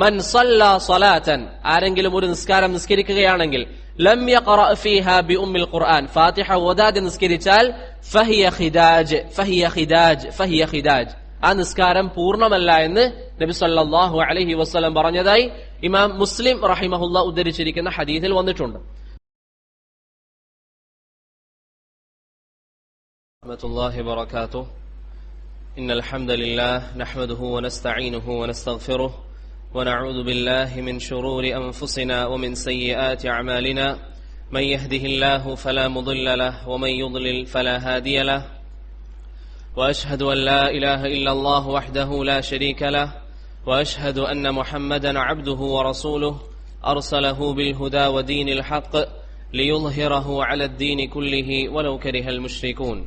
മൻ സല്ലാ സ്വലാതൻ, ആരെങ്കിലും ഒരു നിസ്കാരം നിസ്കരിക്കുകയാണെങ്കിൽ, ലം യഖറഅ ഫീഹാ ബിഉമ്മിൽ ഖുർആൻ, ഫാത്തിഹ ഓതാതെ നിസ്കരിച്ചാൽ ഫഹിയ ഖിദാജ് ഫഹിയ ഖിദാജ് ഫഹിയ ഖിദാജ്, ആ നിസ്കാരം പൂർണ്ണമല്ല എന്ന് നബി സല്ലല്ലാഹു അലൈഹി വസല്ലം പറഞ്ഞതായി ഇമാം മുസ്ലിം റഹിമഹുല്ലാ ഉദ്ധരിച്ചിരിക്കുന്ന ഹദീസിൽ വന്നിട്ടുണ്ട്. റഹ്മത്തുള്ളാഹി വബറകാതുഹു. ഇന്നൽ ഹംദലില്ലാഹ് നഹ്മദുഹു വനസ്തഈനുഹു വനസ്തഗ്ഫിറുഹു ونعوذ بالله من شرور أنفسنا ومن سيئات أعمالنا من يهده الله فلا مضل له ومن يضلل فلا هادي له وأشهد أن لا إله إلا الله وحده لا شريك له وأشهد أن محمدا عبده ورسوله أرسله بالهدى ودين الحق ليظهره على الدين كله ولو كره المشركون.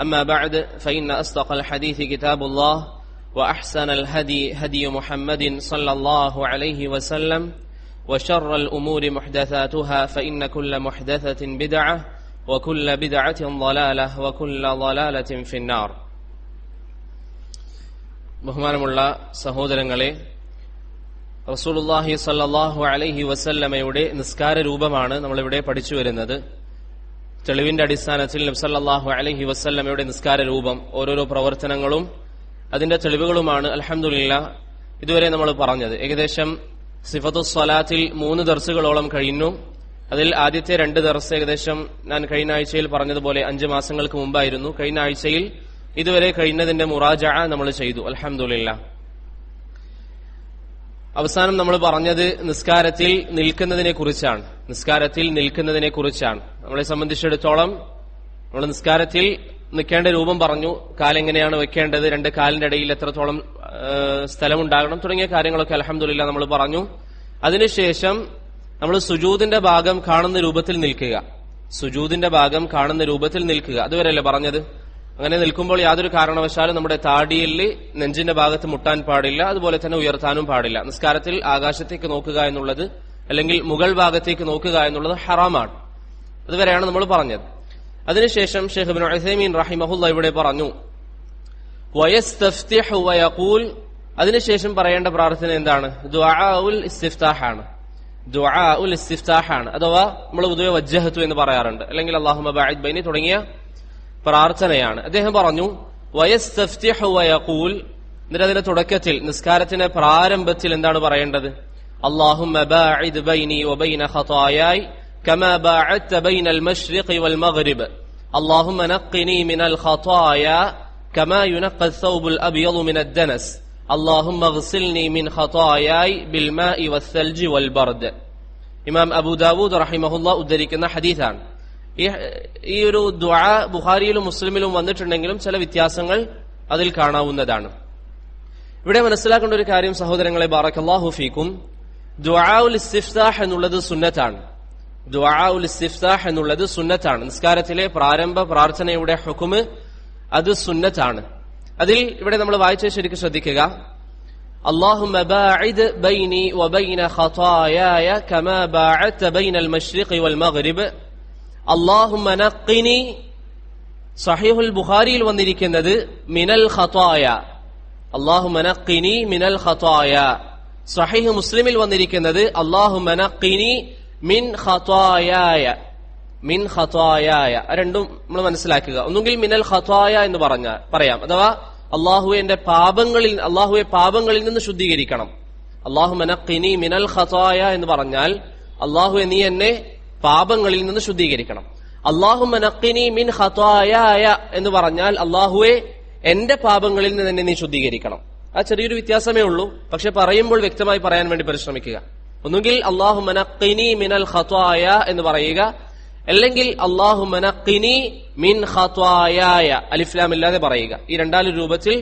أما بعد فإن أصدق الحديث كتاب الله وأحسن الهدي هدي محمد صلى الله عليه وسلم وشر الأمور محدثاتها فإن كل محدثة بدعة وكل بدعة ضلالة وكل ضلالة في النار. ബഹുമാനമുള്ള സഹോദരങ്ങളെ, റസൂലുള്ളാഹി സ്വല്ലല്ലാഹു അലൈഹി വസല്ലമയുടെ നിസ്കാര രൂപമാണ് നമ്മളിവിടെ പഠിച്ചു വരുന്നത്. തെളിവിന്റെ അടിസ്ഥാനത്തിൽ നബി സല്ലല്ലാഹു അലൈഹി വസല്ലമയുടെ നിസ്കാര രൂപം, ഓരോരോ പ്രവർത്തനങ്ങളും അതിന്റെ തെളിവുകളുമാണ് അൽഹംദുലില്ലാഹ് ഇതുവരെ നമ്മൾ പറഞ്ഞത്. ഏകദേശം സിഫത്തുസ് സ്വലാത്തിൽ 3 ദർസുകളോളം കഴിഞ്ഞു. അതിൽ ആദ്യത്തെ 2 ദർസ് ഏകദേശം ഞാൻ കഴിഞ്ഞ ആഴ്ചയിൽ പറഞ്ഞതുപോലെ 5 മാസങ്ങൾക്ക് മുമ്പായിരുന്നു. കഴിഞ്ഞ ആഴ്ചയിൽ ഇതുവരെ കഴിഞ്ഞതിന്റെ മുറാജഅ നമ്മൾ ചെയ്തു അൽഹംദുലില്ലാഹ്. അവസാനം നമ്മൾ പറഞ്ഞത് നിസ്കാരത്തിൽ നിൽക്കുന്നതിനെ കുറിച്ചാണ്. നമ്മളെ സംബന്ധിച്ചിടത്തോളം നമ്മൾ നിസ്കാരത്തിൽ നിൽക്കേണ്ട രൂപം പറഞ്ഞു, കാലെങ്ങനെയാണ് വെക്കേണ്ടത്, 2 കാലിന്റെ ഇടയിൽ എത്രത്തോളം സ്ഥലമുണ്ടാകണം തുടങ്ങിയ കാര്യങ്ങളൊക്കെ അൽഹംദുലില്ലാഹ് നമ്മൾ പറഞ്ഞു. അതിനുശേഷം നമ്മൾ സുജൂദിന്റെ ഭാഗം കാണുന്ന രൂപത്തിൽ നിൽക്കുക. അതുവരെയല്ലേ പറഞ്ഞത്. അങ്ങനെ നിൽക്കുമ്പോൾ യാതൊരു കാരണവശാലും നമ്മുടെ താടിയിൽ നെഞ്ചിന്റെ ഭാഗത്ത് മുട്ടാൻ പാടില്ല, അതുപോലെ തന്നെ ഉയർത്താനും പാടില്ല. നിസ്കാരത്തിൽ ആകാശത്തേക്ക് നോക്കുക എന്നുള്ളത് അല്ലെങ്കിൽ മുകൾ ഭാഗത്തേക്ക് നോക്കുക എന്നുള്ളത് ഹറാമാണ്. അതുവരെയാണ് നമ്മൾ പറഞ്ഞത്. അതിനുശേഷം ഷെയ്ഖ് ഇബ്നു ഉസൈമീൻ റഹിമഹുല്ലാഹ് ഇവിടെ പറഞ്ഞു വയസ്തഫ്തിഹു വയഖൂൽ. അതിനുശേഷം പറയേണ്ട പ്രാർത്ഥന എന്താണ്? ദുആഉൽ ഇസ്തിഫ്താഹാണ്. അഥവാ നമ്മൾ പൊതുവെ വജ്ജഹത്തു എന്ന് പറയാറുണ്ട്, അല്ലെങ്കിൽ അല്ലാഹുമ്മ ബഅദ് ബൈനി തുടങ്ങിയ പ്രാർത്ഥനയാണ്. അദ്ദേഹം പറഞ്ഞു വയസ്തഫ്തിഹു വയഖൂൽ. എന്നിട്ട് അതിന്റെ തുടക്കത്തിൽ, നിസ്കാരത്തിന്റെ പ്രാരംഭത്തിൽ എന്താണ് പറയേണ്ടത്? അല്ലാഹുമ്മ ബഅദ് ബൈനി വബൈന ഖതായായ كما باعدت بين المشرق والمغرب اللهم نقني من الخطايا كما ينقى الثوب الأبيض من الدنس اللهم اغسلني من خطاياي بالماء والثلج والبرد. ഇമാം അബൂ ദാവൂദ് റഹിമഹുല്ലാഹ് ഉദ്ധരിക്കുന്ന ഹദീസാണ്. ഈ ഒരു ദുആ ബുഖാരിയിലും മുസ്ലിമിലും വന്നിട്ടുണ്ടെങ്കിലും ചില വ്യത്യാസങ്ങൾ അതിൽ കാണാവുന്നതാണ്. ഇവിടെ മനസ്സിലാക്കേണ്ട ഒരു കാര്യം സഹോദരങ്ങളെ, ബാറക്കല്ലാഹു ഫീക്കും, ദുആഉൽ ഇസ്തിഫ്താഹ് എന്നുള്ളത് സുന്നത്താണ്. നിസ്കാരത്തിലെ പ്രാരംഭ പ്രാർത്ഥനയുടെ ഹുക്മ് അത് സുന്നത്താണ്. അതിൽ ഇവിടെ നമ്മൾ വായിച്ചത് ശരിക്കും ശ്രദ്ധിക്കുക. അല്ലാഹുമ്മ ബഅദ് ബൈനി വബൈന ഖതായായ കമാ ബഅദത ബൈനൽ മശ്രിഖി വൽ മഗ്രിബ് അല്ലാഹുമ്മ നഖ്നി. സഹീഹുൽ ബുഖാരിയിൽ വന്നിരിക്കുന്നത് മിനൽ ഖതായ, അല്ലാഹുമ്മ നഖ്നി മിനൽ ഖതായ. സഹീഹ് മുസ്ലിമിൽ വന്നിരിക്കുന്നത് അല്ലാഹുമ്മ നഖ്നി മിൻ ഖതായായ. രണ്ടും നമ്മൾ മനസ്സിലാക്കുക. ഒന്നുകിൽ മിനൽ ഖതായ എന്ന് പറയാം, അഥവാ അല്ലാഹുവെ പാപങ്ങളിൽ നിന്ന് ശുദ്ധീകരിക്കണം. അല്ലാഹുമ്മ നഖ്നി മിനൽ ഖതായ എന്ന് പറഞ്ഞാൽ അല്ലാഹുവെ നീ എന്നെ പാപങ്ങളിൽ നിന്ന് ശുദ്ധീകരിക്കണം. അല്ലാഹുമ്മ നഖ്നി മിൻ ഖതായായ എന്ന് പറഞ്ഞാൽ അല്ലാഹുവെ എന്റെ പാപങ്ങളിൽ നിന്ന് എന്നെ നീ ശുദ്ധീകരിക്കണം. ആ ചെറിയൊരു വ്യത്യാസമേ ഉള്ളൂ, പക്ഷെ പറയുമ്പോൾ വ്യക്തമായി പറയാൻ വേണ്ടി പരിശ്രമിക്കുക. ഒന്നുകിൽ അല്ലാഹുമ്മ നഖ്നി മിനൽ ഖതായ എന്ന് പറയുക, അല്ലെങ്കിൽ അല്ലാഹുമ്മ നഖ്നി മിൻ ഖതായായ അലിഫ് ലാം ഇല്ലാതെ പറയുക. ഈ 2 രൂപത്തിൽ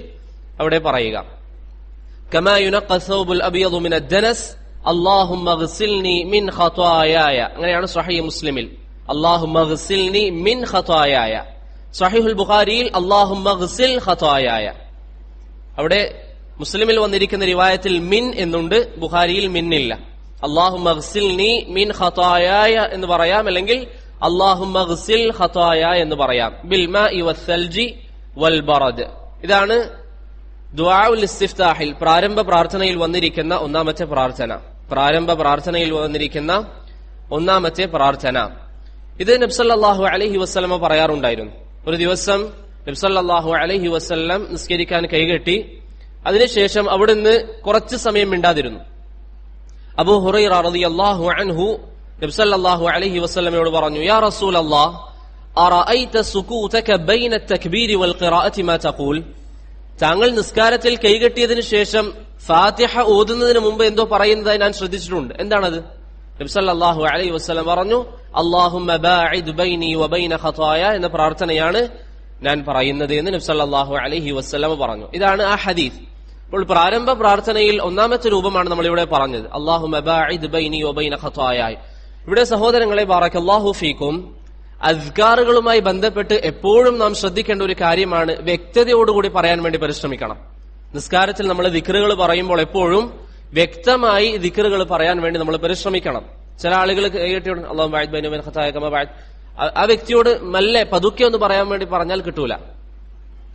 അവിടെ പറയുക. കമാ യുനഖ സൗബുൽ അബിയദു മിനദ് ദനസ് അല്ലാഹുമ്മ ഗ്സിൽനി മിൻ ഖതായായ. അങ്ങനെയാണ് സ്വഹീഹ് മുസ്ലിമിൽ അല്ലാഹുമ്മ ഗ്സിൽനി മിൻ ഖതായായ. സ്വഹീഹുൽ ബുഖാരിയിൽ അല്ലാഹുമ്മ ഗ്സിൽ ഖതായായ. അവിടെ മുസ്ലിമിൽ വന്നിരിക്കുന്ന റിവായത്തിൽ മിൻ എന്നുണ്ട്, ബുഖാരിയിൽ മിന്നില്ല. അല്ലാഹുമ്മ ഗ്സിൽനി മിൻ ഖതായായ എന്ന് പറയാം, അല്ലെങ്കിൽ അല്ലാഹുമ്മ ഗ്സിൽ ഖതായ എന്ന് പറയാം. ബിൽ മാഇ വസ്സൽജി വൽ ബറദ്. ഇതാണ് ദുആഉൽ ഇസ്തിഫ്താഹിൽ പ്രാരംഭ പ്രാർത്ഥനയിൽ വന്നിരിക്കുന്ന ഒന്നാമത്തെ പ്രാർത്ഥന ഇത് നബി സല്ലല്ലാഹു അലൈഹി വസല്ലമ പറയാറുണ്ടായിരുന്നു. ഒരു ദിവസം നബി സല്ലല്ലാഹു അലൈഹി വസല്ലം നിസ്കരിക്കാൻ കൈകെട്ടി. അതിനുശേഷം അവിടുന്ന് കുറച്ചു സമയം മിണ്ടാതിരുന്നു. അബൂ ഹുറൈറ റളിയല്ലാഹു അൻഹു നബി സല്ലല്ലാഹു അലൈഹി വസല്ലമയോട് പറഞ്ഞു, യാ റസൂലല്ലാഹ് അറഅയ്ത സുകൂതക ബൈന അത്തക്ബീരി വൽ ഖിറാഅത്തി മാ തഖൂൽ. താങ്കൾ നിസ്കാരത്തിൽ കൈകെട്ടിയതിനു ശേഷം ഫാത്തിഹ ഓതുന്നതിന് മുമ്പ് എന്തോ പറയുന്നതായി ഞാൻ ശ്രദ്ധിച്ചിട്ടുണ്ട്. എന്താണത്? നബി സല്ലല്ലാഹു അലൈഹി വസല്ലം പറഞ്ഞു, അല്ലാഹുമ്മ ബാഇദ് ബൈനി വബൈന ഖതായ എന്ന പ്രാർത്ഥനയാണ് ഞാൻ പറയുന്നത് എന്ന് നബി സല്ലല്ലാഹു അലൈഹി വസല്ലം പറഞ്ഞു. ഇതാണ് ആ ഹദീസ്. അപ്പോൾ പ്രാരംഭ പ്രാർത്ഥനയിൽ ഒന്നാമത്തെ രൂപമാണ് നമ്മൾ ഇവിടെ പറഞ്ഞത്, അല്ലാഹുമ്മ ബാഇദ് ബൈനി വബൈന ഖതായ. ഇവിടെ സഹോദരങ്ങളെ ബാറക്കല്ലാഹു ഫീക്കും, അസ്കാറുകളുമായി ബന്ധപ്പെട്ട് എപ്പോഴും നാം ശ്രദ്ധിക്കേണ്ട ഒരു കാര്യമാണ് വ്യക്തതയോടുകൂടി പറയാൻ വേണ്ടി പരിശ്രമിക്കണം. നിസ്കാരത്തിൽ നമ്മൾ ദിക്റുകൾ പറയുമ്പോൾ എപ്പോഴും വ്യക്തമായി ദിക്റുകൾ പറയാൻ വേണ്ടി നമ്മൾ പരിശ്രമിക്കണം. ചില ആളുകൾ കേട്ടിട്ടുണ്ട് അല്ലാഹു ബഅദ് ബൈനി വബൈന ഖതായ കമാ ബഅദ്, ആ വ്യക്തിയോട് മെല്ലെ പതുക്കെ ഒന്ന് പറയാൻ വേണ്ടി പറഞ്ഞാൽ കിട്ടൂല.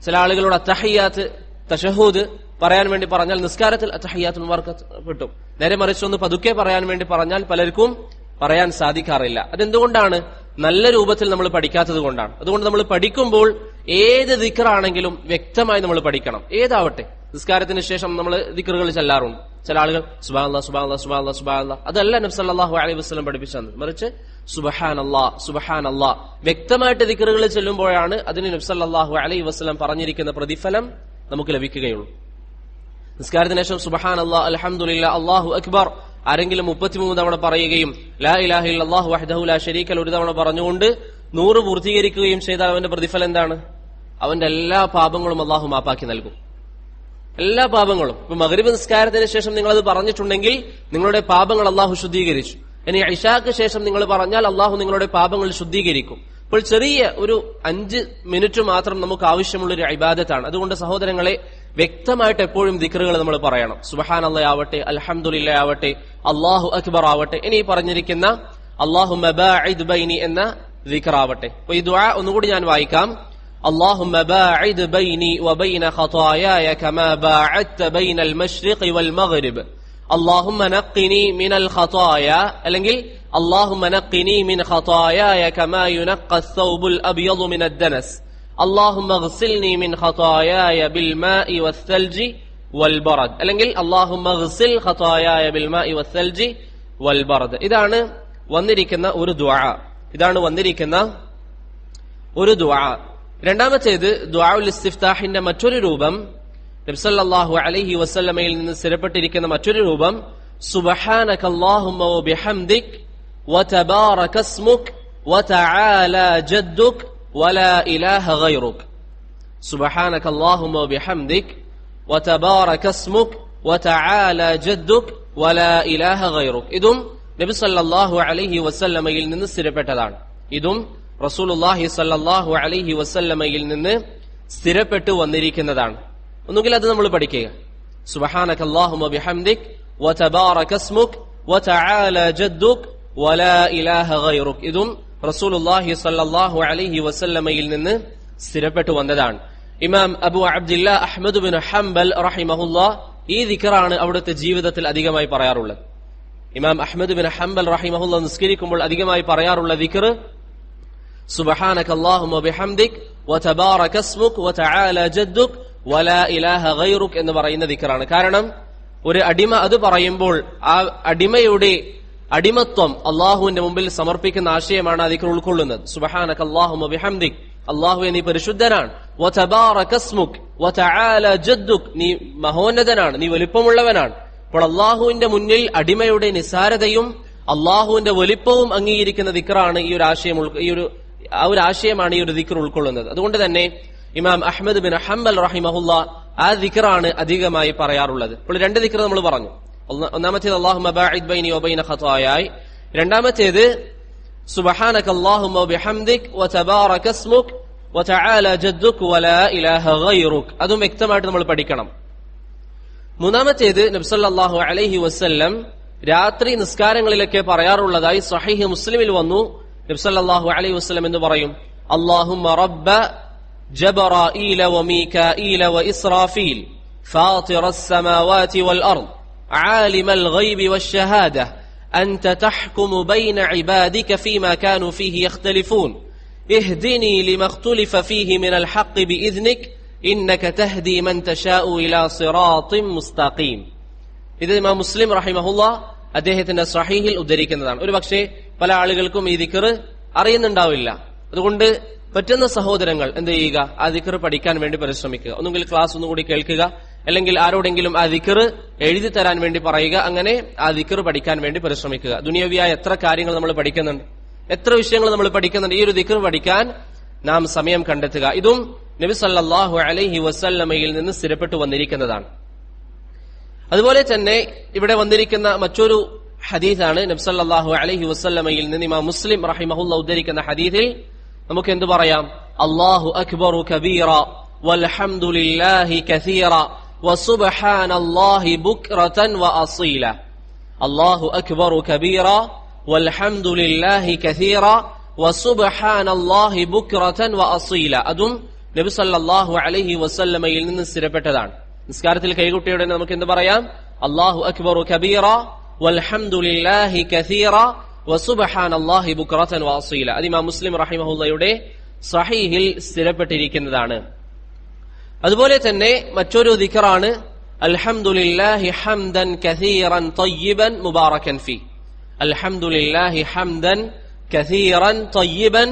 ചില ആളുകളോട് അത്തഹിയ്യാത്ത് തശഹൂദ് പറയാൻ വേണ്ടി പറഞ്ഞാൽ നിസ്കാരത്തിൽ അത്തഹിയ്യാത്തുൽ മുബാറകത്ത് കിട്ടും. നേരെ മറിച്ച് ഒന്ന് പതുക്കെ പറയാൻ വേണ്ടി പറഞ്ഞാൽ പലർക്കും പറയാൻ സാധിക്കാറില്ല. അതെന്തുകൊണ്ടാണ്? നല്ല രൂപത്തിൽ നമ്മൾ പഠിക്കാത്തത് കൊണ്ടാണ്. അതുകൊണ്ട് നമ്മൾ പഠിക്കുമ്പോൾ ഏത് ദിക്റാണെങ്കിലും വ്യക്തമായി നമ്മൾ പഠിക്കണം. ഏതാവട്ടെ, നിസ്കാരത്തിന് ശേഷം നമ്മൾ ദിക്റുകൾ ചെല്ലാറുണ്ട്. ചില ആളുകൾ സുബ്ഹാനല്ലാഹ് സുബ്ഹാനല്ലാഹ് സുബ്ഹാനല്ലാഹ് സുബ്ഹാനല്ലാഹ്, അതല്ല നബി സല്ലല്ലാഹു അലൈഹി വസല്ലം പഠിപ്പിച്ചത്. മറിച്ച് സുബ്ഹാനല്ലാഹ് സുബ്ഹാനല്ലാഹ് വ്യക്തമായിട്ട് ദിക്റുകൾ ചെല്ലുമ്പോഴാണ് അതിന് നബി സല്ലല്ലാഹു അലൈഹി വസല്ലം പറഞ്ഞിരിക്കുന്ന പ്രതിഫലം നമുക്ക് ലഭിക്കുകയുള്ളൂ. നിസ്കാരത്തിന് ശേഷം സുബ്ഹാനല്ലാഹ് അൽഹംദുലില്ലാഹ് അല്ലാഹു അക്ബർ ആരെങ്കിലും 33 തവണ പറയുകയും ലാ ഇലാഹ ഇല്ലല്ലാഹു വഹ്ദഹു ലാ ശരീക ലഹു ഒരു തവണ പറഞ്ഞുകൊണ്ട് 100 പൂർത്തീകരിക്കുകയും ചെയ്താൽ അവന്റെ പ്രതിഫലം എന്താണ്? അവന്റെ എല്ലാ പാപങ്ങളും അല്ലാഹു മാപ്പാക്കി നൽകും. എല്ലാ പാപങ്ങളും. ഇപ്പൊ മഗ്രിബ് നിസ്കാരത്തിന് ശേഷം നിങ്ങളത് പറഞ്ഞിട്ടുണ്ടെങ്കിൽ നിങ്ങളുടെ പാപങ്ങൾ അല്ലാഹു ശുദ്ധീകരിച്ചു. ഇനി ഇശാക്ക് ശേഷം നിങ്ങൾ പറഞ്ഞാൽ അല്ലാഹു നിങ്ങളുടെ പാപങ്ങൾ ശുദ്ധീകരിക്കും. അപ്പോൾ ചെറിയ ഒരു 5 മിനിറ്റ് മാത്രം നമുക്ക് ആവശ്യമുള്ള ഒരു ഇബാദത്താണ്. അതുകൊണ്ട് സഹോദരങ്ങളെ, വ്യക്തമായിട്ട് എപ്പോഴും ദിക്റുകൾ നമ്മൾ പറയണം. സുബ്ഹാനല്ലാഹ് ആവട്ടെ, അൽഹംദുലില്ലാഹ് ആവട്ടെ, അല്ലാഹു അക്ബർ ആവട്ടെ, ഇനി പറഞ്ഞിരിക്കുന്ന അല്ലാഹുമ്മ ബാഇദ് ബൈനി എന്ന ദിക്ർ ആവട്ടെ. അപ്പൊ ഈ ദുആ ഒന്നുകൂടി ഞാൻ വായിക്കാം. അല്ലാഹുമ്മ ബാഇദ് ബൈനി വബൈന ഖതായായ കമാ ബാഅദ്ത ബൈനൽ മശ്രിഖി വൽ മഗ്രിബ്. അല്ലാഹുമ്മ നഖ്നി മിനൽ ഖതായ, അല്ലെങ്കിൽ അല്ലാഹുമ്മ നഖ്നി മിൻ ഖതായായ കമാ യുനഖ്ഖ അസ്സൗബുൽ അബ്യദു മിനദ് ദനസ്. اللهم اغسلني من خطاياي بالماء والثلج والبرد, അല്ലെങ്കിൽ اللهم اغسل خطاياي بالماء والثلج والبرد. ഇതാണ് വന്നിരിക്കുന്ന ഒരു ദുആ. രണ്ടാമത്തേത് ദുആഉൽ ഇസ്തിഫ്താഹിന്റെ മറ്റൊരു രൂപം, നബി സല്ലല്ലാഹു അലൈഹി വസല്ലമയിൽ നിന്ന് സ്ഥിരപ്പെട്ടിരിക്കുന്ന മറ്റൊരു രൂപം, സുബ്ഹാനകല്ലാഹുമ്മ വബിഹംദിക് വതബാറക ഇസ്മുക് വതആല ജദ്ദുക് ولا إله غيرك. سبحانك اللهم وبحمدك وتبارك اسمك وتعالى جدك ولا إله غيرك. ഇതും നബി സല്ലല്ലാഹു അലൈഹി വസല്ലമയിൽ നിന്ന് സ്ഥിരപ്പെട്ടതാണ്. ഇതും റസൂലുള്ളാഹി സല്ലല്ലാഹു അലൈഹി വസല്ലമയിൽ നിന്ന് സ്ഥിരപ്പെട്ടു വന്നിരിക്കുന്നതാണ്. ഒന്നുകിൽ അത് നമ്മൾ പഠിക്കുക, സുബ്ഹാനക അല്ലാഹുമ്മ ബിഹംദിക് വതബാറക ഇസ്മുക് വതആല ജദ്ദുക് വലാ ഇലാഹ ഗൈറുക്. ഇതും റസൂലുള്ളാഹി സ്വല്ലല്ലാഹു അലൈഹി വസല്ലമയിൽ നിന്ന് സ്ഥിരപ്പെട്ടു വന്നതാണ്. ഇമാം അബു അബ്ദില്ലാ അഹ്മദ് ബിൻ ഹംബൽ റഹിമഹുല്ലാ ഈ ദിക്റാണ് അവിടുത്തെ ജീവിതത്തിൽ അധികമായി പറയാറുള്ളത്. ഇമാം അഹ്മദ് ബിൻ ഹംബൽ റഹിമഹുല്ലാ നിസ്കരിക്കുമ്പോൾ അധികമായി പറയാറുള്ള ദിക്ർ സുബ്ഹാനക അല്ലാഹുമ്മ ബിഹംദിക് വതബാറക ഇസ്മുക് വതആല ജദ്ദുക് വലാ ഇലാഹ ഗൈറുക് എന്ന് പറയുന്ന ദിക്റാണ്. കാരണം ഒരു അടിമ അത് പറയുമ്പോൾ ആ അടിമയുടെ അടിമത്വം അള്ളാഹുവിന്റെ മുമ്പിൽ സമർപ്പിക്കുന്ന ആശയമാണ് ആ ദിക്ർ ഉൾക്കൊള്ളുന്നത്. സുബ്ഹാനക അല്ലാഹുമ്മ ബിഹംദിക്, അള്ളാഹുവേ നീ പരിശുദ്ധനാണ്, വതബാറക ഇസ്മുക് വതആല ജദ്ദുക്, നീ മഹോന്നതനാണ്, നീ വലിപ്പമുള്ളവനാണ്. അപ്പോൾ അള്ളാഹുവിന്റെ മുന്നിൽ അടിമയുടെ നിസാരതയും അള്ളാഹുവിന്റെ വലിപ്പവും അംഗീകരിക്കുന്ന ദിക്റാണ് ഈ ഒരു ആശയമാണ് ഈ ഒരു ദിക്ർ ഉൾക്കൊള്ളുന്നത്. അതുകൊണ്ട് തന്നെ ഇമാം അഹ്മദ് ബിൻ ഹംബൽ റഹിമഹുല്ലാ ആ ദിക്റാണ് അധികമായി പറയാറുള്ളത്. അപ്പോൾ 2 ദിക്ർ നമ്മൾ പറഞ്ഞു. ഒന്നാമത്തേത് അല്ലാഹുമ്മ ബാഇദ് ബൈനി വബൈന ഖതായായ, രണ്ടാമത്തേത് സുബ്ഹാനക അല്ലാഹുമ്മ വബിഹംദിക് വതബാറക ഇസ്മുക് വതആല ജദ്ദുക് വലാ ഇലാഹ ഗൈറുക്. അതും വ്യക്തമായിട്ട് നമ്മൾ പഠിക്കണം. മൂന്നാമത്തേത് നബി സല്ലല്ലാഹു അലൈഹി വസല്ലം രാത്രി നിസ്കാരങ്ങളിലൊക്കെ പറയാറുള്ളതായി സ്വഹീഹ് മുസ്ലിമിൽ വന്നു. നബി സല്ലല്ലാഹു അലൈഹി വസല്ലം എന്ന് പറയും, അല്ലാഹുമ്മ റബ്ബ ജബറായീല വമീകായീല വഇസ്രാഫീൽ فاطر السماوات والأرض عالم الغيب والشهادة أنت تحكم بين عبادك فيما كانوا فيه يختلفون اهدني لما اختلف فيه من الحق بإذنك إنك تهدي من تشاء إلى صراط مستقيم. ഇത് ഇമാം മുസ്ലിം റഹിമഹുല്ലാ അദ്ദേഹത്തിന്റെ സ്വഹീഹിൽ ഉദ്ധരിക്കുന്നതാണ്. ഒരു പക്ഷേ പല ആളുകൾക്കും ഈ ദിക്ർ അറിയുന്നുണ്ടാവില്ല. അതുകൊണ്ട് പറ്റുന്ന സഹോദരങ്ങൾ എന്ത് ചെയ്യുക, ആ ദിക്ർ പഠിക്കാൻ വേണ്ടി പരിശ്രമിക്കുക. ഒന്നുകിൽ ക്ലാസ് ഒന്നുകൂടി കേൾക്കുക, അല്ലെങ്കിൽ ആരോടെങ്കിലും ആ ദിക്ർ എഴുതി തരാൻ വേണ്ടി പറയുക. അങ്ങനെ ആ ദിക്ർ പഠിക്കാൻ വേണ്ടി പരിശ്രമിക്കുക. ദുനിയവിയായ എത്ര കാര്യങ്ങൾ നമ്മൾ പഠിക്കുന്നുണ്ട്, എത്ര വിഷയങ്ങൾ നമ്മൾ പഠിക്കുന്നുണ്ട്. ഈ ഒരു ദിക്ർ പഠിക്കാൻ നാം സമയം കണ്ടെത്തുക. ഇതും നബി സല്ലല്ലാഹു അലൈഹി വസല്ലമയിൽ നിന്ന് സ്ഥിരപ്പെട്ടു വന്നിരിക്കുന്നതാണ്. അതുപോലെ തന്നെ ഇവിടെ വന്നിരിക്കുന്ന മറ്റൊരു ഹദീസാണ് നബി സല്ലല്ലാഹു അലൈഹി വസല്ലമയിൽ നിന്ന് ഇമാം മുസ്ലിം റഹിമഹുല്ലാഹ് ഉദ്ധരിക്കുന്ന ഹദീസിൽ നമുക്ക് എന്തു പറയാം? അല്ലാഹു അക്ബറു കബീറ വൽഹംദുലില്ലാഹി കസീറ വസുബ്ഹാനല്ലാഹി ബുക്റതൻ വഅസീല. അല്ലാഹു അക്ബറു കബീറ വൽഹംദുലില്ലാഹി കസീറ വസുബ്ഹാനല്ലാഹി ബുക്റതൻ വഅസീല. അതും നബി സല്ലല്ലാഹു അലൈഹി വസല്ലമയിൽ നിന്ന് സ്ഥിരപ്പെട്ടതാണ്. നിസ്കാരത്തിൽ കൈകൊട്ടിയോടെ നമുക്ക് എന്ത് പറയാം? അല്ലാഹു അക്ബറു കബീറ വൽഹംദുലില്ലാഹി കസീറ വസുബ്ഹാനല്ലാഹി ബുക്റതൻ വഅസീല. അത് ഇമാം മുസ്ലിം റഹിമഹുല്ലാഹയുടെ സ്വഹീഹിൽ സ്ഥിരപ്പെട്ടിരിക്കുന്നതാണ്. അതുപോലെ തന്നെ മറ്റൊരു ദിക്റാണ് അൽഹംദുലില്ലാഹി ഹംദൻ കസീറൻ തയ്യിബൻ മുബാറകൻ ഫീ. അൽഹംദുലില്ലാഹി ഹംദൻ കസീറൻ തയ്യിബൻ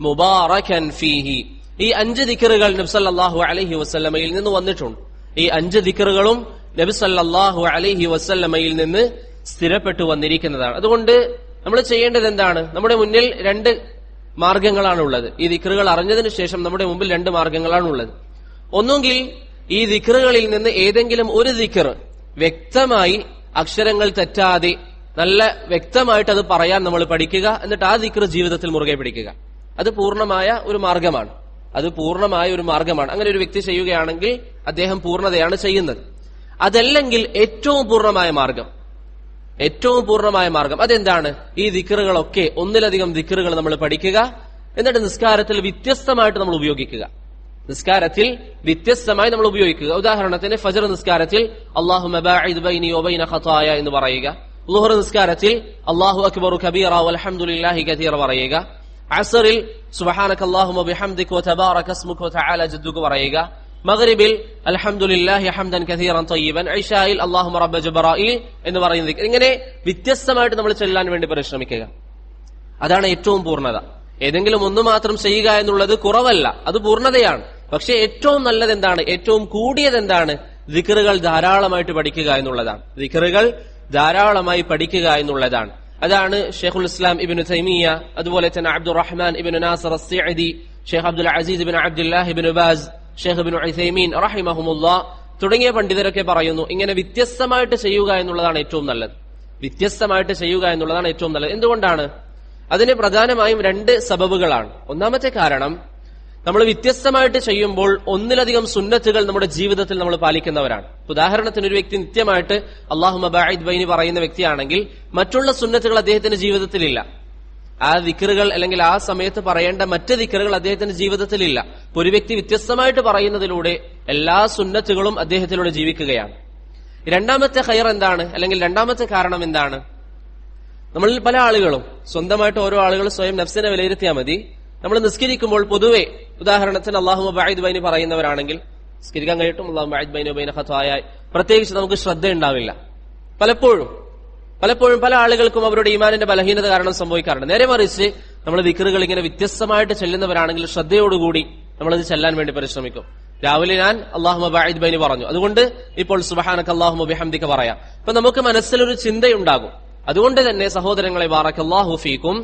മുബാറകൻ ഫീഹി. ഈ 5 ദിക്റുകൾ നബി സല്ലല്ലാഹു അലൈഹി വസല്ലമയിൽ നിന്ന് വന്നിട്ടുണ്ട്. ഈ 5 ദിക്റുകളും നബി സല്ലല്ലാഹു അലൈഹി വസല്ലമയിൽ നിന്ന് സ്ഥിരപ്പെട്ടു വന്നിരിക്കുന്നതാണ്. അതുകൊണ്ട് നമ്മൾ ചെയ്യേണ്ടത് എന്താണ്? നമ്മുടെ മുന്നിൽ 2 മാർഗങ്ങളാണുള്ളത്. ഈ ദിക്റുകൾ അറിഞ്ഞതിന് ശേഷം നമ്മുടെ മുമ്പിൽ 2 മാർഗങ്ങളാണുള്ളത്. ഒന്നുകിൽ ഈ ദിക്റുകളിൽ നിന്ന് ഏതെങ്കിലും ഒരു ദിക്ർ വ്യക്തമായി അക്ഷരങ്ങൾ തെറ്റാതെ നല്ല വ്യക്തമായിട്ട് അത് പറയാൻ നമ്മൾ പഠിക്കുക. എന്നിട്ട് ആ ദിക്ർ ജീവിതത്തിൽ മുറുകെ പിടിക്കുക. അത് പൂർണ്ണമായ ഒരു മാർഗമാണ്. അങ്ങനെ ഒരു വ്യക്തി ചെയ്യുകയാണെങ്കിൽ അദ്ദേഹം പൂർണ്ണതയാണ് ചെയ്യുന്നത്. അതല്ലെങ്കിൽ ഏറ്റവും പൂർണ്ണമായ മാർഗം അതെന്താണ്? ഈ ദിക്റുകളൊക്കെ ഒന്നിലധികം ദിക്റുകൾ നമ്മൾ പഠിക്കുക. എന്നിട്ട് നിസ്കാരത്തിൽ വ്യത്യസ്തമായിട്ട് നമ്മൾ ഉപയോഗിക്കുക. ഉദാഹരണത്തിന് ഫജ്ർ നിസ്കാരത്തിൽ അല്ലാഹുമ്മ ബാഇദ് ബൈനി വബൈന ഖതായ എന്ന് പറയുക. ളുഹർ നിസ്കാരത്തിൽ അല്ലാഹു അക്ബറു കബീറ വൽഹംദുലില്ലാഹി കസീറ പറയുക. അസ്റിൽ സുബ്ഹാനകല്ലാഹുമ്മ ബിഹംദിക വതബാറക ഇസ്മുക വതആല ജദ്ദുക പറയുക. മഗ്രിബിൽ അൽഹംദുലില്ലാഹി ഹംദൻ കസീറൻ തയ്യിബൻ. ഇശായിൽ അല്ലാഹുമ്മ റബ്ബ ജിബ്രായിൽ എന്ന് പറയുന്നത്. ഇങ്ങനെ വ്യത്യസ്തമായിട്ട് നമ്മൾ ചെല്ലാൻ വേണ്ടി പരിശ്രമിക്കുക. അതാണ് ഏറ്റവും പൂർണ്ണത. ഏതെങ്കിലും ഒന്ന് മാത്രം ചെയ്യുക എന്നുള്ളത് കുറവല്ല, അത് പൂർണ്ണതയാണ്. പക്ഷെ ഏറ്റവും നല്ലത് എന്താണ്? ഏറ്റവും കൂടിയത് എന്താണ്? ദിക്റുകൾ ധാരാളമായിട്ട് പഠിക്കുക എന്നുള്ളതാണ്. അതാണ് ഷെയ്ഖുൽ ഇസ്ലാം ഇബ്നു തൈമിയ, അതുപോലെ തന്നെ അബ്ദുറഹ്മാൻ ഇബ്നു നാസിർ അസ്സിഅദി, ഷെയ്ഖ് അബ്ദുൽ അസീസ് ഇബ്നു അബ്ദുല്ലാഹ് ഇബ്നു ബാസ്, ഷെയ്ഖ് ഇബ്നു ഉസൈമീൻ റഹിമഹുമുല്ലാഹ് തുടങ്ങിയ പണ്ഡിതരൊക്കെ പറയുന്നു, ഇങ്ങനെ വ്യത്യസ്തമായിട്ട് ചെയ്യുക എന്നുള്ളതാണ് ഏറ്റവും നല്ലത്. എന്തുകൊണ്ടാണ്? അതിന് പ്രധാനമായും 2 സബബുകളാണ്. ഒന്നാമത്തെ കാരണം, നമ്മൾ വ്യത്യസ്തമായിട്ട് ചെയ്യുമ്പോൾ ഒന്നിലധികം സുന്നത്തുകൾ നമ്മുടെ ജീവിതത്തിൽ നമ്മൾ പാലിക്കുന്നവരാണ്. ഉദാഹരണത്തിന് ഒരു വ്യക്തി നിത്യമായിട്ട് അല്ലാഹുമ്മ ബാഇദ് ബൈനി പറയുന്ന വ്യക്തിയാണെങ്കിൽ മറ്റുള്ള സുന്നത്തുകൾ അദ്ദേഹത്തിന്റെ ജീവിതത്തിലില്ല. ആ ദിക്റുകൾ അല്ലെങ്കിൽ ആ സമയത്ത് പറയേണ്ട മറ്റ് ദിക്റുകൾ അദ്ദേഹത്തിന്റെ ജീവിതത്തിലില്ല. ഒരു വ്യക്തി വ്യത്യസ്തമായിട്ട് പറയുന്നതിലൂടെ എല്ലാ സുന്നത്തുകളും അദ്ദേഹത്തിലൂടെ ജീവിക്കുകയാണ്. രണ്ടാമത്തെ ഖൈർ എന്താണ്? അല്ലെങ്കിൽ രണ്ടാമത്തെ കാരണം എന്താണ്? നമ്മളിൽ പല ആളുകളും സ്വന്തമായിട്ട് ഓരോ ആളുകൾ സ്വയം നഫ്സിനെ വിലയിരുത്തിയാൽ മതി. നമ്മൾ നിസ്കരിക്കുമ്പോൾ പൊതുവെ ഉദാഹരണത്തിന് അല്ലാഹുമ്മ ബഅഇദ് ബൈനി പറയുന്നവരാണെങ്കിൽ നിസ്കരിക്കാൻ കഴിയട്ടും അല്ലാഹുമ്മ ബഅഇദ് ബൈനി വബൈന ഖതായ പ്രത്യേകിച്ച് നമുക്ക് ശ്രദ്ധ ഉണ്ടാവില്ല. പലപ്പോഴും പല ആളുകൾക്കും അവരുടെ ഈമാനിന്റെ ബലഹീനത കാരണം സംഭവിക്കാറുണ്ട്. നേരെ മറിച്ച് നമ്മൾ ദിക്റുകൾ ഇങ്ങനെ വ്യത്യസ്തമായിട്ട് ചെല്ലുന്നവരാണെങ്കിൽ ശ്രദ്ധയോടുകൂടി നമ്മളത് ചെല്ലാൻ വേണ്ടി പരിശ്രമിക്കും. രാവിലെ ഞാൻ അല്ലാഹുമ്മ ബഅഇദ് ബൈനി പറഞ്ഞു, അതുകൊണ്ട് ഇപ്പോൾ സുബ്ഹാനക അല്ലാഹുമ്മ ബിഹംദിക പറയാം. അപ്പൊ നമുക്ക് മനസ്സിലൊരു ചിന്തയുണ്ടാകും. അതുകൊണ്ട് തന്നെ സഹോദരങ്ങളെ ബാറക്കല്ലാഹു ഫീക്കും,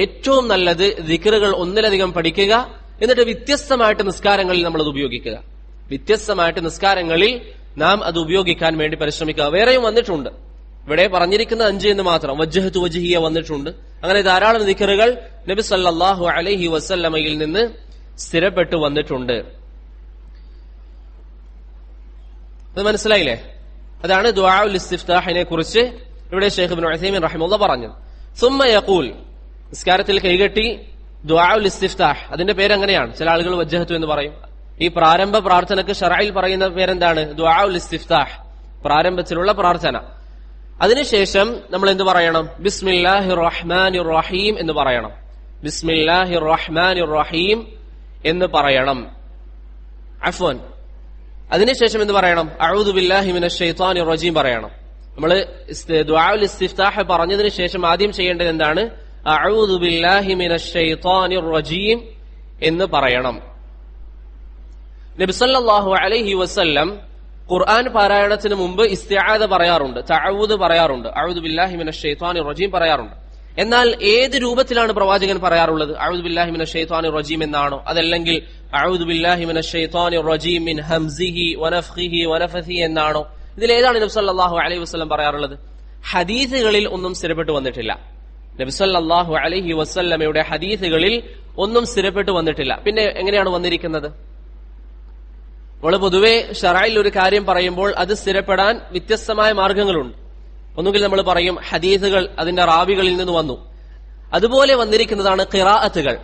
ഏറ്റവും നല്ലത് ദിക്റുകൾ ഒന്നിലധികം പഠിക്കുക, എന്നിട്ട് വ്യത്യസ്തമായിട്ട് നിസ്കാരങ്ങളിൽ നമ്മൾ അത് ഉപയോഗിക്കുക. നാം അത് ഉപയോഗിക്കാൻ വേണ്ടി പരിശ്രമിക്കുക. വേറെയും വന്നിട്ടുണ്ട്, ഇവിടെ പറഞ്ഞിരിക്കുന്ന 5 എന്ന് മാത്രം. വജ്ഹതു വജ്ഹിയ വന്നിട്ടുണ്ട്. അങ്ങനെ ധാരാളം ദിക്റുകൾ നബി സല്ലല്ലാഹു അലൈഹി വസല്ലമയിൽ നിന്ന് സ്ഥിരപ്പെട്ടു വന്നിട്ടുണ്ട്. അത് മനസ്സിലായില്ലേ? അതാണ് ദുആഉൽ ഇസ്തിഫ്താഹിനെ കുറിച്ച് ഇവിടെ ഷെയ്ഖ് ഇബ്നു ഉസൈമീൻ റഹിമഹുല്ലാഹ് പറഞ്ഞത്. സുമ്മ യഖൂൽ, നിസ്കാരത്തിൽ കൈകെട്ടി ദുആഉൽ ഇസ്തിഫ്താഹ്, അതിന്റെ പേര് അങ്ങനെയാണ്. ചില ആളുകൾ വജ്ഹതു എന്ന് പറയും, ഈ പ്രാരംഭ പ്രാർത്ഥനക്ക് ശറഇൽ പറയുന്ന പേരെന്താണ്? ദുആഉൽ ഇസ്തിഫ്താഹ്, പ്രാരംഭത്തിലുള്ള പ്രാർത്ഥന. അതിനുശേഷം നമ്മൾ എന്ത് പറയണം? ബിസ്മില്ലാഹിർ റഹ്മാനിർ റഹീം എന്ന് പറയണം. ബിസ്മില്ലാഹിർ റഹ്മാനിർ റഹീം എന്ന് പറയണം. അഫ്വൻ, അതിനുശേഷം എന്ത് പറയണം? അഊദു ബില്ലാഹി മിനശ് ശൈത്വാനിർ റജീം പറയണം. നമ്മൾ ദുആഉൽ ഇസ്തിഫ്താഹ് പറഞ്ഞതിന് ശേഷം ആദ്യം ചെയ്യേണ്ടത് എന്താണ്? അഊദു ബില്ലാഹി മിനശ് ശൈത്വാനിർ റജീം എന്ന് പറയണം. നബി സല്ലല്ലാഹു അലൈഹി വസല്ലം ഖുർആൻ പാരായണത്തിന് മുമ്പ് ഇസ്തിആദ പറയാറുണ്ട്, തഅവൂദ് പറയാറുണ്ട്, അഊദു ബില്ലാഹി മിനശ് ശൈത്വാനിർ റജീം പറയാറുണ്ട്. എന്നാൽ ഏത് രൂപത്തിലാണ് പ്രവാചകൻ പറയാറുള്ളത്? അഊദു ബില്ലാഹി മിനശ് ശൈത്വാനിർ റജീം എന്നാണോ, അതല്ലെങ്കിൽ അഊദു ബില്ലാഹി മിനശ് ശൈത്വാനിർ റജീം മിൻ ഹംസിഹി വനഫ്ഖിഹി വനഫസിഹി എന്നാണോ? ഇതിലേതാണ് നബി സല്ലല്ലാഹു അലൈഹി വസല്ലം പറയാറുള്ളത്? ഹദീസുകളിൽ ഒന്നും സ്ഥിരപ്പെട്ടു വന്നിട്ടില്ല. നബി സല്ലല്ലാഹു അലൈഹി വസല്ലമയുടെ ഹദീസുകളിൽ ഒന്നും സ്ഥിരപ്പെട്ടു വന്നിട്ടില്ല. പിന്നെ എങ്ങനെയാണ് വന്നിരിക്കുന്നത്? നമ്മൾ പൊതുവെ ശറഇൽ ഒരു കാര്യം പറയുമ്പോൾ അത് സ്ഥിരപ്പെടാൻ വ്യത്യസ്തമായ മാർഗങ്ങളുണ്ട്. ഒന്നുകിൽ നമ്മൾ പറയും ഹദീസുകൾ അതിന്റെ റാവികളിൽ നിന്ന് വന്നു. അതുപോലെ വന്നിരിക്കുന്നതാണ് ഖിറാഅത്തുകൾ.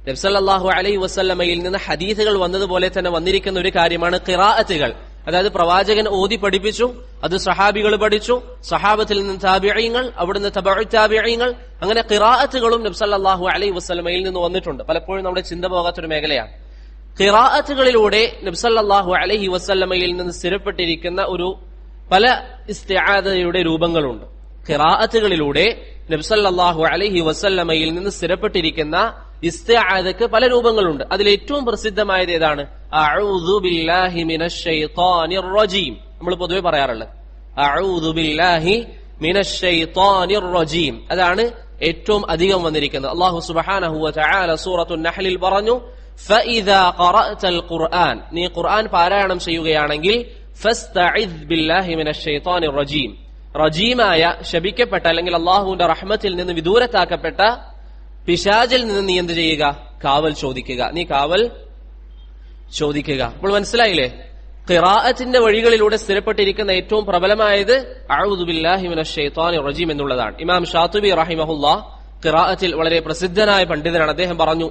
നബി സല്ലല്ലാഹു അലൈഹി വസല്ലമയിൽ നിന്ന് ഹദീസുകൾ വന്നതുപോലെ തന്നെ വന്നിരിക്കുന്ന ഒരു കാര്യമാണ് ഖിറാഅത്തുകൾ. അതായത് പ്രവാചകൻ ഓതി പഠിപ്പിച്ചു, അത് സഹാബികൾ പഠിച്ചു, സഹാബത്തിൽ നിന്ന് താബിഈങ്ങൾ, അവിടുന്ന് തബഉ താബിഈങ്ങൾ, അങ്ങനെ ഖിറാഅത്തുകളും നബി സല്ലല്ലാഹു അലൈഹി വസല്ലമയിൽ നിന്ന് വന്നിട്ടുണ്ട്. പലപ്പോഴും നമ്മുടെ ചിന്ത പോകാത്തൊരു മേഖലയാണ്. ഖിറാഅത്തുകളിലൂടെ നബി സല്ലല്ലാഹു അലൈഹി വസല്ലമയിൽ നിന്ന് സ്ഥിരപ്പെട്ടിരിക്കുന്ന ഒരു പല ഇസ്തിആദയുടെ രൂപങ്ങളുണ്ട്. ഖിറാഅത്തുകളിലൂടെ നബി സല്ലല്ലാഹു അലൈഹി വസല്ലമയിൽ നിന്ന് സ്ഥിരപ്പെട്ടിരിക്കുന്ന ഇസ്തിആദക്ക് പല രൂപങ്ങളുണ്ട്. അതിൽ ഏറ്റവും പ്രസിദ്ധമായത് ഏതാണ്? അഊദു ബില്ലാഹി മിനശ് ശൈത്വാനിർ റജീം. നമ്മൾ പൊതുവെ പറയാറുള്ളത് അഊദു ബില്ലാഹി മിനശ് ശൈത്വാനിർ റജീം. അതാണ് ഏറ്റവും അധികം വന്നിരിക്കുന്നത്. അല്ലാഹു സുബ്ഹാനഹു വ തആല സൂറത്തുൻ നഹ്ലിൽ പറഞ്ഞു, ഫഇദാ ഖറഅതൽ ഖുർആൻ, നീ ഖുർആൻ പാരായണം ചെയ്യുകയാണെങ്കിൽ ഫസ്തഇദ് ബില്ലാഹി മിനശ് ശൈത്വാനിർ റജീം, റജീമായ ശപിക്കപ്പെട്ട അല്ലെങ്കിൽ അല്ലാഹുവിന്റെ റഹ്മത്തിൽ നിന്ന് വിദൂരത്താക്കപ്പെട്ട പിശാചിൽ നിന്ന് നീ എന്ത് ചെയ്യുക? കാവൽ ചോദിക്കുക. നീ കാവൽ ചോദിക്കുക. അപ്പോൾ മനസ്സിലായില്ലേ? ഖിറാഅത്തിന്റെ വഴികളിലൂടെ സ്ഥിരപ്പെട്ടിരിക്കുന്ന ഏറ്റവും പ്രബലമായത് അഊദു ബില്ലാഹി മിനശ് ശൈത്വാനിർ റജീം എന്നുള്ളതാണ്. ഇമാം ഷാത്തിബി റഹിമഹുല്ലാഹ് ഖിറാഅത്തിൽ വളരെ പ്രസിദ്ധനായ പണ്ഡിതനാണ്. അദ്ദേഹം പറഞ്ഞു,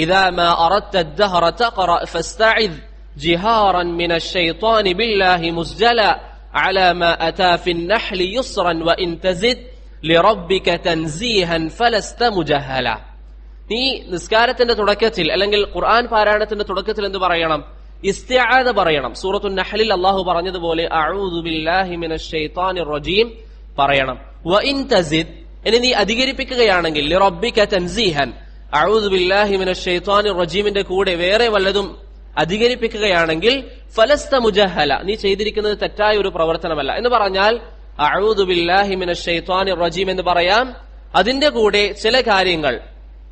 ഇദാ മാ അറദ്ത അദ്ദഹറ തഖറ ഫസ്തഇദ് ജിഹാറൻ മിനശ് ശൈത്വാനി ബില്ലാഹി മുസ്ജല അലാ മാ അതാ ഫിൻ നഹ്ലി യുസ്റൻ വഇൻ തസിദ് ലിറബ്ബിക തൻസീഹൻ ഫലസ്ത മുജഹല. നീ നിസ്കാരത്തിന്റെ തുടക്കത്തിൽ അല്ലെങ്കിൽ ഖുർആൻ പാരായണത്തിന്റെ തുടക്കത്തിൽ എന്ത് പറയണം? ഇസ്തിആദ പറയണം. സൂറത്തുൻ നഹ്ലിൽ അല്ലാഹു പറഞ്ഞതുപോലെ അഊദു ബില്ലാഹി മിനശ് ശൈത്വാനിർ റജീം പറയണം. വഇൻ തസിദ്, ഇനി നീ അധികരിപ്പിക്കുകയാണെങ്കിൽ ലിറബ്ബിക തൻസീഹൻ, അഊദു ബില്ലാഹി മിനശ് ശൈത്വാനിർ റജീമിന്റെ കൂടെ വേറെ വല്ലതും അധികരിപ്പിക്കുകയാണെങ്കിൽ ഫലസ്ത മുജഹല, നീ ചെയ്തിരിക്കുന്നത് തെറ്റായ ഒരു പ്രവർത്തനമല്ല എന്ന് പറഞ്ഞാൽ അഊദു ബില്ലാഹി മിനശ് ശൈത്വാനിർ റജീം എന്ന് പറയാം. അതിന്റെ കൂടെ ചില കാര്യങ്ങൾ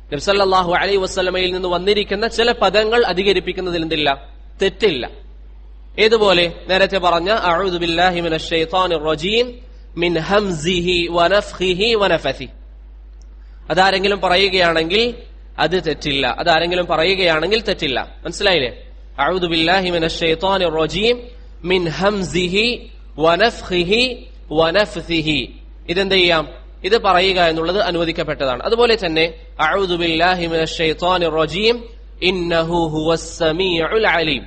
നബി സല്ലല്ലാഹു അലൈഹി വസല്ലമയിൽ നിന്ന് വന്നിരിക്കുന്ന ചില പദങ്ങൾ അധികരിപ്പിക്കുന്നതിൽ എന്തില്ല? തെറ്റില്ല. ഏതുപോലെ? നേരത്തെ പറഞ്ഞ അഊദു ബില്ലാഹി മിനശ് ശൈത്വാനിർ റജീം മിൻ ഹംസിഹി വനഫ്ഖിഹി വനഫസിഹി, അതാരെങ്കിലും പറയുകയാണെങ്കിൽ അത് തെറ്റില്ല. അതാരെങ്കിലും പറയുകയാണെങ്കിൽ തെറ്റില്ല. മനസ്സിലായില്ലേ? അഊദു ബില്ലാഹി മിനശ് ശൈത്വാനിർ റജീം മിൻ ഹംസിഹി വനഫ്ഖിഹി വനഫ്സിഹി, ഇതെന്ത് ചെയ്യാം? ഇത് പറയുക എന്നുള്ളത് അനുവദിക്കപ്പെട്ടതാണ്. അതുപോലെ തന്നെ അഊദു ബില്ലാഹി മിനശ് ശൈത്വാനിർ റജീം ഇന്നഹു ഹുവസ് സമീഉൽ അലീം,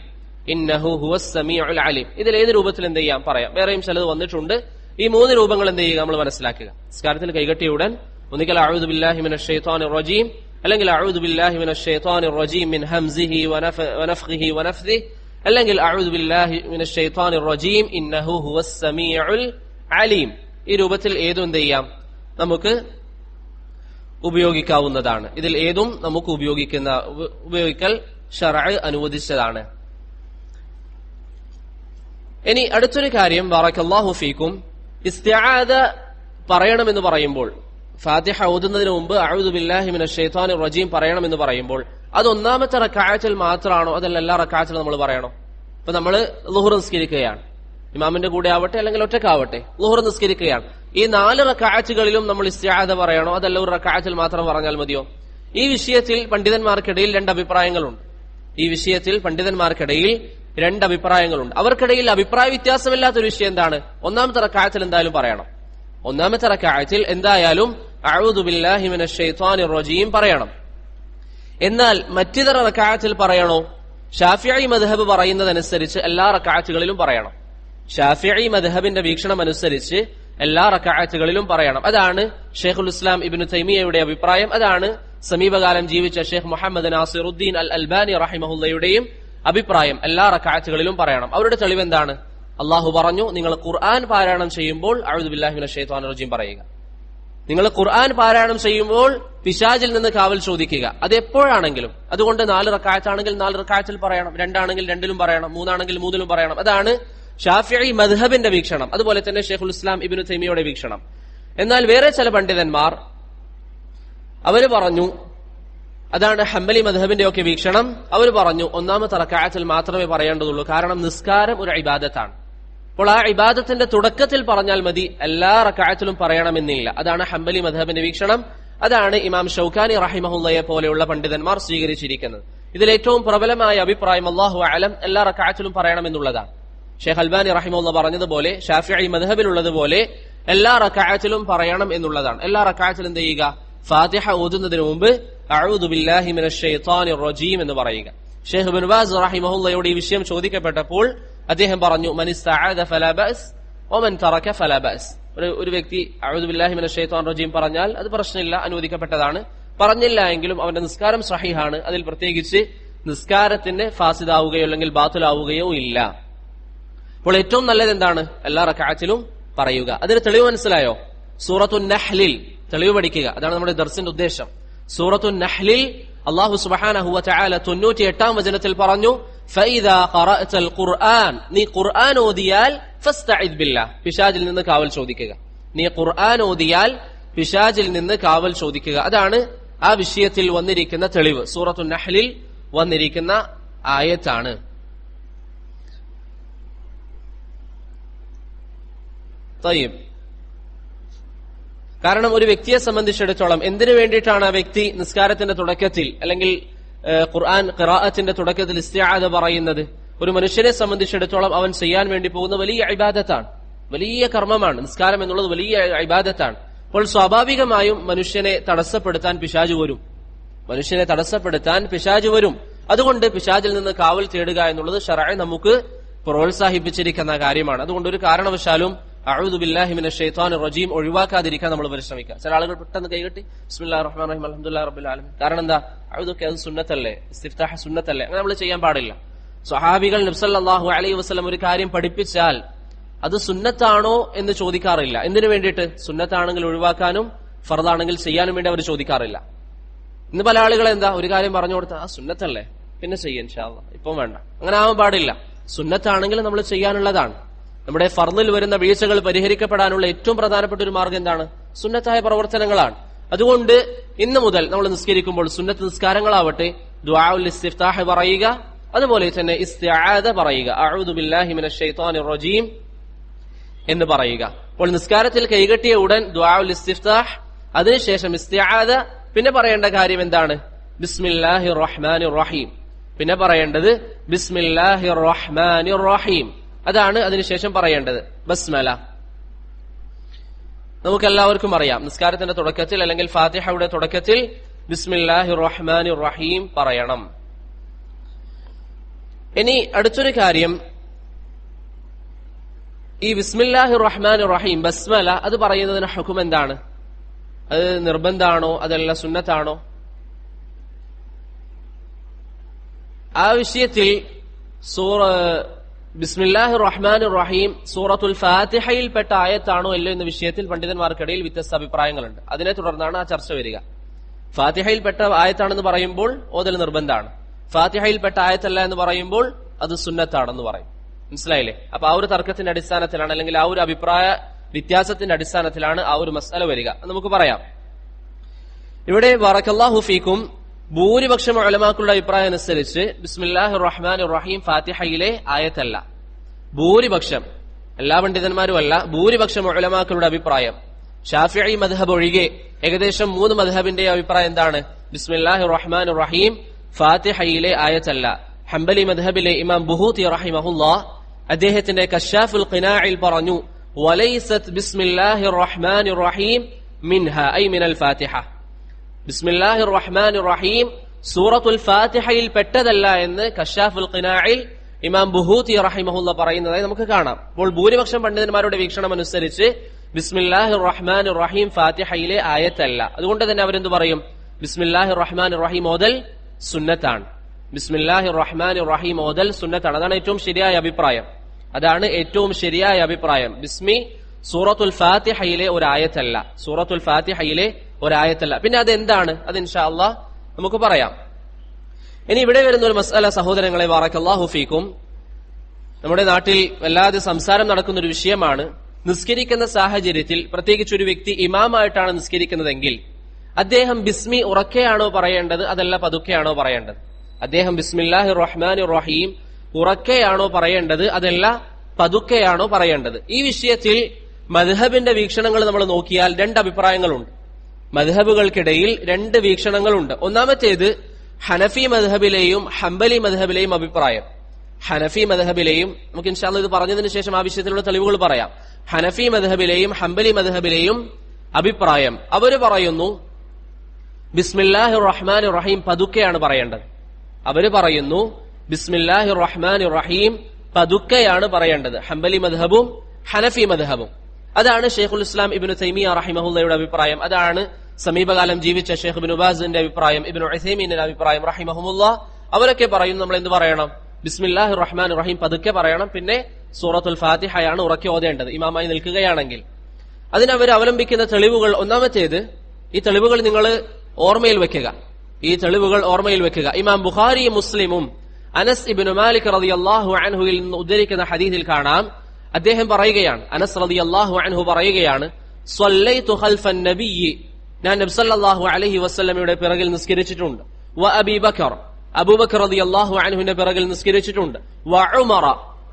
ഇന്നഹു ഹുവസ് സമീഉൽ അലീം, ഇതിൽ ഏത് രൂപത്തിൽ എന്ത് ചെയ്യാം? പറയാം. വേറെയും ചിലത് വന്നിട്ടുണ്ട്. ഈ മൂന്ന് രൂപങ്ങൾ എന്ത് ചെയ്യുക? നമ്മൾ മനസ്സിലാക്കുക. നിസ്കാരത്തിൽ കൈകെട്ടിയ ഉടൻ ഒന്നുകിൽ അഊദു ബില്ലാഹി മിനശ് ശൈത്വാനിർ റജീം, അല്ലെങ്കിൽ അഊദു ബില്ലാഹി മിനശ് ശൈത്വാനിർ റജീം മിൻ ഹംസിഹി വനഫ്ഖിഹി വനഫ്സിഹി, അല്ലെങ്കിൽ അഊദു ബില്ലാഹി മിനശ് ശൈത്വാനിർ റജീം ഇന്നഹു ഹുവസ് സമീഉൽ അലീം. ഈ രൂപത്തിൽ ഏതും എന്ത് ചെയ്യാം? നമുക്ക് ഉപയോഗിക്കാവുന്നതാണ്. ഇതിൽ ഏതും നമുക്ക് ഉപയോഗിക്കൽ ശറഅ് അനുവദിച്ചതാണ്. ഇനി അടുത്തൊരു കാര്യം, ബറകല്ലാഹു ഫീക്കും, ഇസ്തിആദ പറയണമെന്ന് പറയുമ്പോൾ, ഫാത്തിഹ ഓതുന്നതിന് മുമ്പ് അഊദു ബില്ലാഹി മിനശ് ശൈത്വാനിർ റജീം പറയണമെന്ന് പറയുമ്പോൾ അത് ഒന്നാമത്തെ റക്അത്തിൽ മാത്രമാണോ, അതല്ല എല്ലാ റക്അത്തിലും നമ്മൾ പറയണോ? ഇപ്പൊ നമ്മൾ ളുഹ്ർ നിസ്കരിക്കുകയാണ്, ഇമാമിന്റെ കൂടെ ആവട്ടെ അല്ലെങ്കിൽ ഒറ്റക്കാവട്ടെ, ളുഹ്ർ നിസ്കരിക്കുകയാണ്. ഈ 4 റക്അത്തുകളിലും നമ്മൾ ഇസ്തിആദ പറയണോ, അതല്ല ഒരു റക്അത്തിൽ മാത്രം പറഞ്ഞാൽ മതിയോ? ഈ വിഷയത്തിൽ പണ്ഡിതന്മാർക്കിടയിൽ 2 അഭിപ്രായങ്ങളുണ്ട്. അവർക്കിടയിൽ അഭിപ്രായ വ്യത്യാസമില്ലാത്തൊരു വിഷയം എന്താണ്? ഒന്നാമത്തെ റക്അത്തിൽ എന്തായാലും പറയണം. ഒന്നാമത്തെ റക്അത്തിൽ എന്തായാലും അഊദു ബില്ലാഹി മിനശ് ശൈത്വാനിർ റജീം പറയണം. എന്നാൽ മറ്റിതര റക്അത്തിൽ പറയണോ? ഷാഫിഈ മദ്ഹബ് പറയുന്നതനുസരിച്ച് എല്ലാ റക്അത്തുകളിലും പറയണം. ഷാഫിഈ മദ്ഹബിന്റെ വീക്ഷണം അനുസരിച്ച് എല്ലാ റക്അത്തുകളിലും പറയണം. അതാണ് ഷെയ്ഖുൽ ഇസ്ലാം ഇബ്നു തൈമിയയുടെ അഭിപ്രായം. അതാണ് സമീപകാലം ജീവിച്ച ഷെയ്ഖ് മുഹമ്മദ് നാസിറുദ്ദീൻ അൽ അൽബാനി റഹിമഹുല്ലയുടെയും അഭിപ്രായം. എല്ലാ റക്അത്തുകളിലും പറയണം. അവരുടെ തെളിവ് എന്താണ്? അള്ളാഹു പറഞ്ഞു, നിങ്ങൾ ഖുർആൻ പാരായണം ചെയ്യുമ്പോൾ അഊദു ബില്ലാഹി മിനശ് ശൈത്വാനിർ റജീം പറയുക. നിങ്ങൾ ഖുർആൻ പാരായണം ചെയ്യുമ്പോൾ പിശാചിൽ നിന്ന് കാവൽ ചോദിക്കുക. അത് എപ്പോഴാണെങ്കിലും. അതുകൊണ്ട് 4 റക്അത്താണെങ്കിൽ 4 റക്അത്തിൽ പറയണം, 2 ആണെങ്കിൽ 2ലും പറയണം, 3 ആണെങ്കിൽ 3ലും പറയണം. അതാണ് ഷാഫിഈ മദ്ഹബിന്റെ വീക്ഷണം. അതുപോലെ തന്നെ ഷെയ്ഖുൽ ഇസ്ലാം ഇബ്നു തൈമിയയുടെ വീക്ഷണം. എന്നാൽ വേറെ ചില പണ്ഡിതന്മാർ അവര് പറഞ്ഞു, അതാണ് ഹംബലി മദ്ഹബിന്റെ ഒക്കെ വീക്ഷണം. അവർ പറഞ്ഞു, 1ാമത്തെ റക്അത്തിൽ മാത്രമേ പറയേണ്ടതുള്ളൂ. കാരണം നിസ്കാരം ഒരു ഇബാദത്താണ്. അപ്പോൾ ആ ഇബാദത്തിന്റെ തുടക്കത്തിൽ പറഞ്ഞാൽ മതി, എല്ലാ റക്അത്തിലും പറയണമെന്നില്ല. അതാണ് ഹംബലി മദ്ഹബിന്റെ വീക്ഷണം. അതാണ് ഇമാം ഷൗക്കാനി റഹിമഹുല്ലയെ പോലെയുള്ള പണ്ഡിതന്മാർ സ്വീകരിച്ചിരിക്കുന്നത്. ഇതിൽ ഏറ്റവും പ്രബലമായ അഭിപ്രായം അല്ലാഹു അഅലം എല്ലാ റക്അത്തിലും പറയണമെന്നുള്ളതാണ്. ഷെയ്ഖ് അൽബാനി റഹിമഹുല്ല പറഞ്ഞതുപോലെ, ഷാഫിഈ മദ്ഹബിലുള്ളതുപോലെ എല്ലാ റക്അത്തിലും പറയണം എന്നുള്ളതാണ്. എല്ലാ റക്അത്തിലും എന്ത് ചെയ്യുക? ഫാത്തിഹ ഓതുന്നതിന് മുമ്പ് അഊദു ബില്ലാഹി മിനശ് ശൈത്വാനിർ റജീം എന്ന് പറയുക. ഷെയ്ഖ് ഇബ്നു ബാസ് റഹിമഹുല്ലയോട് ഈ വിഷയം ചോദിക്കപ്പെട്ടപ്പോൾ അദ്ദേഹം പറഞ്ഞു, മൻ ഇസ്തഅദ ഫലാ ബഅസ് വമൻ തറക ഫലാ ബഅസ്. ഒരു വ്യക്തി അഊദു ബില്ലാഹി മിനശ് ശൈത്വാനിർ റജീം പറഞ്ഞാൽ അത് പ്രശ്നമില്ല, അനുവദിക്കപ്പെട്ടതാണ്. പറഞ്ഞില്ല എങ്കിലും അവന്റെ നിസ്കാരം സഹീഹാണ്. അതിൽ പ്രത്യേകിച്ച് നിസ്കാരത്തിന് ഫാസിദാവുകയോ അല്ലെങ്കിൽ ബാത്തിലാവുകയോ ഇല്ല. അപ്പോൾ ഏറ്റവും നല്ലത് എന്താണ്? എല്ലാ റക്അത്തിലും പറയുക. അതിന് തെളിവ് മനസ്സിലായോ? സൂറത്തുൻ നഹ്ലിൽ തെളിവ് പഠിക്കുക. അതാണ് നമ്മുടെ ദർസിന്റെ ഉദ്ദേശം. സൂറത്തുൻ നഹ്ലിൽ അല്ലാഹു സുബ്ഹാനഹു വ തആല 98-ാം വചനത്തിൽ പറഞ്ഞു, ഫഇദാ ഖറഅതൽ ഖുർആൻ, നീ ഖുർആൻ ഓതിയാൽ ഫസ്തഇദ് ബില്ലാഹ്, പിശാചിൽ നിന്ന് കാവൽ ചോദിക്കുക. നീ ഖുർആൻ ഓതിയാൽ പിശാചിൽ നിന്ന് കാവൽ ചോദിക്കുക. അതാണ് ആ വിഷയത്തിൽ വന്നിരിക്കുന്ന തെളിവ്. സൂറത്തുൻ നഹ്ലിൽ വന്നിരിക്കുന്ന ആയത്താണ്. തയ്യിബ്. കാരണം ഒരു വ്യക്തിയെ സംബന്ധിച്ചിടത്തോളം എന്തിനു വേണ്ടിയിട്ടാണ് ആ വ്യക്തി നിസ്കാരത്തിന്റെ തുടക്കത്തിൽ അല്ലെങ്കിൽ ഖുർആൻ ഖിറാഅത്തിന്റെ തുടക്കത്തിൽ ഇസ്തിആദ പറയുന്നത്? ഒരു മനുഷ്യനെ സംബന്ധിച്ചിടത്തോളം അവൻ ചെയ്യാൻ വേണ്ടി പോകുന്ന വലിയ ഇബാദത്താണ്, വലിയ കർമ്മമാണ്. നിസ്കാരം എന്നുള്ളത് വലിയ ഇബാദത്താണ്. അപ്പോൾ സ്വാഭാവികമായും മനുഷ്യനെ തടസ്സപ്പെടുത്താൻ പിശാച് വരും. അതുകൊണ്ട് പിശാചിൽ നിന്ന് കാവൽ തേടുക എന്നുള്ളത് ശർഅ് നമുക്ക് പ്രോത്സാഹിപ്പിച്ചിരിക്കുന്ന കാര്യമാണ്. അതുകൊണ്ട് ഒരു കാരണവശാലും അഊദു ബില്ലാഹി മിനശ് ശൈത്വാനിർ റജീം ഒഴിവാക്കാതിരിക്കാൻ നമ്മൾ പരിശ്രമിക്കുക. ചില ആളുകൾ പെട്ടെന്ന് കൈകെട്ടി ബിസ്മില്ലാഹിർ റഹ്മാനിർ റഹീം അൽഹംദുലില്ലാഹി റബ്ബിൽ ആലമീൻ. കാരണം എന്താ? അഊദുക്കെ അത് സുന്നത്തല്ലേ, ഇസ്തിഫ്താഹ് സുന്നത്തല്ലേ. അങ്ങനെ നമ്മൾ ചെയ്യാൻ പാടില്ല. സ്വഹാബികൾ നബി സല്ലല്ലാഹു അലൈഹി വസല്ലം ഒരു കാര്യം പഠിപ്പിച്ചാൽ അത് സുന്നത്താണോ എന്ന് ചോദിക്കാറില്ല. എന്തിനു വേണ്ടിയിട്ട്? സുന്നത്താണെങ്കിൽ ഒഴിവാക്കാനും ഫർദാണെങ്കിൽ ചെയ്യാനും വേണ്ടി അവർ ചോദിക്കാറില്ല. ഇന്ന് പല ആളുകൾ എന്താ, ഒരു കാര്യം പറഞ്ഞു കൊടുത്താൽ ആ സുന്നത്തല്ലേ, പിന്നെ ചെയ്യാൻ ഇൻഷാ അല്ലാഹ്, ഇപ്പം വേണ്ട. അങ്ങനെ ആവാൻ പാടില്ല. സുന്നത്താണെങ്കിൽ നമ്മൾ ചെയ്യാനുള്ളതാണ്. നമ്മുടെ ഫർളിൽ വരുന്ന വീഴ്ചകൾ പരിഹരിക്കപ്പെടാനുള്ള ഏറ്റവും പ്രധാനപ്പെട്ട ഒരു മാർഗം എന്താണ്? സുന്നത്തായ പ്രവർത്തനങ്ങളാണ്. അതുകൊണ്ട് ഇന്ന് മുതൽ നമ്മൾ നിസ്കരിക്കുമ്പോൾ സുന്നത്ത് നിസ്കാരങ്ങളാവട്ടെ ദുആഉൽ ഇസ്തിഫ്താഹ് പറയുക, അതുപോലെ തന്നെ ഇസ്തിആദ പറയുക, അഊദു ബില്ലാഹി മിനശ് ശൈത്വാനിർ റജീം എന്ന് പറയുക. അപ്പോൾ നിസ്കാരത്തിൽ കൈകെട്ടിയ ഉടൻ ദുആഉൽ ഇസ്തിഫ്താഹ്, അതിനുശേഷം ഇസ്തിആദ, പിന്നെ പറയേണ്ട കാര്യം എന്താണ്? ബിസ്മില്ലാഹിർ റഹ്മാനിർ റഹീം. പിന്നെ പറയേണ്ടത് ബിസ്മില്ലാഹിർ റഹ്മാനിർ റഹീം. അതാണ് അതിനുശേഷം പറയേണ്ടത്. ബസ്മല നമുക്കെല്ലാവർക്കും അറിയാം. നിസ്കാരത്തിന്റെ തുടക്കത്തിൽ അല്ലെങ്കിൽ ഫാത്തിഹയുടെ തുടക്കത്തിൽ ബിസ്മില്ലാഹിർ റഹ്മാനിർ റഹീം പറയണം. ഇനി അടുത്തൊരു കാര്യം, ഈ ബിസ്മില്ലാഹിർ റഹ്മാനിർ റഹീം ബസ്മല അത് പറയുന്നതിന് ഹുക്ം എന്താണ്? അത് നിർബന്ധാണോ അതല്ല സുന്നത്താണോ? ആ വിഷയത്തിൽ ബിസ്മില്ലാഹിർ റഹ്മാനിർ റഹീം സൂറത്തുൽ ഫാത്തിഹയിൽപ്പെട്ട ആയത്താണോ അല്ലോ എന്ന വിഷയത്തിൽ പണ്ഡിതന്മാർക്കിടയിൽ വ്യത്യസ്ത അഭിപ്രായങ്ങളുണ്ട്. അതിനെ തുടർന്നാണ് ആ ചർച്ച വരിക. ഫാത്തിഹയിൽപ്പെട്ട ആയത്താണെന്ന് പറയുമ്പോൾ ഓതൽ നിർബന്ധമാണ്. ഫാത്തിഹയിൽപ്പെട്ട ആയത്തല്ല എന്ന് പറയുമ്പോൾ അത് സുന്നത്താണെന്ന് പറയും. മനസ്സിലായില്ലേ? അപ്പൊ ആ ഒരു തർക്കത്തിന്റെ അടിസ്ഥാനത്തിലാണ്, അല്ലെങ്കിൽ ആ ഒരു അഭിപ്രായ വ്യത്യാസത്തിന്റെ അടിസ്ഥാനത്തിലാണ് ആ ഒരു മസ്അല വരിക. നമുക്ക് പറയാം. ഇവിടെ ബറക്കല്ലാഹു ഫീക്കും ഭൂരിപക്ഷം ഉലമാക്കളുടെ അഭിപ്രായം അനുസരിച്ച് ബിസ്മില്ലാഹിർ റഹ്മാനിർ റഹീം ഫാത്തിഹയിലെ ആയത്തല്ല. ഭൂരിപക്ഷം, എല്ലാ പണ്ഡിതന്മാരും അല്ല, ഭൂരിപക്ഷം ഉലമാക്കളുടെ അഭിപ്രായം, ഷാഫിഈ മദ്ഹബ് ഒഴികെ ഏകദേശം 3 മദ്ഹബിന്റെ അഭിപ്രായം എന്താണ്? ബിസ്മില്ലാഹിർ റഹ്മാനിർ റഹീം ഫാത്തിഹയിലെ ആയത്തല്ല. ഹംബലി മദ്ഹബിലെ ഇമാം ബുഹൂതി റഹിമഹുല്ലാഹ് അദ്ദേഹത്തിന്റെ കശ്ശാഫുൽ ഖിനാഇൽ പറഞ്ഞു, വലൈസത് ബിസ്മില്ലാഹിർ റഹ്മാനിർ റഹീം മിൻഹാ ഐ മിനൽ ഫാത്തിഹ. ബിസ്മില്ലാഹിർ റഹ്മാനിർ റഹീം സൂറത്തുൽ ഫാത്തിഹയിൽ പെട്ടതല്ല എന്ന് കശാഫുൽ ഖിനാഇൽ ഇമാം ബുഹൂതി റഹിമഹുല്ല പറയുന്നതായി നമുക്ക് കാണാം. അപ്പോൾ ഭൂരിപക്ഷം പണ്ഡിതന്മാരുടെ വീക്ഷണം അനുസരിച്ച് ബിസ്മില്ലാഹിർ റഹ്മാനിർ റഹീം ഫാത്തിഹയിലെ ആയത്തല്ല. അതുകൊണ്ട് തന്നെ അവരെന്ത് പറയും? ബിസ്മില്ലാഹിർ റഹ്മാനിർ റഹീം ഓതൽ സുന്നത്താണ്. ബിസ്മില്ലാഹിർ റഹ്മാനിർ റഹീം ഓതൽ സുന്നത്താണ്. അതാണ് ഏറ്റവും ശരിയായ അഭിപ്രായം. അതാണ് ഏറ്റവും ശരിയായ അഭിപ്രായം. ബിസ്മി സൂറത്തുൽ ഫാത്തിഹയിലെ ഒരു ആയത്തല്ല. സൂറത്തുൽ ഫാത്തിഹയിലെ ഒരു ആയത്തല്ല. പിന്നെ അതെന്താണ്? അത് ഇൻഷാ അല്ലാഹ് നമുക്ക് പറയാം. ഇനി ഇവിടെ വരുന്ന ഒരു മസ്അല സഹോദരങ്ങളെ, ബാറക്കല്ലാഹു ഫീക്കും, നമ്മുടെ നാട്ടിൽ വല്ലാതെ സംസാരം നടക്കുന്ന ഒരു വിഷയമാണ്. നിസ്കരിക്കുന്ന സാഹചര്യത്തിൽ, പ്രത്യേകിച്ച് ഒരു വ്യക്തി ഇമാമായിട്ടാണ് നിസ്കരിക്കുന്നതെങ്കിൽ അദ്ദേഹം ബിസ്മി ഉറക്കെയാണോ പറയേണ്ടത് അതല്ല പതുക്കെയാണോ പറയേണ്ടത്? അദ്ദേഹം ബിസ്മില്ലാഹിർ റഹ്മാനിർ റഹീം ഉറക്കെയാണോ പറയേണ്ടത് അതല്ല പതുക്കെയാണോ പറയേണ്ടത്? ഈ വിഷയത്തിൽ മദ്ഹബിന്റെ വീക്ഷണങ്ങൾ നമ്മൾ നോക്കിയാൽ രണ്ട് അഭിപ്രായങ്ങളുണ്ട്. മദ്ഹബുകൾക്കിടയിൽ രണ്ട് വീക്ഷണങ്ങളുണ്ട്. ഒന്നാമത്തേത് ഹനഫി മദ്ഹബിലെയും ഹംബലി മദ്ഹബിലെയും അഭിപ്രായം. ഹനഫി മദ്ഹബിലെയും, നമുക്ക് ഇൻഷാ അല്ലാഹ് ഇത് പറഞ്ഞതിന് ശേഷം ആ വിഷയത്തിലുള്ള തെളിവുകൾ പറയാം. ഹനഫി മദ്ഹബിലെയും ഹംബലി മദ്ഹബിലെയും അഭിപ്രായം, അവര് പറയുന്നു ബിസ്മില്ലാഹിർ റഹ്മാനിർ റഹീം പതുക്കെയാണ് പറയേണ്ടത്. അവര് പറയുന്നു ബിസ്മില്ലാഹിർ റഹ്മാനിർ റഹീം പതുക്കെയാണ് പറയേണ്ടത്. ഹംബലി മദ്ഹബും ഹനഫി മദ്ഹബും. അതാണ് ഷെയ്ഖുൽ ഇസ്ലാം ഇബ്നു തൈമിയ റഹിമഹുല്ലയുടെ അഭിപ്രായം. അതാണ് സമീപകാലം ജീവിച്ച ഷെയ്ഖ് ഇബ്നു ബാസിന്റെ അഭിപ്രായം, ഇബ്നു ഉസൈമീന്റെ അഭിപ്രായം റഹിമഹുമുല്ലാ. അവരൊക്കെ പറയുന്നു നമ്മൾ എന്ത് പറയണം? ബിസ്മില്ലാഹിർ റഹ്മാനിർ റഹീം പതുക്കെ പറയണം. പിന്നെ സൂറത്തുൽ ഫാത്തിഹയാണ് ഉറക്കെ ഓതേണ്ടത് ഇമാമായി നിൽക്കുകയാണെങ്കിൽ. അതിനവർ അവലംബിക്കുന്ന തെളിവുകൾ, ഒന്നാമത്തേത്, ഈ തെളിവുകൾ നിങ്ങൾ ഓർമ്മയിൽ വെക്കുക. ഈ തെളിവുകൾ ഓർമ്മയിൽ വെക്കുക. ഇമാം ബുഖാരിയും മുസ്ലിമും അനസ് ഇബ്നു മാലിക് റളിയല്ലാഹു അൻഹുവിൽ നിന്ന് ഉദ്ധരിക്കുന്ന ഹദീസിൽ കാണാം, അദ്ദേഹം പറയുകയാണ്, അനസ് റളിയല്ലാഹു അൻഹു പറയുകയാണ്, സ്വല്ലൈതു ഖൽഫൻ നബിയ്യി, ഞാൻ നബി സല്ലല്ലാഹു അലൈഹി വസല്ലമയുടെ പിറകിൽ നിസ്കരിച്ചിട്ടുണ്ട്. വ അബീ ബക്കർ, അബൂബക്കർ റളിയല്ലാഹു അൻഹുവിന്റെ പിറകിൽ നിസ്കരിച്ചിട്ടുണ്ട്. വ ഉമർ,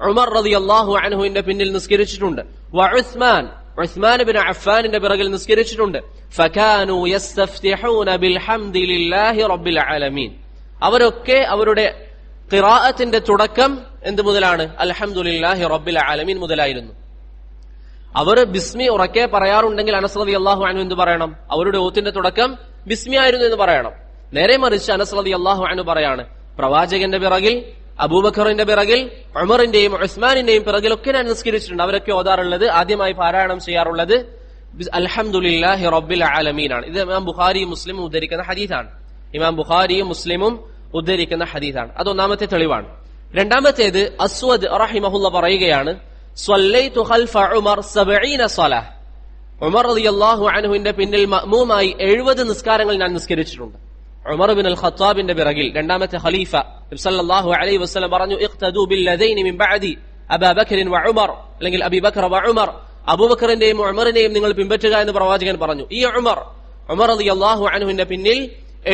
ഉമർ റളിയല്ലാഹു അൻഹുവിന്റെ പിന്നിൽ നിസ്കരിച്ചിട്ടുണ്ട്. വ ഉസ്മാൻ, ഉസ്മാൻ ഇബ്നു അഫ്ഫാനിന്റെ പിറകിൽ നിസ്കരിച്ചിട്ടുണ്ട്. ഫകാനൂ യസ്തഫ്തിഹൂന ബിൽഹംദിലില്ലാഹി റബ്ബിൽ ആലമീൻ. അവരൊക്കെ അവരുടെ ഖിറാഅത്തിന്റെ തുടക്കം എന്ത് മുതലാണ്? അൽഹംദുലില്ലാഹി റബ്ബിൽ ആലമീൻ മുതലായിരുന്നു. അവർ ബിസ്മി ഉറക്കെ പറയാറുണ്ടെങ്കിൽ അനസ് റളിയല്ലാഹു അൻഹു എന്ത് പറയണം? അവരുടെ ഓത്തിന്റെ തുടക്കം ബിസ്മി ആയിരുന്നു എന്ന് പറയണം. നേരെ മറിച്ച് അനസ് റളിയല്ലാഹു അൻഹു പറയാണ്, പ്രവാചകന്റെ പിറകിൽ, അബൂബക്കറിന്റെ പിറകിൽ, ഉമറിന്റെയും ഉസ്മാനിന്റെയും പിറകിലൊക്കെ ഞാൻ നിസ്കരിച്ചിട്ടുണ്ട്. അവരൊക്കെ ഓതാറുള്ളത്, ആദ്യമായി പാരായണം ചെയ്യാറുള്ളത് അൽഹംദുലില്ലാഹി റബ്ബിൽ ആലമീൻ ആണ്. ഇത് ഇമാം ബുഖാരിയും മുസ്ലിമും ഉദ്ധരിക്കുന്ന ഹദീസാണ്. ഇമാം ബുഖാരിയും മുസ്ലിമും ഉദ്ധരിക്കുന്ന ഹദീസാണ്. അതൊന്നാമത്തെ തെളിവാണ്. രണ്ടാമത്തേത് അസ്വദ് റഹിമഹുല്ല പറയുകയാണ്, സ്വല്ലൈതു ഖൽഫ ഉമർ 70 സ്വലാഹ്. ഉമർ റളിയല്ലാഹു അൻഹുവിന്റെ പിന്നിൽ മഅ്മൂമായി 70 നിസ്കാരങ്ങൾ ഞാൻ നിസ്കരിച്ചിട്ടുണ്ട്. ഉമർ ഇബ്നു അൽ ഖത്താബിന്റെ പിറകിൽ, രണ്ടാമത്തെ ഖലീഫ, നബി സല്ലല്ലാഹു അലൈഹി വസല്ലം പറഞ്ഞു, ഇഖ്തദൂ ബില്ലദൈനി മിൻ ബഅദി അബൂബക്കർ വ ഉമർ, അല്ലെങ്കിൽ അബൂബക്കർ വ ഉമർ, അബൂബക്കറിന്റെയും ഉമറിന്റെയും നിങ്ങൾ പിൻപറ്റുക എന്ന് പ്രവാചകൻ പറഞ്ഞു. ഈ ഉമർ റളിയല്ലാഹു അൻഹുവിന്റെ പിന്നിൽ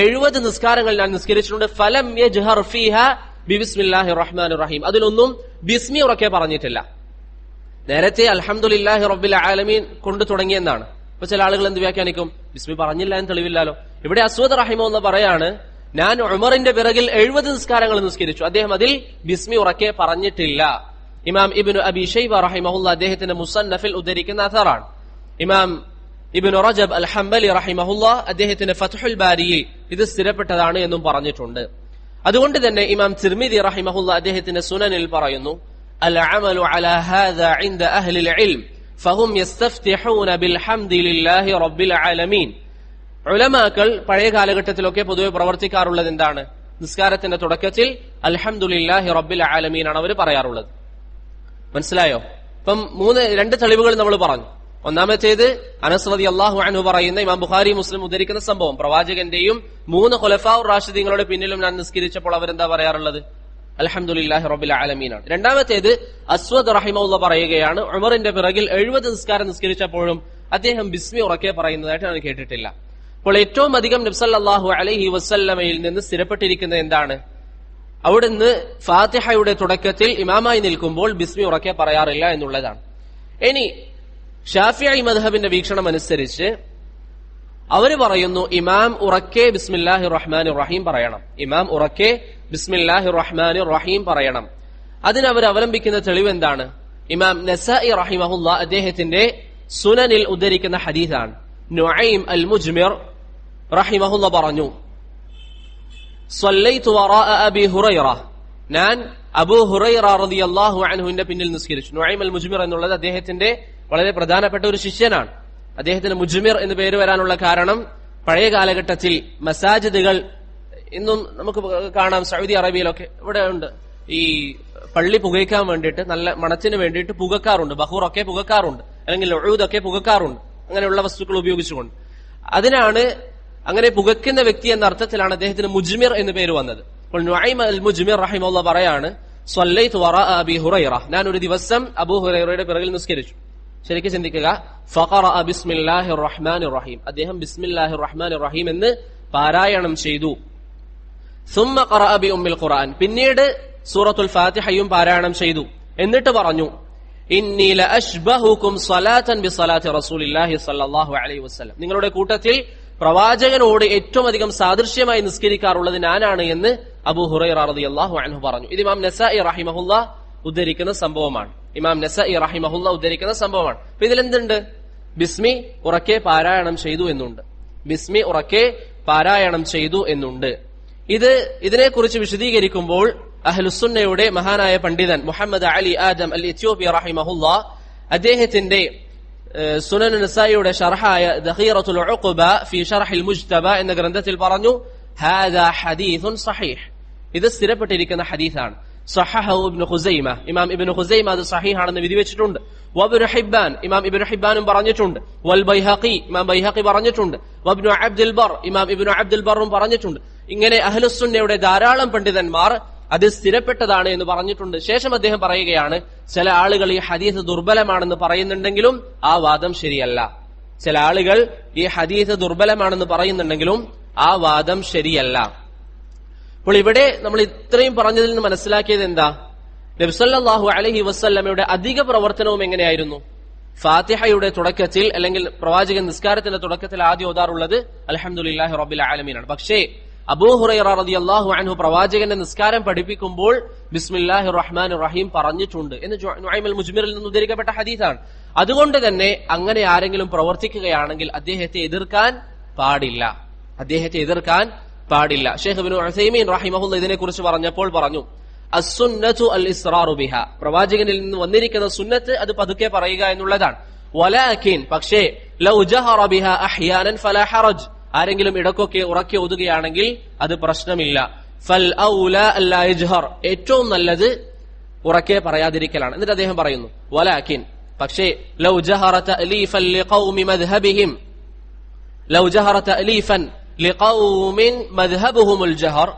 70 നിസ്കാരങ്ങൾ ഞാൻ നിസ്കരിച്ചിട്ടുണ്ട്. ഫലം യജ്ഹർ ഫീഹാ ബിസ്മില്ലാഹിർ റഹ്മാനിർ റഹീം, അതിലൊന്നും ബിസ്മി ഉറക്കെ പറഞ്ഞിട്ടില്ല. നേരത്തെ അൽഹംദുലില്ലാഹി റബ്ബിൽ ആലമീൻ കൊണ്ട് തുടങ്ങിയെന്നാണ്. അപ്പൊ ചില ആളുകൾ എന്ത് വ്യാഖ്യാനിക്കും? ബിസ്മി പറഞ്ഞില്ല എന്ന് തെളിവില്ലല്ലോ. ഇവിടെ അസ്വദ് റഹിമഹുല്ല പറയാണ്, ഞാൻ ഉമറിന്റെ പിറകിൽ 70 നിസ്കാരങ്ങൾ നിസ്കരിച്ചു, അദ്ദേഹം അതിൽ ബിസ്മി ഉറക്കെ പറഞ്ഞിട്ടില്ല. ഇമാം ഇബ്നു അബി ശൈബ റഹിമഹുല്ല അദ്ദേഹത്തിന്റെ മുസന്നഫിൽ ഉദ്ധരിക്കുന്ന അഥറാണ്. ഇമാം ഇബ്നു റജബ് അൽ ഹംബലി റഹിമഹുല്ല അദ്ദേഹത്തിന്റെ ഫത്ഹുൽ ബാരിയിൽ ഇത് സ്ഥിരപ്പെട്ടതാണ് എന്നും പറഞ്ഞിട്ടുണ്ട്. അതുകൊണ്ട് തന്നെ ഇമാം തിർമിദി റഹിമഹുല്ല അദ്ദേഹത്തിന്റെ സുനനിൽ പറയുന്നു, അൽ അമലു അലാ ഹാദാ ഇൻദ അഹ്ലിൽ ഇൽം ഫഹും യസ്തഫ്തിഹൂന ബിൽഹംദിലില്ലാഹി റബ്ബിൽ ആലമീൻ. ഉലമാക്കൾ പഴയ കാലഘട്ടത്തിലൊക്കെ പൊതുവെ പ്രവർത്തിക്കാറുള്ളത് എന്താണ്? നിസ്കാരത്തിന്റെ തുടക്കത്തിൽ അൽഹംദുലില്ലാഹി റബ്ബിൽ ആലമീൻ ആണ് അവർ പറയാറുള്ളത്. മനസ്സിലായോ? ഇപ്പം രണ്ട് തെളിവുകൾ നമ്മൾ പറഞ്ഞു. ഒന്നാമത്തേത് അനസ് റളിയല്ലാഹു അൻഹു പറയുന്ന, ഇമാം ബുഖാരി മുസ്ലിം ഉദ്ധരിക്കുന്ന സംഭവം, പ്രവാചകന്റെയും 3 ഖുലഫാഉർ റാഷിദീങ്ങളുടെ പിന്നിലും ഞാൻ നിസ്കരിച്ചപ്പോൾ അവരെന്താ പറയാറുള്ളത്? അൽഹംദുലില്ലാഹി റബ്ബിൽ ആലമീൻ ആണ്. രണ്ടാമത്തേത് അസ്വദ് റഹിമഹുല്ല പറയുകയാണ്, ഉമറിന്റെ പിറകിൽ 70 നിസ്കാരം നിസ്കരിച്ചപ്പോഴും അദ്ദേഹം ബിസ്മി ഉറക്കെ പറയുന്നതായിട്ട് ഞാൻ കേട്ടിട്ടില്ല. അപ്പോൾ ഏറ്റവും അധികം നബി സല്ലല്ലാഹു അലൈഹി വസല്ലമയിൽ നിന്ന് സ്ഥിരപ്പെട്ടിരിക്കുന്നത് എന്താണ്? അവിടുന്ന് ഫാത്തിഹയുടെ തുടക്കത്തിൽ ഇമാമായി നിൽക്കുമ്പോൾ ബിസ്മി ഉറക്കെ പറയാറില്ല എന്നുള്ളതാണ്. ഇനി ഷാഫിഈ മദ്ഹബിന്റെ വീക്ഷണം അനുസരിച്ച് അവര് പറയുന്നു, ഇമാം ഉറക്കെ ബിസ്മില്ലാഹിർ റഹ്മാനിർ റഹീം പറയണം. ഇമാം ഉറക്കെ ബിസ്മില്ലാഹിർ റഹ്മാനിർ റഹീം പറയണം. അതിനവർ അവലംബിക്കുന്ന തെളിവ് എന്താണ്? ഇമാം നസാഇ റഹിമഹുല്ല അദ്ദേഹത്തിന്റെ സുനനിൽ ഉദ്ധരിക്കുന്ന ഹദീസാണ്. നുഐം അൽ മുജ്മിർ റഹിമഹുല്ല പറഞ്ഞു, സ്വല്ലൈതു വറാഅ അബീ ഹുറൈറ, ഞാൻ അബൂ ഹുറൈറ റളിയല്ലാഹു അൻഹുവിന്റെ പിന്നിൽ നിസ്കരിച്ചു. നുഐം അൽ മുജ്മിർ എന്നുള്ളത് അദ്ദേഹത്തിന്റെ വളരെ പ്രധാനപ്പെട്ട ഒരു ശിഷ്യനാണ്. അദ്ദേഹത്തിന് മുജ്മിർ എന്ന് പേര് വരാനുള്ള കാരണം പഴയ കാലഘട്ടത്തിൽ മസാജിദുകൾ ഇന്നും നമുക്ക് കാണാം, സൗദി അറേബ്യയിലൊക്കെ ഇവിടെ ഉണ്ട്, ഈ പള്ളി പുകയ്ക്കാൻ വേണ്ടിയിട്ട് നല്ല മണത്തിന് വേണ്ടിയിട്ട് പുകക്കാറുണ്ട്, ബഹൂറൊക്കെ പുകക്കാറുണ്ട്, അല്ലെങ്കിൽ ഉഊദൊക്കെ പുകക്കാറുണ്ട്, അങ്ങനെയുള്ള വസ്തുക്കൾ ഉപയോഗിച്ചുകൊണ്ട്. അതിനാണ് അങ്ങനെ പുകയ്ക്കുന്ന വ്യക്തി എന്ന അർത്ഥത്തിലാണ് അദ്ദേഹത്തിന് മുജ്മിർ എന്ന് പേര് വന്നത്. അപ്പോൾ നുഐം അൽ മുജ്മിർ റഹിമഹുല്ലാഹ് പറയാണ്, സ്വല്ലൈതു വറാഅ അബീ ഹുറൈറ, ഞാൻ ഒരു ദിവസം അബൂ ഹുറൈറയുടെ പിറകിൽ നിസ്കരിച്ചു. ശരിക്കും ചിന്തിക്കുക, ഫഖറഅ ബിസ്മില്ലാഹിർ റഹ്മാനിർ റഹീം, അദ്ദേഹം ബിസ്മില്ലാഹിർ റഹ്മാനിർ റഹീം എന്ന് പാരായണം ചെയ്തു. സുമ്മ ഖറഅ ബി ഉമ്മിൽ ഖുർആൻ, പിന്നീട് സൂറത്തുൽ ഫാത്തിഹയും പാരായണം ചെയ്തു. എന്നിട്ട് പറഞ്ഞു, ഇന്നി ലഅശ്ബഹുകും സ്വലാതൻ ബിസ്വലാത്തി റസൂലില്ലാഹി സ്വല്ലല്ലാഹു അലൈഹി വസല്ലം, നിങ്ങളുടെ കൂട്ടത്തിൽ പ്രവാചകനോട് ഏറ്റവും അധികം സാദൃശ്യമായി നിസ്കരിക്കാറുള്ളത് ഞാനാണ് എന്ന് അബൂ ഹുറൈറ റളിയല്ലാഹു അൻഹു പറഞ്ഞു. ഇത് ഇമാം നസാഇ റഹിമഹുല്ലാഹ് ഉദ്ധരിക്കുന്ന സംഭവമാണ്. ഇമാം നസാഇ റഹിമഹുല്ലാഹ് ഉദ്ധരിക്കുന്ന സംഭവമാണ്. അപ്പൊ ഇതിലെന്തുണ്ട്? ബിസ്മി ഉറക്കെ പാരായണം ചെയ്തു എന്നുണ്ട്. ബിസ്മി ഉറക്കെ പാരായണം ചെയ്തു എന്നുണ്ട്. ഇതിനെക്കുറിച്ച് വിശദീകരിക്കുമ്പോൾ അഹ്ലുസുന്നയുടെ മഹാനായ പണ്ഡിതൻ മുഹമ്മദ് അലി ആദം അൽ ഇത്യോപി റഹിമഹുല്ലാഹ് അദ്ദേഹത്തിന്റെ സുനൻ നസായിയുടെ ഷർഹായ ദഖീറത്തുൽ ഉഖബ ഫി ഷർഹിൽ മുജ്തബ എന്ന ഗ്രന്ഥത്തിൽ പറഞ്ഞു, ഹാദാ ഹദീസുൻ സഹീഹ്, ഇത് സ്ഥിരപ്പെട്ടിരിക്കുന്ന ഹദീസാണ്. സഹഹഹു ഇബ്നു ഖുസൈമ, ഇമാം ഇബ്നു ഖുസൈമ അത് സഹീഹാണെന്ന് വിധിവെച്ചിട്ടുണ്ട്. വബ്നു ഹിബ്ബാൻ, ഇമാം ഇബ്നു ഹിബ്ബാനും പറഞ്ഞിട്ടുണ്ട്. വൽ ബൈഹഖി, ഇമാം ബൈഹഖി പറഞ്ഞിട്ടുണ്ട്. വബ്നു അബ്ദുൽ ബർ, ഇമാം ഇബ്നു അബ്ദുൽ ബറും പറഞ്ഞിട്ടുണ്ട്. ഇങ്ങനെ അഹ്ലുസുന്നയുടെ ധാരാളം പണ്ഡിതന്മാർ അത് സ്ഥിരപ്പെട്ടതാണ് എന്ന് പറഞ്ഞിട്ടുണ്ട്. ശേഷം അദ്ദേഹം പറയുകയാണ്, ചില ആളുകൾ ഈ ഹദീസ് ദുർബലമാണെന്ന് പറയുന്നുണ്ടെങ്കിലും ആ വാദം ശരിയല്ല. ചില ആളുകൾ ഈ ഹദീസ് ദുർബലമാണെന്ന് പറയുന്നുണ്ടെങ്കിലും ആ വാദം ശരിയല്ല. അപ്പോൾ ഇവിടെ നമ്മൾ ഇത്രയും പറഞ്ഞതിൽ നിന്ന് മനസ്സിലാക്കിയത് എന്താ? നബി സല്ലല്ലാഹു അലൈഹി വസല്ലമയുടെ അധിക പ്രവർത്തനവും എങ്ങനെയായിരുന്നു? ഫാത്തിഹയുടെ തുടക്കത്തിൽ അല്ലെങ്കിൽ പ്രവാചകൻ നിസ്കാരത്തിന്റെ തുടക്കത്തിൽ ആദ്യം ഓതാറുള്ളത് അൽഹംദുലില്ലാഹി റബ്ബിൽ ആലമീൻ ആണ്. പക്ഷേ അബൂ ഹുറൈറ റളിയല്ലാഹു അൻഹു പ്രവാചകന്റെ നിസ്കാരം പഠിപ്പിക്കുമ്പോൾ ബിസ്മില്ലാഹിർ റഹ്മാനിർ റഹീം പറഞ്ഞിട്ടുണ്ട് എന്ന് നുഐം അൽ മുജ്മിറിൽ നിന്ന് ഉദ്ധരിക്കപ്പെട്ട ഹദീസാണ്. അതുകൊണ്ട് തന്നെ അങ്ങനെ ആരെങ്കിലും പ്രവർത്തിക്കുകയാണെങ്കിൽ അദ്ദേഹത്തെ എതിർക്കാൻ പാടില്ല. ഷെയ്ഖ് ഇബ്നു ഉസൈമീൻ റഹിമഹുല്ലാഹ് ഇതിനെക്കുറിച്ച് പറഞ്ഞപ്പോൾ പറഞ്ഞു, അസ്സുന്നതു അൽ ഇസ്റാറു ബിഹ, പ്രവാചകനിൽ നിന്ന് വന്നിരിക്കുന്ന സുന്നത്ത് അത് പതുക്കെ പറയുക എന്നുള്ളതാണ്. വലാകിൻ, പക്ഷേ ലൗ ജഹറ ബിഹ അഹ്യാനൻ ഫലാ ഹറജ്, ആരെങ്കിലും ഇടക്കൊക്കെ ഉറക്കെ ഓതുകയാണെങ്കിൽ അത് പ്രശ്നമില്ല. ഫൽ ഔലാ അല്ലാ യജ്ഹർ, ഏറ്റവും നല്ലത് ഉറക്കെ പറയാതിരിക്കലാണ്. എന്നിട്ട് അദ്ദേഹം പറയുന്നു, വലാകിൻ, പക്ഷേ ലൗ ജഹറ തഅലീഫൻ ലിഖൗമി മദ്ഹബിഹിം, ലൗ ജഹറ തഅലീഫൻ ലിഖൗമിൻ മദ്ഹബുഹുമുൽ ജഹർ,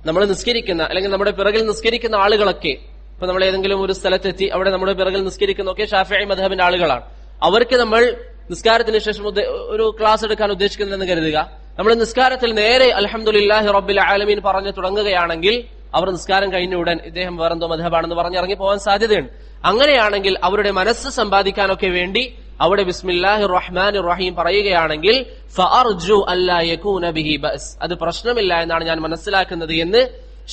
നമ്മൾ നിസ്കരിക്കുന്ന അല്ലെങ്കിൽ നമ്മുടെ പിറകിൽ നിസ്കരിക്കുന്ന ആളുകളൊക്കെ, ഇപ്പൊ നമ്മൾ ഏതെങ്കിലും ഒരു സ്ഥലത്തെത്തി അവിടെ നമ്മുടെ പിറകിൽ നിസ്കരിക്കുന്നൊക്കെ ഷാഫിഈ മദ്ഹബിന്റെ ആളുകളാണ്. അവർക്ക് നമ്മൾ നിസ്കാരത്തിന് ശേഷം ഒരു ക്ലാസ് എടുക്കാൻ ഉദ്ദേശിക്കുന്നതെന്ന് കരുതുക. നമ്മൾ നിസ്കാരത്തിൽ നേരെ അൽഹംദുലില്ലാഹി റബ്ബിൽ ആലമീൻ പറഞ്ഞു തുടങ്ങുകയാണെങ്കിൽ അവർ നിസ്കാരം കഴിഞ്ഞ ഉടൻ ഇദ്ദേഹം വേറെന്തോ മദ്ഹബാണെന്ന് പറഞ്ഞ് ഇറങ്ങി പോകാൻ സാധ്യതയുണ്ട്. അങ്ങനെയാണെങ്കിൽ അവരുടെ മനസ്സ് സമ്പാദിക്കാനൊക്കെ വേണ്ടി അവിടെ ബിസ്മില്ലാഹിർ റഹ്മാനിർ റഹീം പറയുകയാണെങ്കിൽ ഫഅർജു അല്ലാ യകൂന ബിഹി ബഅസ്, അത് പ്രശ്നമില്ല എന്നാണ് ഞാൻ മനസ്സിലാക്കുന്നത് എന്ന്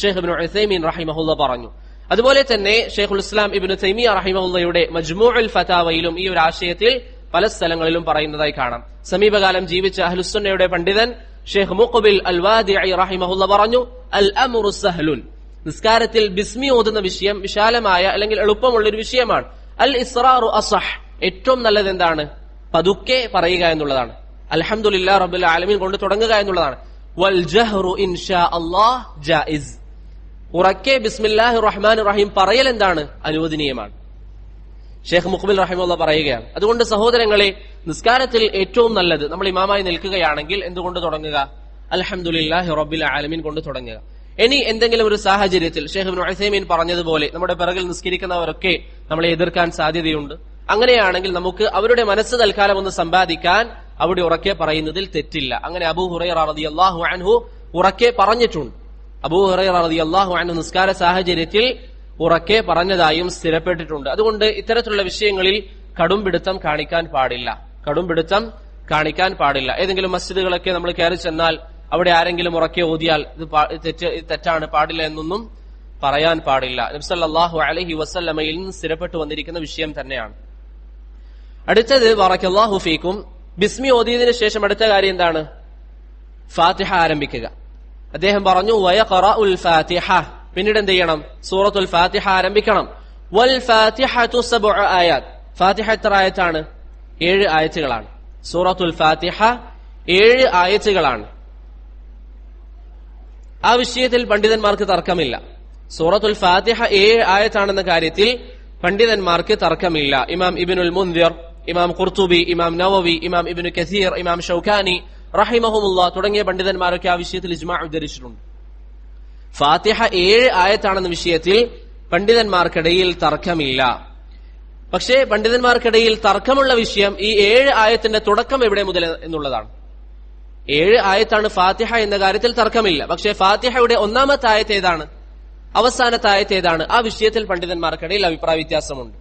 ഷെയ്ഖ് ഇബ്നു ഉസൈമീൻ റഹിമഹുല്ലാഹ് പറഞ്ഞു. അതുപോലെ തന്നെ ഷെയ്ഖുൽ ഇസ്ലാം ഇബ്നു തൈമിയ റഹിമഹുല്ലാഹയുടെ മജ്മൂഉൽ ഫതാവയിലും ഈ ഒരു ആശയത്തിൽ പല സ്ഥലങ്ങളിലും പറയുന്നതായി കാണാം. സമീപകാലം ജീവിച്ച അഹ്ലുസുന്നയുടെ പണ്ഡിതൻ ഷെയ്ഖ് മുഖ്ബിൽ അൽ വാദിഇ റഹിമഹുല്ലാഹ് പറഞ്ഞു, അൽ അംറു സഹ്ലുൻ, നിസ്കാരത്തിൽ ബിസ്മി ഓതുന്ന വിഷയം വിശാലമായ അല്ലെങ്കിൽ എളുപ്പമുള്ള ഒരു വിഷയമാണ്. അൽ ഇസ്റാറു അസഹ്, ഏറ്റവും നല്ലത് എന്താണ്? പതുക്കെ പറയുക എന്നുള്ളതാണ്. അൽഹംദുലില്ലാഹി റബ്ബിൽ ആലമീൻ കൊണ്ട് തുടങ്ങുക എന്നുള്ളതാണ്. വൽ ജഹ്റു ഇൻഷാ അല്ലാഹ് ജായിസ്, ഉറക്കെ ബിസ്മില്ലാഹിർ റഹ്മാനിർ റഹീം പറയൽ എന്താണ്? അനുവദനീയമാണ്. ഷെയ്ഖ് മുഖ്ബിൽ റഹിമഹുല്ലാഹ് പറയുകയാണ്. അതുകൊണ്ട് സഹോദരങ്ങളെ, നിസ്കാരത്തിൽ ഏറ്റവും നല്ലത് നമ്മൾ ഇമാമായി നിൽക്കുകയാണെങ്കിൽ എന്തുകൊണ്ട് തുടങ്ങുക? അൽഹംദുലില്ലാഹി റബ്ബിൽ ആലമീൻ കൊണ്ട് തുടങ്ങുക. ഇനി എന്തെങ്കിലും ഒരു സാഹചര്യത്തിൽ ഷെയ്ഖ് ഇബ്നു ഉസൈമീൻ പറഞ്ഞതുപോലെ നമ്മുടെ പിറകിൽ നിസ്കരിക്കുന്നവരൊക്കെ നമ്മളെ എതിർക്കാൻ സാധ്യതയുണ്ട്. അങ്ങനെയാണെങ്കിൽ നമുക്ക് അവരുടെ മനസ്സ് തൽക്കാലം ഒന്ന് സമ്പാദിക്കാൻ അവിടെ ഉറക്കെ പറയുന്നതിൽ തെറ്റില്ല. അങ്ങനെ അബൂ ഹുറൈറ റളിയല്ലാഹു അൻഹു ഉറക്കെ പറഞ്ഞിട്ടുണ്ട്. അബൂ ഹുറൈറ റളിയല്ലാഹു അൻഹു നിസ്കാര സാഹചര്യത്തിൽ ഉറക്കെ പറഞ്ഞതായും സ്ഥിരപ്പെട്ടിട്ടുണ്ട്. അതുകൊണ്ട് ഇത്തരത്തിലുള്ള വിഷയങ്ങളിൽ കടുംപിടുത്തം കാണിക്കാൻ പാടില്ല. ഏതെങ്കിലും മസ്ജിദുകളൊക്കെ നമ്മൾ കയറി ചെന്നാൽ അവിടെ ആരെങ്കിലും ഉറക്കെ ഓതിയാൽ ഇത് തെറ്റാണ്, പാടില്ല എന്നൊന്നും പറയാൻ പാടില്ല. നബി സല്ലല്ലാഹു അലൈഹി വസല്ലമയിൽ നിന്ന് സ്ഥിരപ്പെട്ടു വന്നിരിക്കുന്ന വിഷയം തന്നെയാണ്. അടുത്തത് ബറക്കല്ലാഹു ഫീക്കും, ബിസ്മി ഓതിയതിനു ശേഷം അടുത്ത കാര്യം എന്താണ്? ഫാത്തിഹ ആരംഭിക്കുക. അദ്ദേഹം പറഞ്ഞു വയഖറഉൽ ഫാത്തിഹ, പിന്നീട് എന്ത് ചെയ്യണം? സൂറത്തുൽ ഫാത്തിഹ ആരംഭിക്കണം. വൽ ഫാത്തിഹതു സബ്ഉ ആയാത്ത്, ഫാത്തിഹ എത്ര ആയത്താണ്? 7 ആയത്തുകളാണ്. സൂറത്തുൽ ഫാത്തിഹ 7 ആയത്തുകളാണ്. ആ വിഷയത്തിൽ പണ്ഡിതന്മാർക്ക് തർക്കമില്ല. സൂറത്തുൽ ഫാത്തിഹ 7 ആയത്താണെന്ന കാര്യത്തിൽ പണ്ഡിതന്മാർക്ക് തർക്കമില്ല. ഇമാം ഇബ്നുൽ മുൻദിർ, ഇമാം ഖുർത്തുബി, ഇമാം നവവി, ഇമാം ഇബ്നു കസീർ, ഇമാം ഷൗക്കാനി റഹിമഹുമുല്ലാഹ് തുടങ്ങിയ പണ്ഡിതന്മാരൊക്കെ ആ വിഷയത്തിൽ ഇജ്മാ ഉദ്ധരിച്ചിട്ടുണ്ട്. ഫാത്തിഹ 7 ആയത്താണെന്ന വിഷയത്തിൽ പണ്ഡിതന്മാർക്കിടയിൽ തർക്കമില്ല. പക്ഷേ പണ്ഡിതന്മാർക്കിടയിൽ തർക്കമുള്ള വിഷയം ഈ 7 ആയത്തിന്റെ തുടക്കം എവിടെ മുതൽ എന്നുള്ളതാണ്. 7 ആയത്താണ് ഫാത്തിഹ എന്ന കാര്യത്തിൽ തർക്കമില്ല. പക്ഷേ ഫാത്തിഹയുടെ ഒന്നാമത്തെ ആയത്ത് ഏതാണ്, അവസാനത്തെ ആയത്ത് ഏതാണ്, ആ വിഷയത്തിൽ പണ്ഡിതന്മാർക്കിടയിൽ അഭിപ്രായ വ്യത്യാസമുണ്ട്.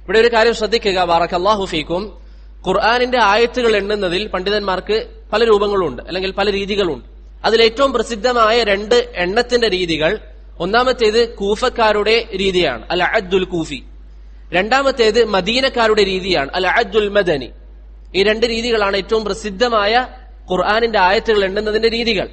ഇവിടെ ഒരു കാര്യം ശ്രദ്ധിക്കുക, ബാറക്കല്ലാഹു ഫീക്കും. ഖുർആനിന്റെ ആയത്തുകൾ എണ്ണുന്നതിൽ പണ്ഡിതന്മാർക്ക് പല രൂപങ്ങളുണ്ട്, അല്ലെങ്കിൽ പല രീതികളുണ്ട്. അതിൽ ഏറ്റവും പ്രസിദ്ധമായ 2 എണ്ണത്തിന്റെ രീതികൾ, ഒന്നാമത്തേത് കൂഫക്കാരുടെ രീതിയാണ്, അൽ അദ്ദുൽ കൂഫി. രണ്ടാമത്തേത് മദീനക്കാരുടെ രീതിയാണ്, അൽ അദ്ദുൽ മദനി. ഈ 2 രീതികളാണ് ഏറ്റവും പ്രസിദ്ധമായ ഖുർആനിന്റെ ആയത്തുകൾ എണ്ണുന്നതിന്റെ രീതികൾ.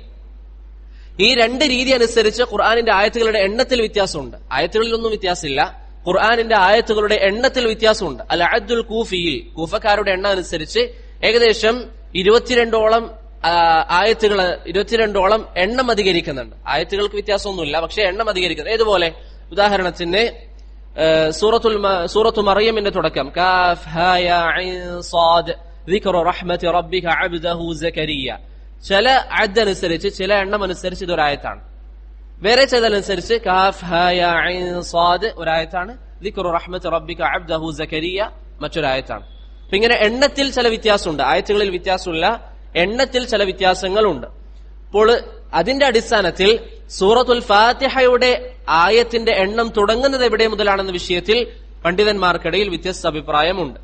ഈ 2 രീതി അനുസരിച്ച് ഖുർആനിന്റെ ആയത്തുകളുടെ എണ്ണത്തിൽ വ്യത്യാസമുണ്ട്. ആയത്തുകളിലൊന്നും വ്യത്യാസമില്ല, ഖുർആനിന്റെ ആയത്തുകളുടെ എണ്ണത്തിൽ വ്യത്യാസമുണ്ട്. അൽ അദ്ദുൽ കൂഫിയിൽ കൂഫക്കാരുടെ എണ്ണം അനുസരിച്ച് ഏകദേശം 22ഓളം ആയത്തുകൾ, 22ഓളം എണ്ണം അധികരിക്കുന്നുണ്ട്. ആയത്തുകൾക്ക് വ്യത്യാസമൊന്നുമില്ല, പക്ഷെ എണ്ണം അധികരിക്കുന്നത്. ഏതുപോലെ? ഉദാഹരണത്തിന് സൂറത്തു മറിയമിന്റെ തുടക്കം കാഫ് ഹാ യാ ഐൻ സാദ് ദിക്റു റഹ്മത്തി റബ്ബിക അബ്ദഹു സകരിയ. ചില അദ് ചില എണ്ണം അനുസരിച്ച് ഇതൊരായത്താണ്. വേറെ ചിലതനുസരിച്ച് കാഫ് ഹാ യാ ഐൻ സാദ് ഒരായത്താണ്, ദിക്റു റഹ്മത്തി റബ്ബിക അബ്ദഹു സകരിയ മറ്റൊരായത്താണ്. അപ്പൊ ഇങ്ങനെ എണ്ണത്തിൽ ചില വ്യത്യാസമുണ്ട്. ആയത്തുകളിൽ വ്യത്യാസമില്ല, എണ്ണത്തിൽ ചില വ്യത്യാസങ്ങളുണ്ട്. അപ്പോൾ അതിന്റെ അടിസ്ഥാനത്തിൽ സൂറത്തുൽ ഫാത്തിഹയുടെ ആയത്തിന്റെ എണ്ണം തുടങ്ങുന്നത് എവിടെ മുതലാണെന്ന വിഷയത്തിൽ പണ്ഡിതന്മാർക്കിടയിൽ വ്യത്യസ്ത അഭിപ്രായമുണ്ട്.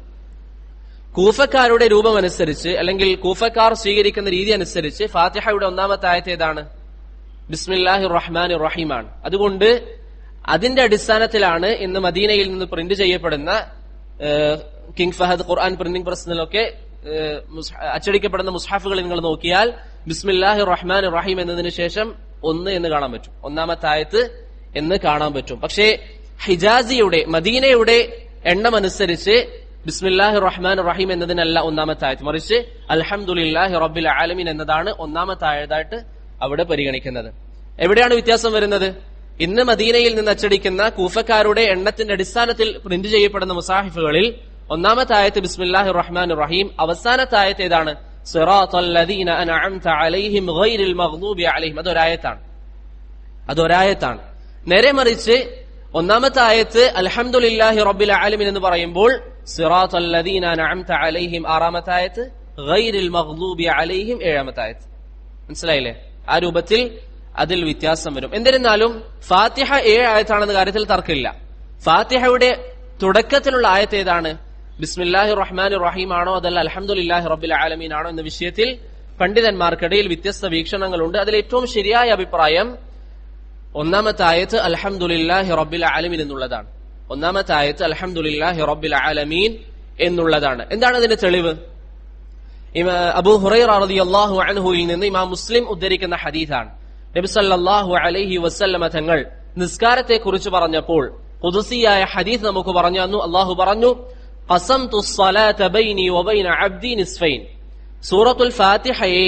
കൂഫക്കാരുടെ രൂപമനുസരിച്ച്, അല്ലെങ്കിൽ കൂഫക്കാർ സ്വീകരിക്കുന്ന രീതി അനുസരിച്ച് ഫാത്തിഹയുടെ ഒന്നാമത്തെ ആയത്ത് ഏതാണ്? ബിസ്മില്ലാഹിർ റഹ്മാനിർ റഹീമാണ്. അതുകൊണ്ട് അതിന്റെ അടിസ്ഥാനത്തിലാണ് ഇന്ന് മദീനയിൽ നിന്ന് പ്രിന്റ് ചെയ്യപ്പെടുന്ന കിങ് ഫഹദ് ഖുർആൻ പ്രിന്റിംഗ് പ്രസ്സിലൊക്കെ അച്ചടിക്കപ്പെടുന്ന മുസ്ഹഫുകൾ നിങ്ങൾ നോക്കിയാൽ ബിസ്മില്ലാഹിർ റഹ്മാനിർ റഹീം എന്നതിന് ശേഷം 1 എന്ന് കാണാൻ പറ്റും, ഒന്നാമത്തെ ആയത്ത് എന്ന് കാണാൻ പറ്റും. പക്ഷേ ഹിജാസിയുടെ, മദീനയുടെ എണ്ണം അനുസരിച്ച് ബിസ്മില്ലാഹിർ റഹ്മാനിർ റഹീം എന്നതിനല്ല ഒന്നാമത്തെ ആയത്ത്, മറിച്ച് അൽഹംദുലില്ലാഹി റബ്ബിൽ ആലമീൻ എന്നതാണ് ഒന്നാമത്തെ ആയതായിട്ട് അവിടെ പരിഗണിക്കുന്നത്. എവിടെയാണ് വ്യത്യാസം വരുന്നത്? ഇന്ന് മദീനയിൽ നിന്ന് അച്ചടിക്കുന്ന കൂഫക്കാരുടെ എണ്ണത്തിന്റെ അടിസ്ഥാനത്തിൽ പ്രിന്റ് ചെയ്യപ്പെടുന്ന മുസാഹിഫുകളിൽ ഒന്നാമത്തെ ആയത്ത് ബിസ്മില്ലാഹിർ റഹ്മാനിർ റഹീം, അവസാനത്തെ ആയത്ത് ഏതാണ്? സിറാത്തൽ ലദീന അൻഅംത അലൈഹിം ഗൈറിൽ മഗ്ദൂബി അലൈഹിം. അതൊരായത്താണ്. നേരെ മറിച്ച് ഒന്നാമത്തെ ആയത്ത് അൽഹംദുലില്ലാഹി റബ്ബിൽ ആലമീൻ എന്ന് പറയുമ്പോൾ സിറാത്തൽ ലദീന അൻഅംത അലൈഹിം 6ാമത്തെ ആയത്ത്, ഗൈറിൽ മഗ്ദൂബി അലൈഹിം 7ാമത്തെ ആയത്ത്. മനസ്സിലായില്ലേ? ആ രൂപത്തിൽ അതിൽ വ്യത്യാസം വരും. എന്നിരുന്നാലും ഫാത്തിഹ 7 ആയത്താണെന്ന കാര്യത്തിൽ തർക്കമില്ല. ഫാത്തിഹയുടെ തുടക്കത്തിലുള്ള ആയത്ത് ഏതാണ്? ബിസ്മില്ലാഹിർ റഹ്മാനിർ റഹീം ആണോ അതല്ല അൽഹംദുലില്ലാഹി റബ്ബിൽ ആലമീൻ ആണോ എന്ന വിഷയത്തിൽ പണ്ഡിതന്മാർക്കിടയിൽ വ്യത്യസ്ത വീക്ഷണങ്ങളുണ്ട്. അതിൽ ഏറ്റവും ശരിയായ അഭിപ്രായം ഒന്നാമത്തെ ആയത്ത് അൽഹംദുലില്ലാഹി റബ്ബിൽ ആലമീൻ എന്നുള്ളതാണ്. ഒന്നാമത്തെ ആയത്ത് അൽഹംദുലില്ലാഹി റബ്ബിൽ ആലമീൻ എന്നുള്ളതാണ്. എന്താണ് അതിന്റെ തെളിവ്? അബൂ ഹുറൈറ റളിയല്ലാഹു അൻഹുവിൽ നിന്ന് ഇമാം മുസ്ലിം ഉദ്ധരിക്കുന്ന ഹദീസാണ്. നബി സല്ലല്ലാഹു അലൈഹി വസല്ലമ തങ്ങൾ നിസ്കാരത്തെ കുറിച്ച് പറഞ്ഞപ്പോൾ ഖുദ്സിയായ ഹദീസ് നമുക്ക് പറഞ്ഞു തന്നു. അല്ലാഹു പറഞ്ഞു, ഖസംതു സ്വലാത ബൈനി വബൈന അബ്ദി നിസ്ഫൈൻ. സൂറത്തുൽ ഫാത്തിഹയെ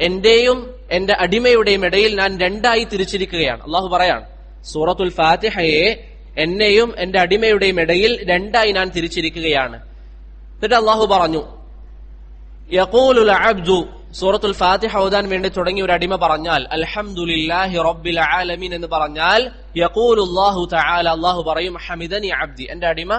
എന്റെയും എന്റെ അടിമയുടെയും ഇടയിൽ ഞാൻ 2ആയി തിരിച്ചിരിക്കുകയാണ്. അല്ലാഹു പറയാണ്, സൂറത്തുൽ ഫാത്തിഹയെ എന്നെയും എന്റെ അടിമയുടെയും ഇടയിൽ 2ആയി ഞാൻ തിരിച്ചിരിക്കുകയാണ്. എന്നിട്ട് അല്ലാഹു പറഞ്ഞു, യഖൂലുൽ അബ്ദു, സൂറത്തുൽ ഫാത്തിഹ ഓതാൻ വേണ്ടി തുടങ്ങിയ ഒരു അടിമ പറഞ്ഞാൽ അൽഹംദുലില്ലാഹി റബ്ബിൽ ആലമീൻ എന്ന് പറഞ്ഞാൽ യഖൂലുല്ലാഹു തആല, അല്ലാഹു പറയും, ഹമിദനി അബ്ദി, എന്റെ അടിമ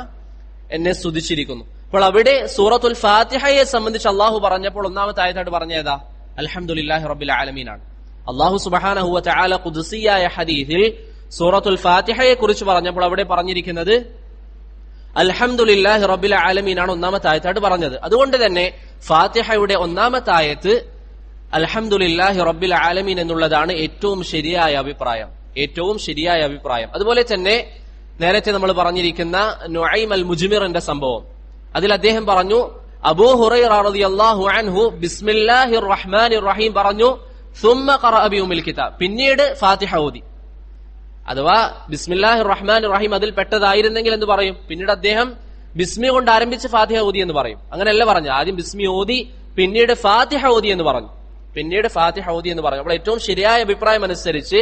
എന്നെ സ്തുതിച്ചിരിക്കുന്നു. അപ്പോൾ അവിടെ സൂറത്തുൽ ഫാത്തിഹയെ സംബന്ധിച്ച് അല്ലാഹു പറഞ്ഞപ്പോൾ ഒന്നാമത്തെ ആയത്തായിട്ട് പറഞ്ഞേതാ? അൽഹംദുലില്ലാഹി റബ്ബിൽ ആലമീൻ ആണ്. അല്ലാഹു സുബ്ഹാനഹു വ തആല ഖുദ്സിയായ ഹദീസിൽ സൂറത്തുൽ ഫാത്തിഹയെ കുറിച്ച് പറഞ്ഞപ്പോൾ അവിടെ പറഞ്ഞിരിക്കുന്നത് അൽഹംദുലില്ലാഹി റബ്ബിൽ ആലമീൻ ആണ് ഒന്നാമത്തെ ആയത്തായിട്ട് പറഞ്ഞത്. അതുകൊണ്ട് തന്നെ ഫാത്തിഹയുടെ ഒന്നാമത്തെ ആയത്ത് അൽഹംദുലില്ലാഹി റബ്ബിൽ ആലമീൻ എന്നുള്ളതാണ് ഏറ്റവും ശരിയായ അഭിപ്രായം. അതുപോലെ തന്നെ നേരത്തെ നമ്മൾ പറഞ്ഞിരിക്കുന്ന നുഐം അൽ മുജ്മിറിന്റെ സംഭവം, അതിൽ അദ്ദേഹം പറഞ്ഞു, അബൂ ഹുറൈറ റളിയല്ലാഹു അൻഹു ബിസ്മില്ലാഹിർ റഹ്മാനിർ റഹീം പറഞ്ഞു, സുമ്മ ഖറഅ ബി ഉമ്മിൽ കിതാബ്, പിന്നീട് ഫാത്തിഹ ഓതി. അഥവാ ബിസ്മില്ലാഹിർ റഹ്മാനിർ റഹീം അതിൽ പെട്ടതായിരുന്നെങ്കിൽ എന്ത് പറയും? പിന്നീട് അദ്ദേഹം ബിസ്മി കൊണ്ട് ആരംഭിച്ച് ഫാത്തിഹ ഓതി എന്ന് പറയും. അങ്ങനെയല്ല പറഞ്ഞു. ആദ്യം ബിസ്മി ഓതി പിന്നീട് ഫാത്തിഹ ഓതി എന്ന് പറഞ്ഞു. അപ്പോൾ ഏറ്റവും ശരിയായ അഭിപ്രായം അനുസരിച്ച്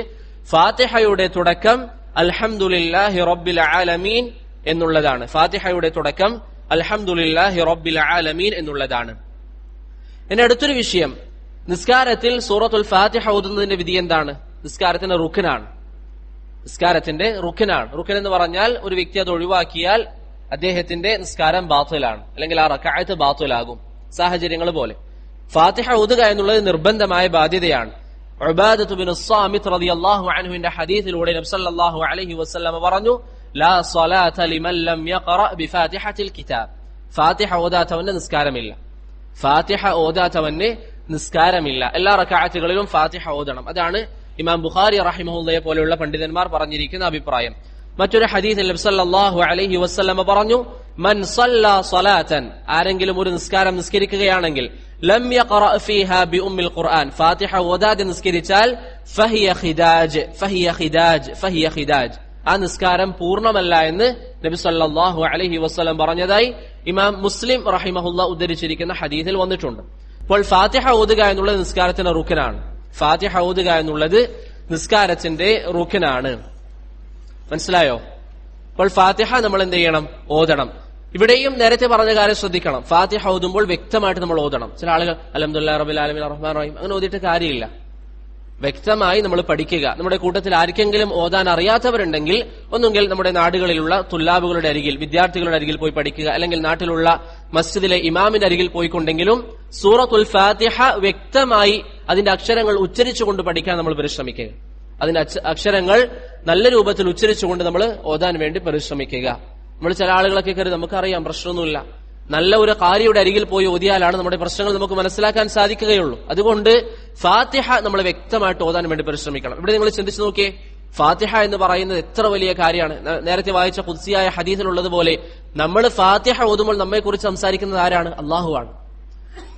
ഫാത്തിഹയുടെ തുടക്കം അൽഹംദുലില്ലാഹി റബ്ബിൽ ആലമീൻ എന്നുള്ളതാണ്. ഫാത്തിഹയുടെ തുടക്കം അൽഹംദുലില്ലാഹി റബ്ബിൽ ആലമീൻ എന്നുള്ളതാണ്. ഇനി അടുത്തൊരു വിഷയം, നിസ്കാരത്തിൽ സൂറത്തുൽ ഫാത്തിഹ ഓതുന്നതിന്റെ വിധി എന്താണ്? നിസ്കാരത്തിന്റെ റുക്നാണ്. റുക്ൻ എന്ന് പറഞ്ഞാൽ ഒരു വ്യക്തി അത് ഒഴിവാക്കിയാൽ അദ്ദേഹത്തിന്റെ നിസ്കാരം ബാത്തിലാണ്, അല്ലെങ്കിൽ ആ റക്അത്ത് ബാത്തിലാകും. സാഹചര്യങ്ങൾ പോലെ ഫാത്തിഹ ഓതുക എന്നുള്ളത് നിർബന്ധമായ ബാധ്യതയാണ്. ഉബാദത്ത് ബിൻ സ്വാമിത് റളിയല്ലാഹു അൻഹുവിന്റെ ഹദീസിലൂടെ നബി സല്ലല്ലാഹു അലൈഹി വസല്ലം പറഞ്ഞു, ലാ സ്വലാത ലിമൻ ലം യഖറഅ ബിഫാത്തിഹത്തിൽ കിതാബ്. ഫാത്തിഹ ഓതാത്തവന് നിസ്കാരമില്ല. എല്ലാ റക്അത്തുകളിലും ഫാത്തിഹ ഓതണം. അതാണ് ഇമാം ബുഖാരി റഹിമഹുള്ളയെ പോലെയുള്ള പണ്ഡിതന്മാർ പറഞ്ഞിരിക്കുന്ന അഭിപ്രായം. മറ്റൊരു ഹദീസിൽ നബി സല്ലല്ലാഹു അലൈഹി വസല്ലം പറഞ്ഞു, മൻ സല്ലാ സ്വലാതൻ, ആരെങ്കിലും ഒരു നിസ്കാരം നിസ്കരിക്കുകയാണെങ്കിൽ ലം യഖറഅ ഫീഹാ ബി ഉമ്മിൽ ഖുർആൻ, ഫാത്തിഹ ഓതാതെ നിസ്കരിച്ചാൽ ഫഹിയ ഖിദാജ്, ആ നിസ്കാരം പൂർണ്ണമല്ല എന്ന് നബി സല്ലല്ലാഹു അലൈഹി വസല്ലം പറഞ്ഞതായി ഇമാം മുസ്ലിം റഹിമഹുള്ള ഉദ്ധരിച്ചിരിക്കുന്ന ഹദീസിൽ വന്നിട്ടുണ്ട്. അപ്പോൾ ഫാത്തിഹ ഓതുക എന്നുള്ളത് നിസ്കാരത്തിന്റെ റുക്നാണ്. മനസ്സിലായോ? അപ്പോൾ ഫാത്തിഹ നമ്മൾ എന്ത് ചെയ്യണം? ഓതണം. ഇവിടെയും നേരത്തെ പറഞ്ഞ കാര്യം ശ്രദ്ധിക്കണം. ഫാത്തിഹ ഓതുമ്പോൾ വ്യക്തമായിട്ട് നമ്മൾ ഓതണം. ചില ആളുകൾ അൽഹംദുലില്ലാഹി റബ്ബിൽ ആലമീൻ റഹ്മാൻ റഹീം അങ്ങനെ ഓതിയിട്ട് കാര്യമില്ല. വ്യക്തമായി നമ്മൾ പഠിക്കുക. നമ്മുടെ കൂട്ടത്തിൽ ആർക്കെങ്കിലും ഓതാൻ അറിയാത്തവരുണ്ടെങ്കിൽ ഒന്നുകിൽ നമ്മുടെ നാടുകളിലുള്ള തുല്ലാബുകളുടെ അരികിൽ, വിദ്യാർത്ഥികളുടെ അരികിൽ പോയി പഠിക്കുക, അല്ലെങ്കിൽ നാട്ടിലുള്ള മസ്ജിദിലെ ഇമാമിന്റെ അരികിൽ പോയിക്കൊണ്ടെങ്കിലും സൂറത്തുൽ ഫാത്തിഹ വ്യക്തമായി അതിന്റെ അക്ഷരങ്ങൾ ഉച്ചരിച്ചുകൊണ്ട് പഠിക്കാൻ നമ്മൾ പരിശ്രമിക്കുക. അതിന്റെ അക്ഷരങ്ങൾ നല്ല രൂപത്തിൽ ഉച്ചരിച്ചുകൊണ്ട് നമ്മൾ ഓതാൻ വേണ്ടി പരിശ്രമിക്കുക. നമ്മൾ ചില ആളുകളൊക്കെ കരുതി നമുക്കറിയാം, പ്രശ്നമൊന്നുമില്ല, നല്ല ഒരു കാരിയുടെ അരികിൽ പോയി ഓതിയാലാണ് നമ്മുടെ പ്രശ്നങ്ങൾ നമുക്ക് മനസ്സിലാക്കാൻ സാധിക്കുകയുള്ളൂ. അതുകൊണ്ട് ഫാത്തിഹ നമ്മൾ വ്യക്തമായിട്ട് ഓതാൻ വേണ്ടി പരിശ്രമിക്കണം. ഇവിടെ നിങ്ങൾ ചിന്തിച്ചു നോക്കിയേ, ഫാത്തിഹ എന്ന് പറയുന്നത് എത്ര വലിയ കാര്യമാണ്. നേരത്തെ വായിച്ച ഖുദ്സിയായ ഹദീസിലുള്ളതുപോലെ നമ്മൾ ഫാത്തിഹ ഓതുമ്പോൾ നമ്മെക്കുറിച്ച് സംസാരിക്കുന്നത് ആരാണ്? അള്ളാഹുവാണ്.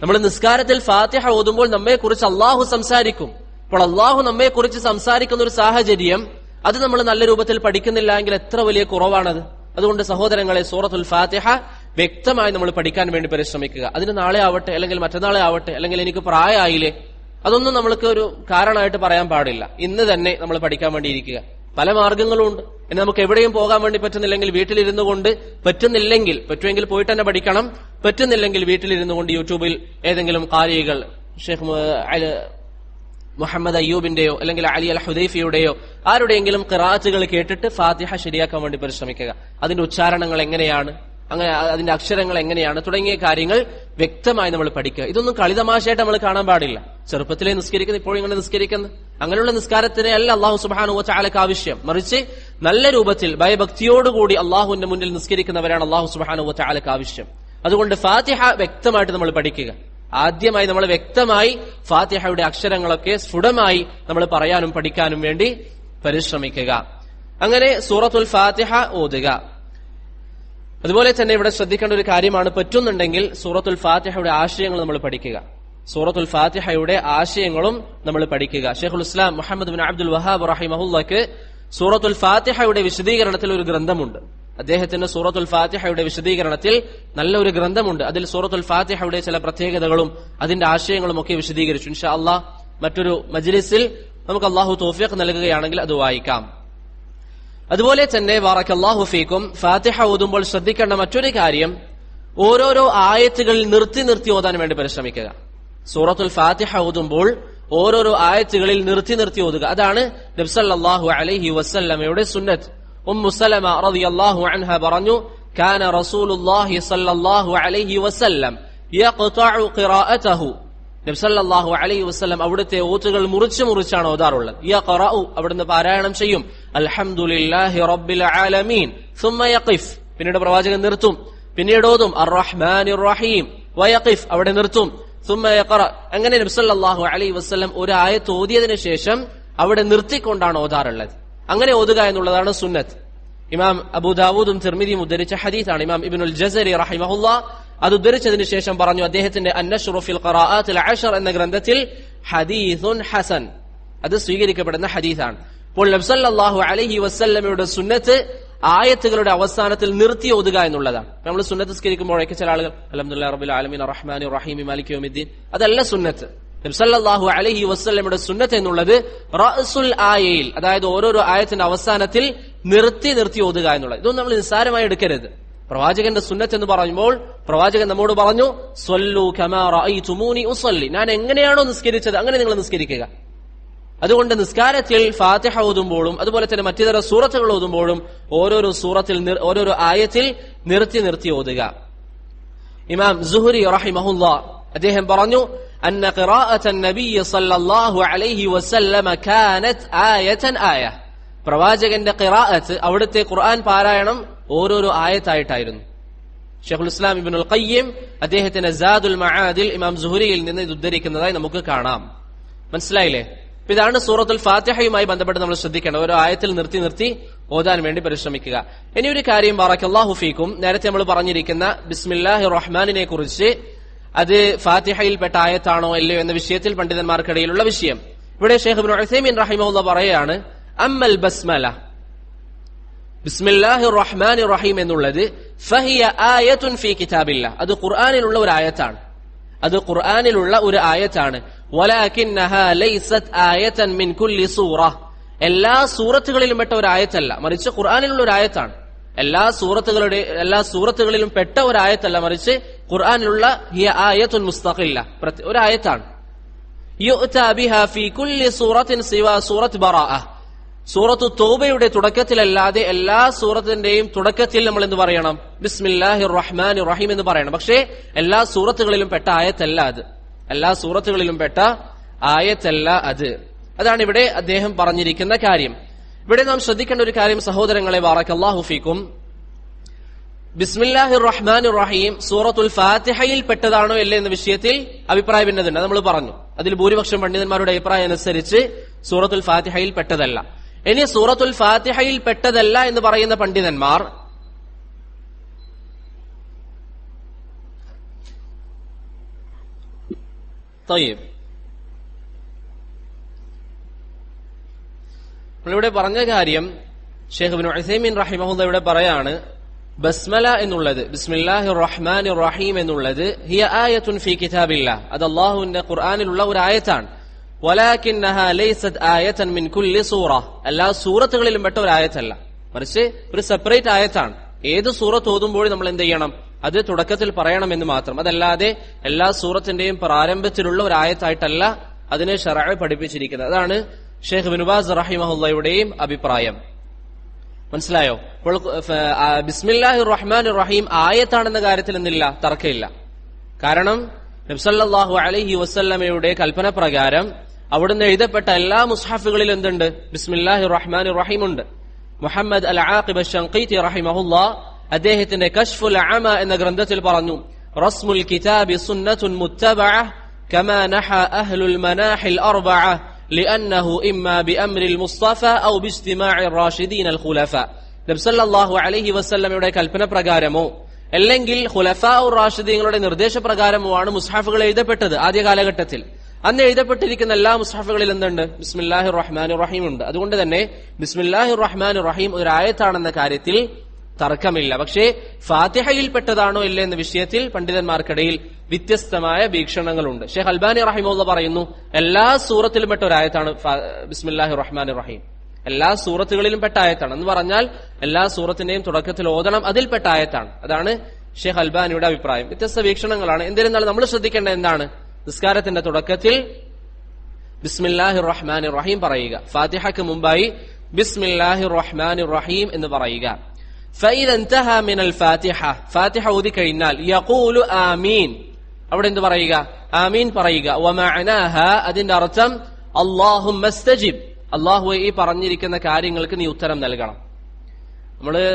നമ്മൾ നിസ്കാരത്തിൽ ഫാത്തിഹ ഓതുമ്പോൾ നമ്മെക്കുറിച്ച് അള്ളാഹു സംസാരിക്കും. അപ്പോൾ അള്ളാഹു നമ്മെക്കുറിച്ച് സംസാരിക്കുന്ന ഒരു സാഹചര്യം അത് നമ്മൾ നല്ല രൂപത്തിൽ പഠിക്കുന്നില്ല എങ്കിൽ എത്ര വലിയ കുറവാണത്. അതുകൊണ്ട് സഹോദരങ്ങളെ, സൂറത്തുൽ ഫാത്തിഹ വ്യക്തമായി നമ്മൾ പഠിക്കാൻ വേണ്ടി പരിശ്രമിക്കുക. അതിന് നാളെ ആവട്ടെ, അല്ലെങ്കിൽ മറ്റന്നാളെ ആവട്ടെ, അല്ലെങ്കിൽ എനിക്ക് പ്രായമായില്ലേ, അതൊന്നും നമ്മൾക്ക് ഒരു കാരണമായിട്ട് പറയാൻ പാടില്ല. ഇന്ന് തന്നെ നമ്മൾ പഠിക്കാൻ വേണ്ടി ഇരിക്കുക. പല മാർഗങ്ങളും ഉണ്ട്. ഇനി നമുക്ക് എവിടെയും പോകാൻ വേണ്ടി പറ്റുന്നില്ലെങ്കിൽ വീട്ടിലിരുന്നു കൊണ്ട്, പറ്റുമെങ്കിൽ പോയിട്ട് തന്നെ പഠിക്കണം, പറ്റുന്നില്ലെങ്കിൽ വീട്ടിലിരുന്നു കൊണ്ട് യൂട്യൂബിൽ ഏതെങ്കിലും ഖാരികൾ ഷെയ്ഖ് മുഹമ്മദ് അയ്യൂബിന്റെയോ അല്ലെങ്കിൽ അലി അൽ ഹുദൈഫിയുടെയോ ആരുടെയെങ്കിലും ഖിറാഅത്തുകൾ കേട്ടിട്ട് ഫാത്തിഹ ശരിയാക്കാൻ വേണ്ടി പരിശ്രമിക്കുക. അതിന്റെ ഉച്ചാരണങ്ങൾ എങ്ങനെയാണ്, അങ്ങനെ അതിന്റെ അക്ഷരങ്ങൾ എങ്ങനെയാണ് തുടങ്ങിയ കാര്യങ്ങൾ വ്യക്തമായി നമ്മൾ പഠിക്കുക. ഇതൊന്നും കളിതമാശയായിട്ട് നമ്മൾ കാണാൻ പാടില്ല. ചെറുപ്പത്തിലെ നിസ്കരിക്കുന്ന ഇപ്പോഴും ഇങ്ങനെ നിസ്കരിക്കുന്നത്, അങ്ങനെയുള്ള നിസ്കാരത്തിനെ അല്ല അള്ളാഹു സുബ്ഹാനഹു വ തആലക്ക് ആവശ്യം. മറിച്ച് നല്ല രൂപത്തിൽ ഭയഭക്തിയോടുകൂടി അള്ളാഹുവിന്റെ മുന്നിൽ നിസ്കരിക്കുന്നവരാണ് അള്ളാഹു സുബ്ഹാനഹു വ തആലക്ക് ആവശ്യം. അതുകൊണ്ട് ഫാത്തിഹ വ്യക്തമായിട്ട് നമ്മൾ പഠിക്കുക. ആദ്യമായി നമ്മൾ വ്യക്തമായി ഫാത്തിഹയുടെ അക്ഷരങ്ങളൊക്കെ സ്ഫുടമായി നമ്മൾ പറയാനും പഠിക്കാനും വേണ്ടി പരിശ്രമിക്കുക. അങ്ങനെ സൂറത്തുൽ ഫാത്തിഹ ഓതുക. അതുപോലെ തന്നെ ഇവിടെ ശ്രദ്ധിക്കേണ്ട ഒരു കാര്യമാണ്, പറ്റുന്നുണ്ടെങ്കിൽ സൂറത്തുൽ ഫാത്തിഹയുടെ ആശയങ്ങൾ നമ്മൾ പഠിക്കുക. സൂറത്തുൽ ഫാത്തിഹയുടെ ആശയങ്ങളും നമ്മൾ പഠിക്കുക. ഷെയ്ഖുൽ ഇസ്ലാം മുഹമ്മദ് ബിൻ അബ്ദുൽ വഹാബ് റഹിമഹുല്ലക്ക് സൂറത്തുൽ ഫാത്തിഹയുടെ വിശദീകരണത്തിൽ ഒരു ഗ്രന്ഥമുണ്ട്. അദ്ദേഹത്തിന് സൂറത്തുൽ ഫാത്തിഹയുടെ വിശദീകരണത്തിൽ നല്ലൊരു ഗ്രന്ഥമുണ്ട്. അതിൽ സൂറത്തുൽ ഫാത്തിഹയുടെ ചില പ്രത്യേകതകളും അതിന്റെ ആശയങ്ങളും ഒക്കെ വിശദീകരിച്ചു. ഇൻഷാ അല്ലാഹ് മറ്റൊരു മജ്ലിസിൽ നമുക്ക് അല്ലാഹു തൗഫീഖ് നൽകുകയാണെങ്കിൽ അത് വായിക്കാം. അതുപോലെ തന്നെ ബാറക്കല്ലാഹു ഫീക്കും, ഫാത്തിഹ ഓതുമ്പോൾ ശ്രദ്ധിക്കേണ്ട മറ്റൊരു കാര്യം, ഓരോരോ ആയത്തുകളിൽ നിർത്തി ഓതാൻ വേണ്ടി പരിശ്രമിക്കുക. സൂറത്തുൽ ഫാത്തിഹ ഓതുമ്പോൾ ഓരോരോ ആയത്തുകളിൽ നിർത്തി ഓതുക. അതാണ് നബി സല്ലല്ലാഹു അലൈഹി വസല്ലമയുടെ സുന്നത്ത്. ഉമ്മു സലമ റളിയല്ലാഹു അൻഹ പറഞ്ഞു, കാന റസൂലുള്ളാഹി സ്വല്ലല്ലാഹു അലൈഹി വസല്ലം യഖ്തഉ ഖിറാഅതഹു, നബി സല്ലല്ലാഹു അലൈഹി വസല്ലം അവിടുത്തെ ഓത്തുകൾ മുറിച്ചാണ് ഓതാറുള്ളത്. യഖറഉ, അവിടുന്ന് പാരായണം ചെയ്യും, അൽഹംദുലില്ലാഹി റബ്ബിൽ ആലമീൻ, സുമ്മ യഖിഫ്, പിന്നീട് പ്രവാചകൻ നിർത്തും, പിന്നീട് ഓതും അർറഹ്മാനിർ റഹീം, വയഖിഫ്, അവിടെ നിർത്തും, സുമ്മ യഖറ. അങ്ങനെ നബി സല്ലല്ലാഹു അലൈഹി വസല്ലം ഒരു ആയത്ത് ഓതിയതിനു ശേഷം അവിടെ നിർത്തിക്കൊണ്ടാണ് ഓതാറുള്ളത്. അങ്ങനെ ഓതുക എന്നുള്ളതാണ് സുന്നത്ത്. ഇമാം അബൂ ദാവൂദും തിർമിദിയും ഉദ്ധരിച്ച ഹദീസാണ്. ഇമാം ഇബ്നുൽ ജസരി റഹിമഹുല്ലാ അത് ഉദ്ധരിച്ചതിന് ശേഷം പറഞ്ഞു, അദ്ദേഹത്തിന്റെ അന്നശ്റു ഫിൽ ഖിറാഅത്തിൽ അശർ എന്ന ഗ്രന്ഥത്തിൽ ഹദീസുൻ ഹസൻ, അത് സ്വീകരിക്കപ്പെടുന്ന ഹദീസാണ്. അപ്പോൾ നബി സല്ലല്ലാഹു അലൈഹി വസല്ലമയുടെ സുന്നത്ത് ആയത്തുകളുടെ അവസാനത്തിൽ നിർത്തി ഓതുക എന്നുള്ളതാണ്. നമ്മൾ സുന്നത്ത് സ്കരിക്കുമ്പോഴേക്ക് ചില ആളുകൾ അൽഹംദുലില്ലാഹി റബ്ബിൽ ആലമീൻ അർറഹ്മാനിർ റഹീം മാലികി യൗമിദ്ദീൻ, അതല്ല സുന്നത്ത്. നബി സല്ലല്ലാഹു അലൈഹി വസല്ലമയുടെ സുന്നത്ത് എന്നുള്ളത് റഅസുൽ ആയയിൽ, അതായത് ഓരോരോ ആയത്തിന്റെ അവസാനത്തിൽ നിർത്തി ഓതുക എന്നുള്ളത്. ഇതൊന്നും നമ്മൾ നിസ്സാരമായി എടുക്കരുത്. പ്രവാചകന്റെ സുന്നത്ത് എന്ന് പറയുമ്പോൾ പ്രവാചകൻ നമ്മോട് പറഞ്ഞു, സ്വല്ലു കമാ റഅയ്തുമൂനി ഉസല്ലി, ഞാൻ എങ്ങനെയാണോ നിസ്കരിച്ചത് അങ്ങനെ നിങ്ങൾ നിസ്കരിക്കുക. അതുകൊണ്ട് നിസ്കാരത്തിൽ ഫാത്തിഹ ഓതുമ്പോഴും അതുപോലെ തന്നെ മറ്റിതര സൂറത്തുകൾ ഓതുമ്പോഴും ഓരോരോ സൂറത്തിൽ ഓരോരോ ആയത്തിൽ നിർത്തി ഓതുക. ഇമാം സുഹ്രി റഹിമഹുല്ലാഹ് അദ്ദേഹം പറഞ്ഞു, അന്ന ഖിറാഅത നബിയ്യ സല്ലല്ലാഹു അലൈഹി വസല്ലമ കാനത് ആയതൻ ആയ, പ്രവാചകന്റെ ഖിറാഅത്ത്, അവിടുത്തെ ഖുർആൻ പാരായണം ഓരോരോ ആയത്തായിട്ടായിരുന്നു. ശൈഖുൽ ഇസ്ലാം ഇബ്നുൽ ഖയ്യിം അദ്ദേഹത്തിന്റെ സാദുൽ മആദിൽ ഇമാം സുഹ്രിയിൽ നിന്ന് ഇത് ഉദ്ധരിക്കുന്നതായി നമുക്ക് കാണാം. മനസ്സിലായില്ലേ? ഇതാണ് സൂറത്തുൽ ഫാത്തിഹയുമായി ബന്ധപ്പെട്ട് നമ്മൾ ശ്രദ്ധിക്കേണ്ട, ഓരോ ആയത്തിൽ നിർത്തി ഓതാൻ വേണ്ടി പരിശ്രമിക്കുക. ഇനി ഒരു കാര്യം, ബറക്കല്ലാഹു ഫീക്കും, നേരത്തെ നമ്മൾ പറഞ്ഞിരിക്കുന്ന ബിസ്മില്ലാഹിർ റഹ്മാനിനെ കുറിച്ച്, അത് ഫാത്തിഹയിൽപ്പെട്ട ആയത്താണോ അല്ലയോ എന്ന വിഷയത്തിൽ പണ്ഡിതന്മാർക്കിടയിലുള്ള വിഷയം. ഇവിടെ ശൈഖ് ഇബ്നു ഉസൈമീൻ റഹിമഹുല്ലാഹ് പറയാണ്, അമ്മൽ ബസ്മല, ബിസ്മില്ലാഹിർ റഹ്മാനിർ റഹീം എന്നുള്ളത് ഫഹിയ ആയത്തുൻ ഫീ കിതാബില്ലാഹ്, അത് ഖുർആനിലുള്ള ഒരു ആയത്താണ്. അത് ഖുർആനിലുള്ള ഒരു ആയത്താണ്. വലാകിന്നഹാ ലൈസത് ആയതൻ മിൻ കുല്ലി സൂറ, എല്ലാ സൂറത്തുകളിലും പെട്ട ഒരു ആയത്തല്ല, മറിച്ച് ഖുർആനിലുള്ള ഒരു ആയത്താണ്. എല്ലാ സൂറത്തുകളിലും പെട്ട ഒരു ആയത്തല്ല, മറിച്ച് ഖുർആനിലുള്ള ഹിയ ആയത്തുൻ മുസ്തഖില്ല, ഒരു ആയത്താണ്. യുഅ്താ ബിഹാ ഫീ കുല്ലി സൂറത്തിൻ സിവാ സൂറത്ത് ബറാഅ, സൂറത്തു തൗബയുടെ തുടക്കത്തിലല്ലാതെ എല്ലാ സൂറത്തിന്റെയും തുടക്കത്തിൽ നമ്മൾ എന്ത് പറയണം? ബിസ്മില്ലാഹിർ റഹ്മാനിർ റഹീം എന്ന് പറയണം. പക്ഷേ എല്ലാ സൂറത്തുകളിലും പെട്ട ആയത്തല്ല അത്, എല്ലാ സൂറത്തുകളിലും പെട്ട ആയത്തല്ല അത്. അതാണ് ഇവിടെ അദ്ദേഹം പറഞ്ഞിരിക്കുന്ന കാര്യം. ഇവിടെ നാം ശ്രദ്ധിക്കേണ്ട ഒരു കാര്യം സഹോദരങ്ങളെ, ബറക്കല്ലാഹു ഫീക്കും, ബിസ്മില്ലാഹിർ റഹ്മാനിർ റഹീം സൂറത്തുൽ ഫാത്തിഹയിൽ പെട്ടതാണോ അല്ലേ എന്ന വിഷയത്തിൽ അഭിപ്രായ ഭിന്നതയുണ്ട്. നമ്മൾ പറഞ്ഞു, അതിൽ ഭൂരിപക്ഷം പണ്ഡിതന്മാരുടെ അഭിപ്രായം അനുസരിച്ച് സൂറത്തുൽ ഫാത്തിഹയിൽ പെട്ടതല്ല. ഇനി സൂറത്തുൽ ഫാത്തിഹയിൽ പെട്ടതല്ല എന്ന് പറയുന്ന പണ്ഡിതന്മാർ നമ്മളിവിടെ പറഞ്ഞ കാര്യം, ശൈഖ് ഇബ്നു ഉസൈമീൻ റഹിമഹുല്ലാഹ് ഇവിടെ പറയാണ്, ബസ്മല എന്നുള്ളത്, ബിസ്മില്ലാഹിർ റഹ്മാനിർ റഹീം എന്നുള്ളത് ഹിയ ആയത്തുൻ ഫീ കിതാബില്ലാഹ്, അത് അല്ലാഹുവിന്റെ ഖുർആനിലുള്ള ഒരു ആയത്താണ്. വലാകിന്നഹാ ലൈസത് ആയതൻ മിൻ കുല്ലി സൂറ, എല്ലാ സൂറത്തുകളിലും പെട്ട ഒരു ആയത്തല്ല, മറിച്ച് ഒരു സെപ്പറേറ്റ് ആയത്താണ്. ഏത് സൂറത്ത് ഓതുമ്പോഴും നമ്മൾ എന്ത് ചെയ്യണം? അത് തുടക്കത്തിൽ പറയണമെന്ന് മാത്രം. അതല്ലാതെ എല്ലാ സൂറത്തിന്റെയും പ്രാരംഭത്തിലുള്ള ഒരു ആയത്തായിട്ടല്ല അതിനെ ശറഅ് പഠിപ്പിച്ചിരിക്കുന്നത്. അതാണ് ശൈഖ് ഇബ്നു ബാസ് റഹിമഹുല്ലാഹയുടെയും അഭിപ്രായം. മനസ്സിലായോ? അപ്പോൾ ബിസ്മില്ലാഹിർ റഹ്മാനിർ റഹീം ആയത്താണെന്ന കാര്യത്തിൽ എന്തില്ല, തർക്കമില്ല. കാരണം നബി സല്ലല്ലാഹു അലൈഹി വസല്ലമയുടെ കൽപ്പന പ്രകാരം അവിടുന്ന് എഴുതപ്പെട്ട എല്ലാ മുസ്ഹഫുകളിലും എന്തുണ്ട്? ബിസ്മില്ലാഹിർ റഹ്മാനിർ റഹീം ഉണ്ട്. മുഹമ്മദ് അൽ ആഖിബ് അശ്ശൻഖീതി റഹിമഹുല്ലാഹ് അദ്ദേഹത്തിന്റെ കശ്ഫുൽ അമ എന്ന ഗ്രന്ഥത്തിൽ പറഞ്ഞു, റസ്മുൽ കിതാബി സുന്നത്തുൻ മുത്തബഅ കമാ നഹ അഹ്ലുൽ മനാഹിൽ അർബഅ ലിഅന്നഹു ഇമ്മാ ബിഅംരിൽ മുസ്തഫ ഔ ബിഇജ്തിമാഇർ റാഷിദീൻ അൽ ഖുലഫ. നബി സല്ലല്ലാഹു അലൈഹി വസല്ലമയുടെ കൽപ്പന പ്രകാരമോ അല്ലെങ്കിൽ ഖുലഫാ ഉർ റാഷിദീങ്ങളുടെ നിർദ്ദേശപ്രകാരമോ ആണ് മുസ്ഹഫുകൾ എഴുതപ്പെട്ടത്. ആദ്യ കാലഘട്ടത്തിൽ അന്ന് എഴുതപ്പെട്ടിരിക്കുന്ന എല്ലാ മുസ്ഹഫുകളിൽ എന്തുണ്ട്? ബിസ്മില്ലാഹിർ റഹ്മാനിർ റഹീം ഉണ്ട്. അതുകൊണ്ട് തന്നെ ബിസ്മില്ലാഹിർ റഹ്മാനിർ റഹീം ഒരു ആയത്താണെന്ന കാര്യത്തിൽ തർക്കമില്ല. പക്ഷേ ഫാത്തിഹയിൽ പെട്ടതാണോ ഇല്ല എന്ന വിഷയത്തിൽ പണ്ഡിതന്മാർക്കിടയിൽ വ്യത്യസ്തമായ വീക്ഷണങ്ങളുണ്ട്. ഷെയ്ഖ് അൽബാനി റഹിമഹുല്ലാഹ് പറയുന്നു, എല്ലാ സൂറത്തിലും പെട്ട ഒരു ആയത്താണ് ബിസ്മില്ലാഹിർ റഹ്മാനിർ റഹീം, എല്ലാ സൂറത്തുകളിലും പെട്ട ആയത്താണ് എന്ന് പറഞ്ഞാൽ എല്ലാ സൂറത്തിന്റെയും തുടക്കത്തിൽ ഓതണം, അതിൽപ്പെട്ട ആയത്താണ്. അതാണ് ഷെയ്ഖ് അൽബാനിയുടെ അഭിപ്രായം. വ്യത്യസ്ത വീക്ഷണങ്ങളാണ്. എന്നിരുന്നാലും നമ്മൾ ശ്രദ്ധിക്കേണ്ടത് എന്താണ്? നിസ്കാരത്തിന്റെ തുടക്കത്തിൽ ബിസ്മില്ലാഹിർ റഹ്മാനിർ റഹീം പറയുക, ഫാത്തിഹയ്ക്ക് മുമ്പായി ബിസ്മില്ലാഹിർ റഹ്മാനിർ റഹീം എന്ന് പറയുക. ഫഇദാ ഇൻതഹാ മിനൽ ഫാത്തിഹ, ഫാത്തിഹ ഓതി കഴിഞ്ഞാൽ യഖൂലു ആമീൻ, അവിടെ എന്ത് പറയുക? ആമീൻ പറയുക. വമഅനാഹ, അതിന്റെ അർത്ഥം അല്ലാഹുമ്മ സ്തജിബ്, അല്ലാഹുവേ ഈ പറഞ്ഞിരിക്കുന്ന കാര്യങ്ങൾക്ക് നീ ഉത്തരം നൽകണം. നമ്മള്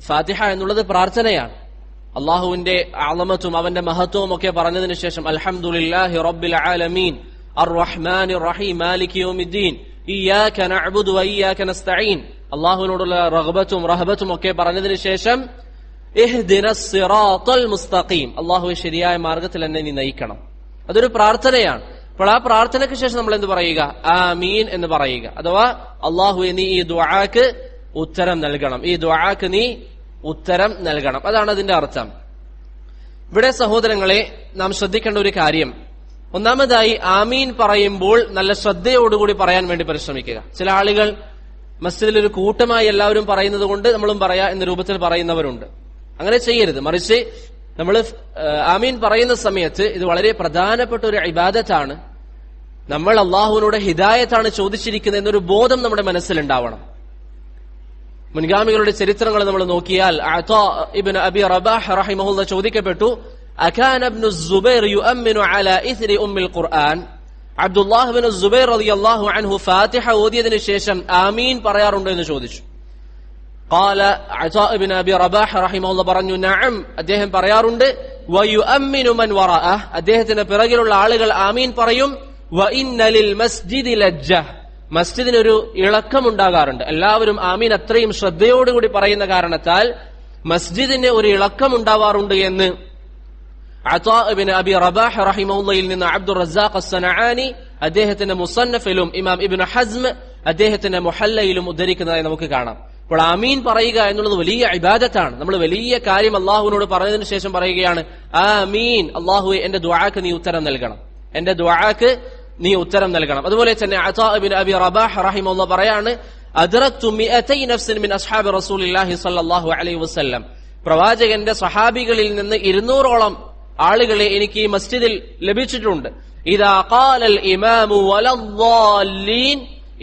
ഫാത്തിഹ എന്നുള്ളത് പ്രാർത്ഥനയാണ്. അള്ളാഹുവിന്റെ അളമത്തും അവന്റെ മഹത്വവും ഒക്കെ പറഞ്ഞതിന് ശേഷം അൽഹംദുലില്ലാഹി റബ്ബിൽ ആലമീൻ അർറഹ്മാനിർ റഹീം മാലികി യൗമിദ്ദീൻ ഇയ്യാക നഅ്ബുദു വഇയ്യാക നസ്തഈൻ, അള്ളാഹുവിനോടുള്ള റഗ്ബത്തും റഹബത്തും ഒക്കെ പറഞ്ഞതിന് ശേഷം ഇഹ്ദിനസ് സിറാത്തൽ മുസ്തഖീം, അള്ളാഹുവെ ശരിയായ മാർഗത്തിൽ എന്നെ നീ നയിക്കണം. അതൊരു പ്രാർത്ഥനയാണ്. അപ്പോൾ ആ പ്രാർത്ഥനയ്ക്ക് ശേഷം നമ്മൾ എന്ത് പറയുക? ആമീൻ എന്ന് പറയുക. അഥവാ അല്ലാഹുവേ നീ ഈ ദുആക്ക് ഉത്തരം നൽകണം, ഈ ദുആക്ക് നീ ഉത്തരം നൽകണം. അതാണ് അതിന്റെ അർത്ഥം. ഇവിടെ സഹോദരങ്ങളെ നാം ശ്രദ്ധിക്കേണ്ട ഒരു കാര്യം, ഒന്നാമതായി ആമീൻ പറയുമ്പോൾ നല്ല ശ്രദ്ധയോടുകൂടി പറയാൻ വേണ്ടി പരിശ്രമിക്കുക. ചില ആളുകൾ മസ്ജിദിൽ ഒരു കൂട്ടമായി എല്ലാവരും പറയുന്നത് കൊണ്ട് നമ്മളും പറയാ എന്ന രൂപത്തിൽ പറയുന്നവരുണ്ട്. അങ്ങനെ ചെയ്യരുത്. മറിച്ച് നമ്മൾ ആമീൻ പറയുന്ന സമയത്ത് ഇത് വളരെ പ്രധാനപ്പെട്ട ഒരു ഇബാദത്താണ്. നമ്മൾ അള്ളാഹുവിനോട് ഹിദായത്താണ് ചോദിച്ചിരിക്കുന്നത് എന്നൊരു ബോധം നമ്മുടെ മനസ്സിലുണ്ടാവണം. മുൻഗാമികളുടെ ചരിത്രങ്ങൾ നമ്മൾ നോക്കിയാൽ അതാ ഇബ്നു അബി റബാഹ് റഹിമഹുല്ലാ ചോദിക്കപ്പെട്ടു, അകാന ഇബ്നു സുബൈർ യുഅമ്മിനു അലാ ഇസ്രി ഉമ്മിൽ ഖുർആൻ. അബ്ദുല്ലാഹ് ഇബ്നു സുബൈർ റളിയല്ലാഹു അൻഹു ഫാത്തിഹ ഓതിയതിനു ശേഷം ആമീൻ പറയാറുണ്ടോ എന്ന് ചോദിച്ചു. ഖാല അതാ ഇബ്നു അബി റബാഹ് റഹിമഹുല്ലാ പറഞ്ഞു, നഅം, അദ്ദേഹം പറയാറുണ്ട്. വയുഅമ്മിനു മൻ വറഅഹ്, അദ്ദേഹത്തിന്റെ പിറകിലുള്ള ആളുകൾ ആമീൻ പറയും. വഇന്ന ലിൽ മസ്ജിദി ലജ്ജ, മസ്ജിദിനൊരു ഇളക്കമുണ്ടാകാറുണ്ട്. എല്ലാവരും ആമീൻ അത്രയും ശ്രദ്ധയോടുകൂടി പറയുന്ന കാരണത്താൽ മസ്ജിദിന് ഒരു ഇളക്കമുണ്ടാവാറുണ്ട് എന്ന് അതാ ഇബ്നു അബി റബാഹ് റഹിമഹുല്ലയിൽ നിന്ന് അബ്ദുർ റസാഖ് അസ്സനആനി അദ്ദേഹത്തിന്റെ മുസന്നഫിലും ഇമാം ഇബ്നു ഹസ്മ് അദ്ദേഹത്തിന്റെ മുഹല്ലയിലും ഉദ്ധരിക്കുന്നതായി നമുക്ക് കാണാം. അപ്പോൾ ആമീൻ പറയുക എന്നുള്ളത് വലിയ ഇബാദത്താണ്. നമ്മൾ വലിയ കാര്യം അള്ളാഹുവിനോട് പറഞ്ഞതിന് ശേഷം പറയുകയാണ്, ആമീൻ, അള്ളാഹുവേ എന്റെ ദുആക്ക് നീ ഉത്തരം നൽകണം, എന്റെ ദുആക്ക് നീ ഉത്തരം നൽകണം. അതുപോലെ തന്നെ അതാ ഇബ്നു അബി റബാഹ് റഹിമഹുല്ലാ പറയാണ്, അദ്റക്തു 200 നഫ്സിൻ മിൻ അസ്ഹാബി റസൂലില്ലാഹി സ്വല്ലല്ലാഹു അലൈഹി വസല്ലം, പ്രവാചകന്റെ സ്വഹാബികളിൽ നിന്ന് 200ഓളം ആളുകളെ എനിക്ക് ഈ മസ്ജിദിൽ ലഭിച്ചിട്ടുണ്ട്. ഇദാ ഖാലൽ ഇമാമു വലദ്ദാല്ലീൻ,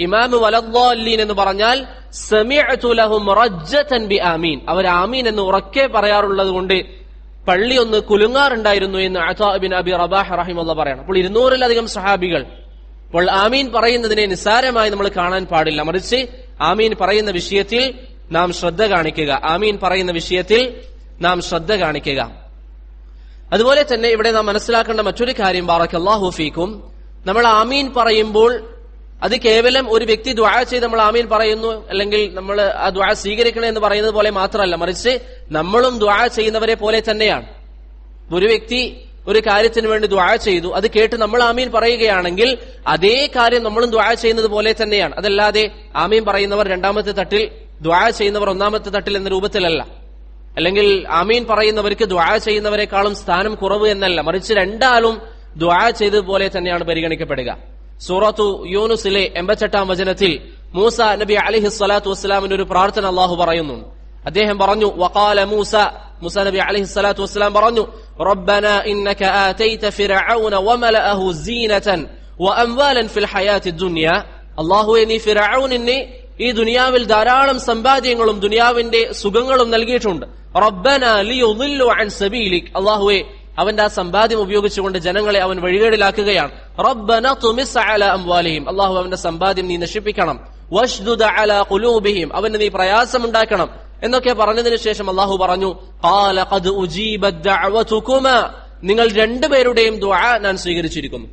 ഇമാമു വലദ്ദാല്ലീൻ എന്ന് പറഞ്ഞാൽ സമിഅതു ലഹും റജ്ജതൻ ബിആമീൻ, അവർ ആമീൻ എന്ന് ഉറക്കെ പറയാറുള്ളത് കൊണ്ട് പള്ളി ഒന്ന് കുലുങ്ങാറുണ്ടായിരുന്നു എന്ന് അതാ ഇബ്നു അബി റബാഹ് റഹിമഹുല്ലാ പറയണം. അപ്പോൾ 200-ലധികം സഹാബികൾ. അപ്പോൾ ആമീൻ പറയുന്നതിനെ നിസ്സാരമായി നമ്മൾ കാണാൻ പാടില്ല, മറിച്ച് ആമീൻ പറയുന്ന വിഷയത്തിൽ നാം ശ്രദ്ധ കാണിക്കുക, ആമീൻ പറയുന്ന വിഷയത്തിൽ നാം ശ്രദ്ധ കാണിക്കുക. അതുപോലെ തന്നെ ഇവിടെ നാം മനസ്സിലാക്കേണ്ട മറ്റൊരു കാര്യം, ബാറക്കല്ലാഹു ഫീക്കും, നമ്മൾ ആമീൻ പറയുമ്പോൾ അത് കേവലം ഒരു വ്യക്തി ദുആ ചെയ്ത് നമ്മൾ ആമീൻ പറയുന്നു, അല്ലെങ്കിൽ നമ്മൾ ആ ദുആ സ്വീകരിക്കണം എന്ന് പറയുന്നത് പോലെ മാത്രമല്ല, മറിച്ച് നമ്മളും ദുആ ചെയ്യുന്നവരെ പോലെ തന്നെയാണ്. ഒരു വ്യക്തി ഒരു കാര്യത്തിന് വേണ്ടി ദുആ ചെയ്തു, അത് കേട്ട് നമ്മൾ ആമീൻ പറയുകയാണെങ്കിൽ അതേ കാര്യം നമ്മളും ദുആ ചെയ്യുന്നത് പോലെ തന്നെയാണ്. അതല്ലാതെ ആമീൻ പറയുന്നവർ രണ്ടാമത്തെ തട്ടിൽ, ദുആ ചെയ്യുന്നവർ ഒന്നാമത്തെ തട്ടിൽ എന്ന രൂപത്തിലല്ല, അല്ലെങ്കിൽ ആമീൻ പറയുന്നവർക്ക് ദുആ ചെയ്യുന്നവരെക്കാളും സ്ഥാനം കുറവ് എന്നല്ല, മറിച്ച് രണ്ടാളും ദുആ ചെയ്തതുപോലെ തന്നെയാണ് പരിഗണിക്കപ്പെടുക. സൂറത്തു യൂനുസിലെ 88-ാം വചനത്തിൽ മൂസ നബി അലൈഹി സ്വലാത്തു വസ്സലാമിന്റെ ഒരു പ്രാർത്ഥന അല്ലാഹു പറയുന്നുണ്ട്. അദ്ദേഹം പറഞ്ഞു, വഖാല മൂസ നബി അലൈഹി സ്വലാത്തു വസ്സലാം പറഞ്ഞു, റബ്ബനാ ഇന്നക ആതൈത ഫിർഔന വമലഅഹു സീനതൻ വഅംവാലൻ ഫിൽ ഹയാത്തി ദുനിയ, അല്ലാഹുവേ നീ ഫിർഔനിനെ ഈ ദുനിയാവിൽ ധാരാളം സമ്പാദ്യങ്ങളും ദുനിയാവിന്റെ സുഖങ്ങളും നൽകിയിട്ടുണ്ട്. റബ്ബനാ ലിയുദില്ലു അൻ സബീലിക്, അല്ലാഹുവേ അവന്റെ ആ സമ്പാദ്യം ഉപയോഗിച്ചുകൊണ്ട് ജനങ്ങളെ അവൻ വഴികേടിലാക്കുകയാണ്. റബ്ബനാ തുമിസ് അലാ അംവാലിഹിം, അല്ലാഹു അവന്റെ സമ്പാദ്യം നീ നശിപ്പിക്കണം. വശ്ദുദ് അലാ ഖുലൂബിഹിം, അവന് നീ പ്രയാസമുണ്ടാക്കണം എന്നൊക്കെ പറഞ്ഞതിന് ശേഷം അല്ലാഹു പറഞ്ഞു, ഖാല ഖദ് ഉജീബത് ദഅവതുകുമാ, നിങ്ങൾ രണ്ടുപേരുടെയും ദുആ ഞാൻ സ്വീകരിച്ചിരിക്കുന്നു.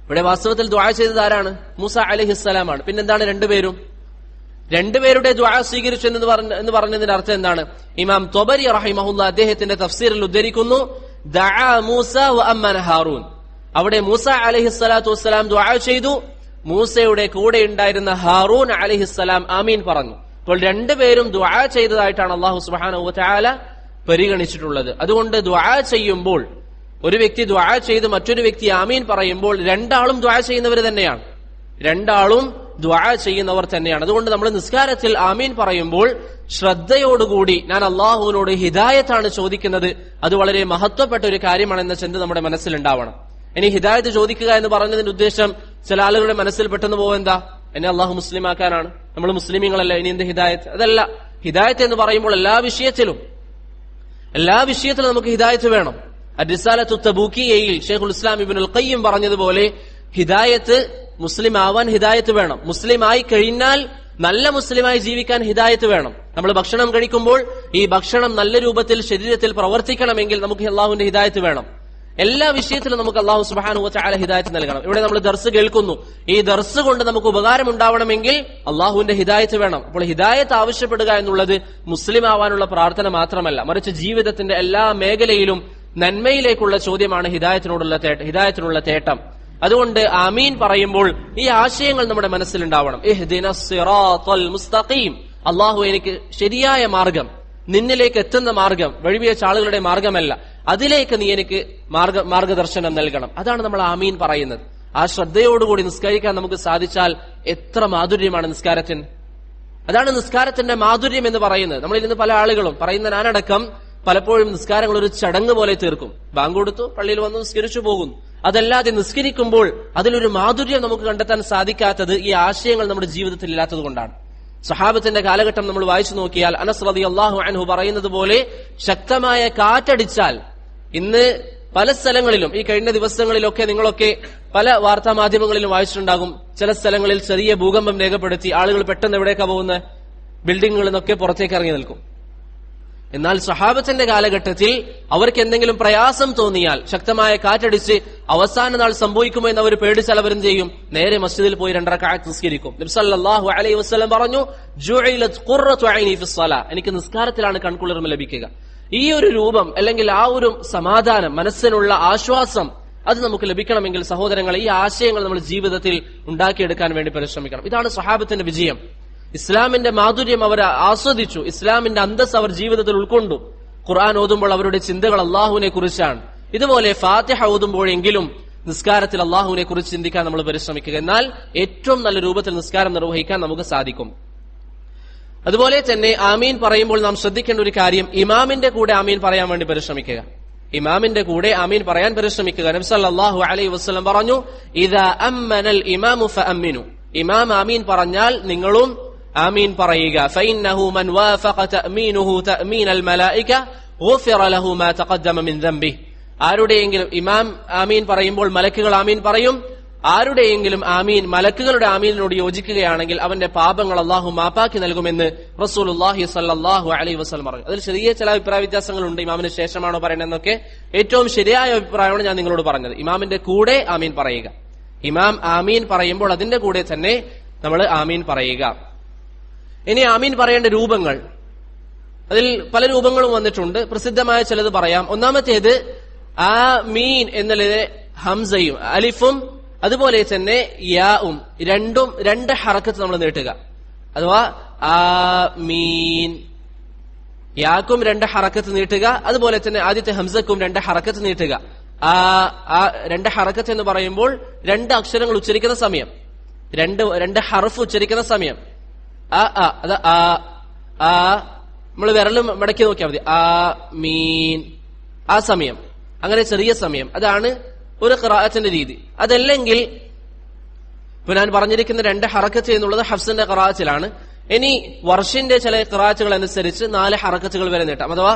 ഇവിടെ വാസ്തവത്തിൽ ദുആ ചെയ്തത് ആരാണ്? മൂസ അലൈഹിസ്സലാമാണ്. പിന്നെന്താണ് രണ്ടുപേരുടെ ദുആ സ്വീകരിച്ചു എന്ന് പറഞ്ഞതിന്റെ അർത്ഥം എന്താണ്? ഇമാം ത്വബരി റഹിമഹുല്ലാ അദ്ദേഹത്തിന്റെ തഫ്സീറിൽ ഉദ്ധരിക്കുന്നു, ദഅ മൂസ വഅമ്മന ഹാറൂൻ, അവിടെ മൂസ അലൈഹിസ്സലാത്തു വസ്സലാം ദുആ ചെയ്തു, മൂസയുടെ കൂടെ ഉണ്ടായിരുന്ന ഹാറൂൻ അലൈഹിസ്സലാം ആമീൻ പറഞ്ഞു. അപ്പോൾ രണ്ടുപേരും ദുആ ചെയ്തതായിട്ടാണ് അല്ലാഹു സുബ്ഹാനഹു വ തആല പരിഗണിച്ചിട്ടുള്ളത്. അതുകൊണ്ട് ദുആ ചെയ്യുമ്പോൾ, ഒരു വ്യക്തി ദുആ ചെയ്ത് മറ്റൊരു വ്യക്തി ആമീൻ പറയുമ്പോൾ രണ്ടാളും ദുആ ചെയ്യുന്നവർ തന്നെയാണ്, രണ്ടാളും ദുആ ചെയ്യുന്നവർ തന്നെയാണ്. അതുകൊണ്ട് നമ്മൾ നിസ്കാരത്തിൽ ആമീൻ പറയുമ്പോൾ ശ്രദ്ധയോടുകൂടി ഞാൻ അള്ളാഹുവിനോട് ഹിദായത്താണ് ചോദിക്കുന്നത്, അത് വളരെ മഹത്വപ്പെട്ട ഒരു കാര്യമാണെന്ന ചിന്ത നമ്മുടെ മനസ്സിലുണ്ടാവണം. ഇനി ഹിദായത്ത് ചോദിക്കുക എന്ന് പറഞ്ഞതിന്റെ ഉദ്ദേശം ചില ആളുകളുടെ മനസ്സിൽ പെട്ടെന്ന് പോകും, എന്താ, എന്നെ അള്ളാഹു മുസ്ലിമാക്കാനാണ്, നമ്മൾ മുസ്ലിമീങ്ങളല്ല, ഇനി എന്ത് ഹിദായത്ത്? അതല്ല. ഹിദായത്ത് എന്ന് പറയുമ്പോൾ എല്ലാ വിഷയത്തിലും നമുക്ക് ഹിദായത്ത് വേണം. അർ-റിസാലത്തു തബൂക്കിയയിൽ ശൈഖുൽ ഇസ്ലാം ഇബ്നുൽ ഖയ്യിം പറഞ്ഞതുപോലെ ഹിദായത്ത്, മുസ്ലിം ആവാൻ ഹിദായത്ത് വേണം. മുസ്ലിം ആയി കഴിഞ്ഞാൽ നല്ല മുസ്ലിമായി ജീവിക്കാൻ ഹിദായത്ത് വേണം. നമ്മൾ ഭക്ഷണം കഴിക്കുമ്പോൾ ഈ ഭക്ഷണം നല്ല രൂപത്തിൽ ശരീരത്തിൽ പ്രവർത്തിക്കണമെങ്കിൽ നമുക്ക് അള്ളാഹുവിന്റെ ഹിദായത്ത് വേണം. എല്ലാ വിഷയത്തിലും നമുക്ക് അള്ളാഹു സുബ്ഹാനഹു വ തആല ഹിദായത്ത് നൽകണം. ഇവിടെ നമ്മൾ ദർസ് കേൾക്കുന്നു, ഈ ദർസ് കൊണ്ട് നമുക്ക് ഉപകാരം ഉണ്ടാവണമെങ്കിൽ അള്ളാഹുവിന്റെ ഹിദായത്ത് വേണം. അപ്പോൾ ഹിദായത്ത് ആവശ്യപ്പെടുക എന്നുള്ളത് മുസ്ലിം ആവാനുള്ള പ്രാർത്ഥന മാത്രമല്ല, മറിച്ച് ജീവിതത്തിന്റെ എല്ലാ മേഖലയിലും നന്മയിലേക്കുള്ള ചോദ്യമാണ് ഹിദായത്തിനുള്ള തേട്ടം. അതുകൊണ്ട് ആമീൻ പറയുമ്പോൾ ഈ ആശയങ്ങൾ നമ്മുടെ മനസ്സിലുണ്ടാവണം. ഇഹ്ദിനസ് സിറാത്തൽ മുസ്തഖീം, അള്ളാഹു എനിക്ക് ശരിയായ മാർഗം, നിന്നിലേക്ക് എത്തുന്ന മാർഗം, വഴിപിഴച്ച ആളുകളുടെ മാർഗമല്ല, അതിലേക്ക് നീ എനിക്ക് മാർഗദർശനം നൽകണം. അതാണ് നമ്മൾ ആമീൻ പറയുന്നത്. ആ ശ്രദ്ധയോടുകൂടി നിസ്കരിക്കാൻ നമുക്ക് സാധിച്ചാൽ എത്ര മാധുര്യമാണ് നിസ്കാരത്തിന്. അതാണ് നിസ്കാരത്തിന്റെ മാധുര്യം എന്ന് പറയുന്നത്. നമ്മളിൽ നിന്ന് പല ആളുകളും പറയുന്ന ഞാനടക്കം പലപ്പോഴും നിസ്കാരങ്ങൾ ഒരു ചടങ്ങ് പോലെ തീർക്കും. ബാങ്ക് കൊടുത്തു, പള്ളിയിൽ വന്നു, നിസ്കരിച്ചു പോകുന്നു. അതല്ലാതെ നിസ്കരിക്കുമ്പോൾ അതിലൊരു മാധുര്യം നമുക്ക് കണ്ടെത്താൻ സാധിക്കാത്തത് ഈ ആശയങ്ങൾ നമ്മുടെ ജീവിതത്തിൽ ഇല്ലാത്തത് കൊണ്ടാണ്. സഹാബത്തിന്റെ കാലഘട്ടം നമ്മൾ വായിച്ചു നോക്കിയാൽ അനസ് റളിയല്ലാഹു അൻഹു പറയുന്നത് പോലെ ശക്തമായ കാറ്റടിച്ചാൽ, ഇന്ന് പല സ്ഥലങ്ങളിലും ഈ കഴിഞ്ഞ ദിവസങ്ങളിലൊക്കെ നിങ്ങളൊക്കെ പല വാർത്താ മാധ്യമങ്ങളിലും വായിച്ചിട്ടുണ്ടാകും, ചില സ്ഥലങ്ങളിൽ ചെറിയ ഭൂകമ്പം രേഖപ്പെടുത്തി ആളുകൾ പെട്ടെന്ന് എവിടേക്കാ പോകുന്നത്? ബിൽഡിങ്ങുകളിൽ നിന്നൊക്കെ പുറത്തേക്ക് ഇറങ്ങി നിൽക്കും. എന്നാൽ സഹാബത്തിന്റെ കാലഘട്ടത്തിൽ അവർക്ക് എന്തെങ്കിലും പ്രയാസം തോന്നിയാൽ, ശക്തമായ കാറ്റടിച്ച് അവസാന നാൾ സംഭവിക്കുമോ എന്ന് അവർ പേടിച്ചാൽ അവരും ചെയ്യും, നേരെ മസ്ജിദിൽ പോയി 2 റക്അത്ത് നിസ്കരിക്കും. നബി സല്ലല്ലാഹു അലൈഹി വസല്ലം പറഞ്ഞു, ജുഇലത് ഖുർറത്തു ഐനി ഫിസ്സലാ, എനിക്ക് നിസ്കാരത്തിലാണ് കൺകുളിർമ ലഭിക്കുക. ഈ ഒരു രൂപം അല്ലെങ്കിൽ ആ ഒരു സമാധാനം, മനസ്സിനുള്ള ആശ്വാസം, അത് നമുക്ക് ലഭിക്കണമെങ്കിൽ സഹോദരങ്ങളെ ഈ ആശയങ്ങൾ നമ്മൾ ജീവിതത്തിൽ ഉണ്ടാക്കിയെടുക്കാൻ വേണ്ടി പരിശ്രമിക്കണം. ഇതാണ് സ്വഹാബത്തിന്റെ വിജയം. ഇസ്ലാമിന്റെ മാധുര്യം അവർ ആസ്വദിച്ചു, ഇസ്ലാമിന്റെ അന്തസ് അവർ ജീവിതത്തിൽ ഉൾക്കൊണ്ടു. ഖുർആൻ ഓതുമ്പോൾ അവരുടെ ചിന്തകൾ അള്ളാഹുവിനെ കുറിച്ചാണ്. ഇതുപോലെ ഫാത്തിഹ ഓതുമ്പോഴെങ്കിലും നിസ്കാരത്തിൽ അള്ളാഹുവിനെ കുറിച്ച് ചിന്തിക്കാൻ നമ്മൾ പരിശ്രമിക്കുക. എന്നാൽ ഏറ്റവും നല്ല രൂപത്തിൽ നിസ്കാരം നിർവഹിക്കാൻ നമുക്ക് സാധിക്കും. അതുപോലെ തന്നെ ആമീൻ പറയുമ്പോൾ നാം ശ്രദ്ധിക്കേണ്ട ഒരു കാര്യം, ഇമാമിന്റെ കൂടെ ആമീൻ പറയാൻ വേണ്ടി പരിശ്രമിക്കുക. ഇമാമിന്റെ കൂടെ ആമീൻ പറയാൻ പരിശ്രമിക്കുക. നബി സല്ലല്ലാഹു അലൈഹി വസല്ലം പറഞ്ഞു, ഇദാ അമ്മനൽ ഇമാമു ഫഅമ്മിനു, ഇമാം ആമീൻ പറഞ്ഞാൽ നിങ്ങളും ആമീൻ പറയുക. ഫഇന്നഹു മൻ വാഫഖ തഅമീനുഹു തഅമീനൽ മലായിക ഗുഫിറ ലഹു മാ തഖദ്ദമ മിൻ ദംബിഹി. ആരുടെയെങ്കിലും ഇമാം ആമീൻ പറയുമ്പോൾ മലക്കുകൾ ആമീൻ പറയും. ആരുടെയെങ്കിലും ആമീൻ മലക്കുകളുടെ ആമീനിനോട് യോജിക്കുകയാണെങ്കിൽ അവന്റെ പാപങ്ങൾ അള്ളാഹു മാപ്പാക്കി നൽകുമെന്ന് റസൂലുള്ളാഹി സ്വല്ലല്ലാഹു അലൈഹി വസല്ലം പറഞ്ഞു. അതിൽ ചെറിയ ചില അഭിപ്രായ വ്യത്യാസങ്ങളുണ്ട്, ഇമാമിന് ശേഷമാണോ പറയണമെന്നൊക്കെ. ഏറ്റവും ശരിയായ അഭിപ്രായമാണ് ഞാൻ നിങ്ങളോട് പറഞ്ഞത്, ഇമാമിന്റെ കൂടെ ആമീൻ പറയുക. ഇമാം ആമീൻ പറയുമ്പോൾ അതിന്റെ കൂടെ തന്നെ നമ്മൾ ആമീൻ പറയുക. ഇനി ആമീൻ പറയേണ്ട രൂപങ്ങൾ, അതിൽ പല രൂപങ്ങളും വന്നിട്ടുണ്ട്. പ്രസിദ്ധമായ ചിലത് പറയാം. ഒന്നാമത്തേത് ആമീൻ എന്നുള്ളത് ഹംസയും അലിഫും അതുപോലെ തന്നെ യാവും രണ്ടും 2 ഹറക്കത്ത് നമ്മൾ നീട്ടുക. അഥവാ ആമീൻ, യാക്കും 2 ഹറക്കത്ത് നീട്ടുക. അതുപോലെ തന്നെ ആദ്യത്തെ ഹംസക്കും 2 ഹറക്കത്ത് നീട്ടുക. ആ 2 ഹറക്കത്ത് എന്ന് പറയുമ്പോൾ 2 അക്ഷരങ്ങൾ ഉച്ചരിക്കുന്ന സമയം, 2 ഹർഫ് ഉച്ചരിക്കുന്ന സമയം. അത് നമ്മൾ വിരലും മടക്കി നോക്കിയാൽ മതി. ആ മീൻ, ആ സമയം, അങ്ങനെ ചെറിയ സമയം, അതാണ് ഒരു ഖിറാഅത്തിന്റെ രീതി. അതല്ലെങ്കിൽ ഇപ്പൊ ഞാൻ പറഞ്ഞിരിക്കുന്ന 2 ഹറക്കത്ത് എന്നുള്ളത് ഹഫ്സിന്റെ ഖിറാഅത്തിലാണ്. ഇനി വർഷിന്റെ ചില ഖിറാഅത്തുകൾ അനുസരിച്ച് 4 ഹറക്കത്തുകൾ വരെ നീട്ടാം. അഥവാ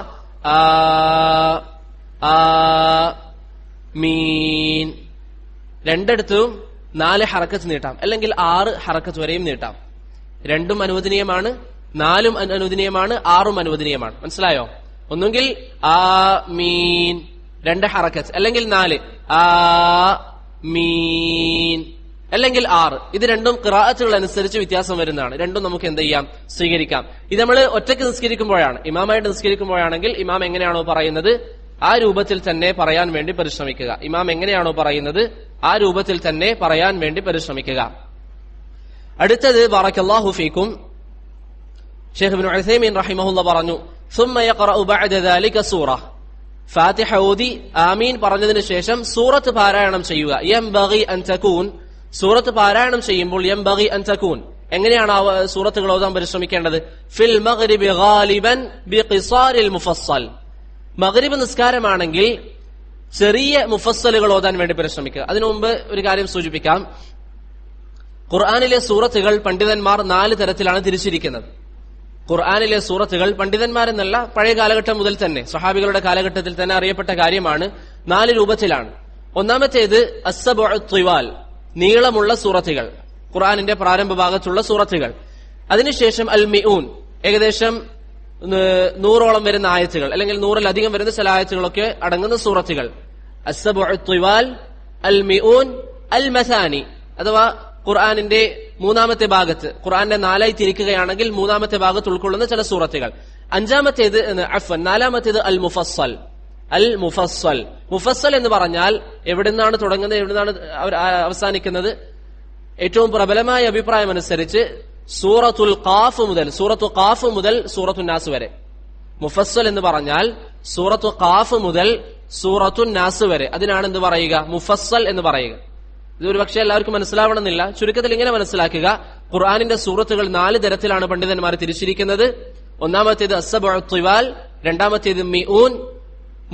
മീൻ, രണ്ടിടത്തും 4 ഹറക്കത്ത് നീട്ടാം, അല്ലെങ്കിൽ 6 ഹറക്കത്ത് വരെയും നീട്ടാം. 2 അനുവദനീയമാണ്, 4 അനുവദനീയമാണ്, 6 അനുവദനീയമാണ്. മനസ്സിലായോ? ഒന്നുകിൽ ആ മീൻ 2 ഹറക്കത്ത്, അല്ലെങ്കിൽ 4 ആ മീൻ, അല്ലെങ്കിൽ 6. ഇത് രണ്ടും ഖിറാഅത്തുകൾ അനുസരിച്ച് വ്യത്യാസം വരുന്നതാണ്. രണ്ടും നമുക്ക് എന്ത് ചെയ്യാം? സ്വീകരിക്കാം. ഇത് നമ്മൾ ഒറ്റയ്ക്ക് നിസ്കരിക്കുമ്പോഴാണ്. ഇമാമായിട്ട് നിസ്കരിക്കുമ്പോഴാണെങ്കിൽ ഇമാം എങ്ങനെയാണോ പറയുന്നത് ആ രൂപത്തിൽ തന്നെ പറയാൻ വേണ്ടി പരിശ്രമിക്കുക. ഇമാം എങ്ങനെയാണോ പറയുന്നത് ആ രൂപത്തിൽ തന്നെ പറയാൻ വേണ്ടി പരിശ്രമിക്കുക. അടുത്തത് ബറക്കല്ലാഹു ഫീക്കും, ശൈഖ് ഇബ്നു ഉസൈമീൻ റഹിമഹുല്ലാഹ് പറഞ്ഞു, ثم يقرأ بعد ذلك സൂറ, ഫാത്തിഹ ഓതി ആമീൻ പറഞ്ഞതിന് ശേഷം സൂറത്ത് പാരായണം ചെയ്യുക. യംബഗി അൻ തകൂൻ, സൂറത്ത് പാരായണം ചെയ്യുമ്പോൾ യംബഗി അൻ തകൂൻ, എങ്ങനെയാണ് ആ സൂറത്തുകൾ ഓതാൻ പരിശ്രമിക്കേണ്ടത്? ഫിൽ മഗ്രിബി ഗാലിബൻ ബിഖിസാരിൽ മുഫസ്സൽ, മഗ്രിബ് നിസ്കാരമാണെങ്കിൽ ചെറിയ മുഫസ്സലുകൾ ഓതാൻ വേണ്ടി പരിശ്രമിക്കുക. അതിനു മുമ്പ് ഒരു കാര്യം സൂചിപ്പിക്കാം. ഖുർആനിലെ സൂറത്തുകൾ പണ്ഡിതന്മാർ 4 തരത്തിലാണ് തിരിച്ചിരിക്കുന്നത്. ഖുർആനിലെ സൂറത്തുകൾ പണ്ഡിതന്മാരെന്നല്ല, പഴയ കാലഘട്ടം മുതൽ തന്നെ സ്വഹാബികളുടെ കാലഘട്ടത്തിൽ തന്നെ അറിയപ്പെട്ട കാര്യമാണ്. 4 രൂപത്തിലാണ്. ഒന്നാമത്തേത് അസ്സബഉ ത്വിവാൽ, നീളമുള്ള സൂറത്തുകൾ, ഖുർആനിന്റെ പ്രാരംഭ ഭാഗത്തുള്ള സൂറത്തുകൾ. അതിനുശേഷം അൽ മിഊൻ, ഏകദേശം 100ഓളം വരുന്ന ആയത്തുകൾ, അല്ലെങ്കിൽ 100-ലധികം വരുന്ന ചില ആയത്തുകളൊക്കെ അടങ്ങുന്ന സൂറത്തുകൾ. അസ്സബഉ ത്വിവാൽ, അൽ മിഊൻ, അൽ മസാനി, അഥവാ ഖുർആനിന്റെ 3-ാമത്തെ ഭാഗത്ത്, ഖുർആനെ 4ആയി തിരിക്കുകയാണെങ്കിൽ 3-ാമത്തെ ഭാഗത്ത് ഉൾക്കൊള്ളുന്ന ചില സൂറത്തുകൾ. 5-ാമത്തേത് 4-ാമത്തേത് അൽ മുഫസ്സൽ. അൽ മുഫസ്സൽ മുഫസ്സൽ എന്ന് പറഞ്ഞാൽ എവിടെ നിന്നാണ് തുടങ്ങുന്നത്, എവിടെ നിന്നാണ് അവസാനിക്കുന്നത്? ഏറ്റവും പ്രബലമായ അഭിപ്രായം അനുസരിച്ച് സൂറത്തു ഖാഫ് മുതൽ സൂറത്തു നാസ് വരെ. മുഫസ്സൽ എന്ന് പറഞ്ഞാൽ സൂറത്തു ഖാഫ് മുതൽ സൂറത്തു നാസ് വരെ, അതിനാണ് എന്ത് പറയുക? മുഫസ്സൽ എന്ന് പറയുക. ഇതൊരു പക്ഷേ എല്ലാവർക്കും മനസ്സിലാവണമെന്നില്ല. ചുരുക്കത്തിൽ ഇങ്ങനെ മനസ്സിലാക്കുക, ഖുർആനിന്റെ സൂറത്തുകൾ 4 തരത്തിലാണ് പണ്ഡിതന്മാർ തിരിച്ചിരിക്കുന്നത്. ഒന്നാമത്തേത് അസ്സബഉ ത്വിവാൽ, രണ്ടാമത്തേത് മിഊൻ,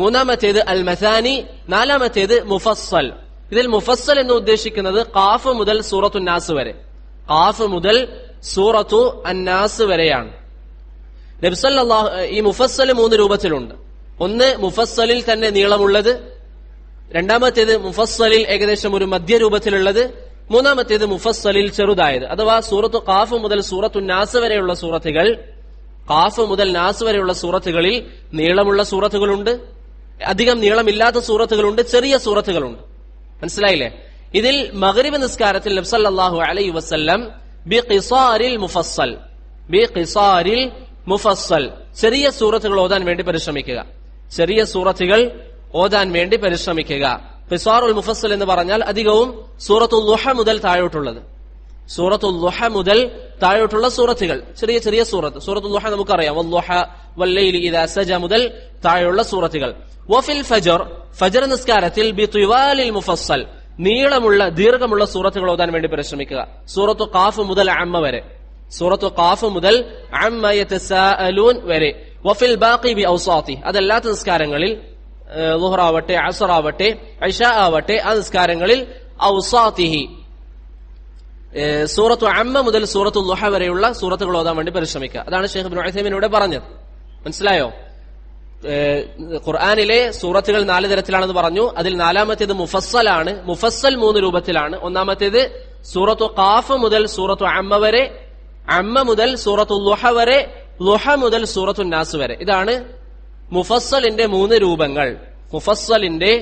മൂന്നാമത്തേത് അൽ മസാനി, നാലാമത്തേത് മുഫസ്സൽ. ഇതിൽ മുഫസ്സൽ എന്ന് ഉദ്ദേശിക്കുന്നത് ഖാഫ് മുതൽ സൂറത്തു നാസ് വരെ, ഖാഫ് മുതൽ സൂറത്തു അന്നാസ് വരെയാണ്. നബി സല്ലല്ലാഹു ഈ മുഫസ്സൽ 3 രൂപത്തിലുണ്ട്. ഒന്ന് മുഫസ്സലിൽ തന്നെ നീളമുള്ളത്, രണ്ടാമത്തേത് മുഫസ്സലിൽ ഏകദേശം ഒരു മധ്യരൂപത്തിലുള്ളത്, മൂന്നാമത്തേത് മുഫസ്സലിൽ ചെറുതായത്. അഥവാ സൂറത്തു ഖാഫ് മുതൽ സൂറത്തു നാസ് വരെയുള്ള സൂറത്തുകൾ, ഖാഫ് മുതൽ നാസ് വരെയുള്ള സൂറത്തുകളിൽ നീളമുള്ള സൂറത്തുകളുണ്ട്, അധികം നീളമില്ലാത്ത സൂറത്തുകളുണ്ട്, ചെറിയ സൂറത്തുകളുണ്ട്. മനസ്സിലായില്ലേ? ഇതിൽ മഗ്രിബ് നിസ്കാരത്തിൽ നബി സല്ലല്ലാഹു അലൈഹി വസല്ലം ബിഖിസാരിൽ മുഫസ്സൽ ചെറിയ സൂറത്തുകൾ ഓതാൻ വേണ്ടി പരിശ്രമിക്കുക. ചെറിയ സൂറത്തുകൾ ഓതാൻ വേണ്ടി പരിശ്രമിക്കുക. ഖിസാറുൽ മുഫസ്സൽ എന്ന് പറഞ്ഞാൽ അധികവും സൂറത്തുൽ ളുഹ മുതൽ താഴോട്ടുള്ളത്, സൂറത്തുൽ ളുഹ മുതൽ താഴോട്ടുള്ള സൂറത്തുകൾ, ചെറിയ ചെറിയ സൂറത്ത്. സൂറത്തുൽ ളുഹ നമുക്കറിയാം, വല്ളുഹ വല്ലൈലി ഇദാ സജ മുതൽ താഴെയുള്ള സൂറത്തുകൾ. വഫിൽ ഫജർ നിസ്കാരത്തിൽ ബിത്വിവാലിൽ മുഫസ്സൽ നീളമുള്ള ദീർഘമുള്ള സൂറത്തുകൾ ഓതാൻ വേണ്ടി പരിശ്രമിക്കുക. സൂറത്തു ഖാഫ് മുതൽ അമ്മ വരെ, സൂറത്തു ഖാഫ് മുതൽ അമ്മ യതസാഅലൂൻ വരെ. വഫിൽ ബാഖി ബി ഔസാതി, അതല്ലാത്ത നിസ്കാരങ്ങളിൽ ളുഹറാവട്ടെ, അസ്റാവട്ടെ, ഇശാ ആവട്ടെ, ആ നിസ്കാരങ്ങളിൽ ഔസാതിഹി സൂറത്തു അമ്മ മുതൽ സൂറത്തു ളുഹ വരെയുള്ള സൂറത്തുകൾ ഓതാൻ വേണ്ടി പരിശ്രമിക്കുക. അതാണ് ഷെയ്ഖ് ഇബ്നു ഉസൈമീൻ ഇവിടെ പറഞ്ഞത്. മനസ്സിലായോ? ഖുർആനിലെ സൂറത്തുകൾ 4 തരത്തിലാണെന്ന് പറഞ്ഞു. അതിൽ നാലാമത്തേത് മുഫസ്സലാണ്. മുഫസ്സൽ 3 രൂപത്തിലാണ്. ഒന്നാമത്തേത് സൂറത്തു ഖാഫ് മുതൽ സൂറത്തു അമ്മ വരെ, അമ്മ മുതൽ സൂറത്തു ളുഹ വരെ, ളുഹ മുതൽ സൂറത്തു നാസ് വരെ. ഇതാണ് മുഫസ്സലിന്റെ 3 രൂപങ്ങൾ. മുഫസ്സലിന്റെ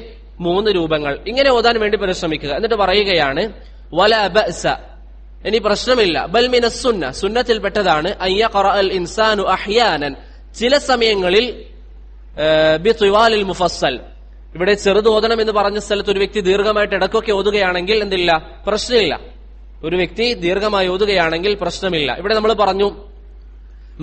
3 രൂപങ്ങൾ. ഇങ്ങനെ ഓതാൻ വേണ്ടി പരിശ്രമിക്കുക. എന്നിട്ട് പറയുകയാണ് വലാ ബഅസ, ഇനി പ്രശ്നമില്ല, ബൽ മിനസ് സുന്ന, സുന്നത്തിൽപ്പെട്ടതാണ്, അയ്യഖറഅൽ ഇൻസാനു അഹ്യാനൻ, ചില സമയങ്ങളിൽ ബിത്വിവാലിൽ മുഫസ്സൽ. ഇവിടെ ചെറുത് ഓതണം എന്ന് പറഞ്ഞ സ്ഥലത്ത് ഒരു വ്യക്തി ദീർഘമായിട്ട് ഇടക്കൊക്കെ ഓതുകയാണെങ്കിൽ എന്തില്ല, പ്രശ്നമില്ല. ഒരു വ്യക്തി ദീർഘമായി ഓതുകയാണെങ്കിൽ പ്രശ്നമില്ല. ഇവിടെ നമ്മൾ പറഞ്ഞു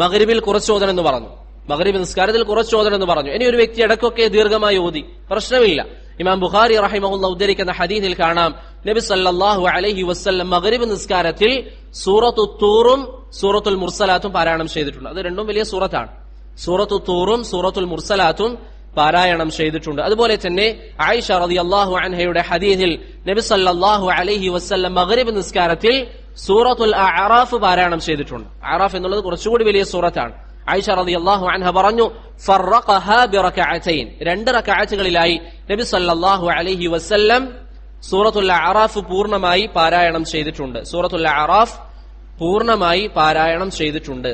മഗ്രിബിൽ കുറച്ച് ഓതണം എന്ന് പറഞ്ഞു, മഗ്രിബ് നിസ്കാരത്തിൽ കുറച്ച് ഓതണം എന്ന് പറഞ്ഞു. ഇനി ഒരു വ്യക്തി ഇടക്കൊക്കെ ദീർഘമായി ഓതി, പ്രശ്നമില്ല. ഇമാം ബുഖാരി റഹിമഹുല്ലാഹ് ഉദ്ധരിക്കുന്ന ഹദീസിൽ കാണാം, നബി സല്ലല്ലാഹു അലൈഹി വസല്ലം മഗ്രിബ് നിസ്കാരത്തിൽ സൂറത്തു തൂറും സൂറത്തുൽ മുർസലാത്തും പാരായണം ചെയ്തിട്ടുണ്ട്. അത് രണ്ടും വലിയ സൂറത്താണ്. സൂറത്തു തൂറും സൂറത്തുൽ മുർസലാത്തും പാരായണം ചെയ്തിട്ടുണ്ട്. അതുപോലെ തന്നെ ആയിഷ റളിയല്ലാഹു അൻഹയുടെ ഹദീസിൽ നബി സല്ലല്ലാഹു അലൈഹി വസല്ലം മഗ്രിബ് നിസ്കാരത്തിൽ സൂറത്തുൽ അഅറാഫ് പാരായണം ചെയ്തിട്ടുണ്ട്. അഅറാഫ് എന്നുള്ളത് കുറച്ചുകൂടി വലിയ സൂറത്താണ്. ആയിഷ റളിയല്ലാഹു അൻഹ പറഞ്ഞു, ഫറഖഹാ ബിറകഅതൈൻ, 2 റകഅത്തുകളിലായി നബി സല്ലല്ലാഹു അലൈഹി വസല്ലം സൂറത്തുൽ അഅറാഫ് പൂർണ്ണമായി പാരായണം ചെയ്തിട്ടുണ്ട്. സൂറത്തുൽ അഅറാഫ് പൂർണ്ണമായി പാരായണം ചെയ്തിട്ടുണ്ട്.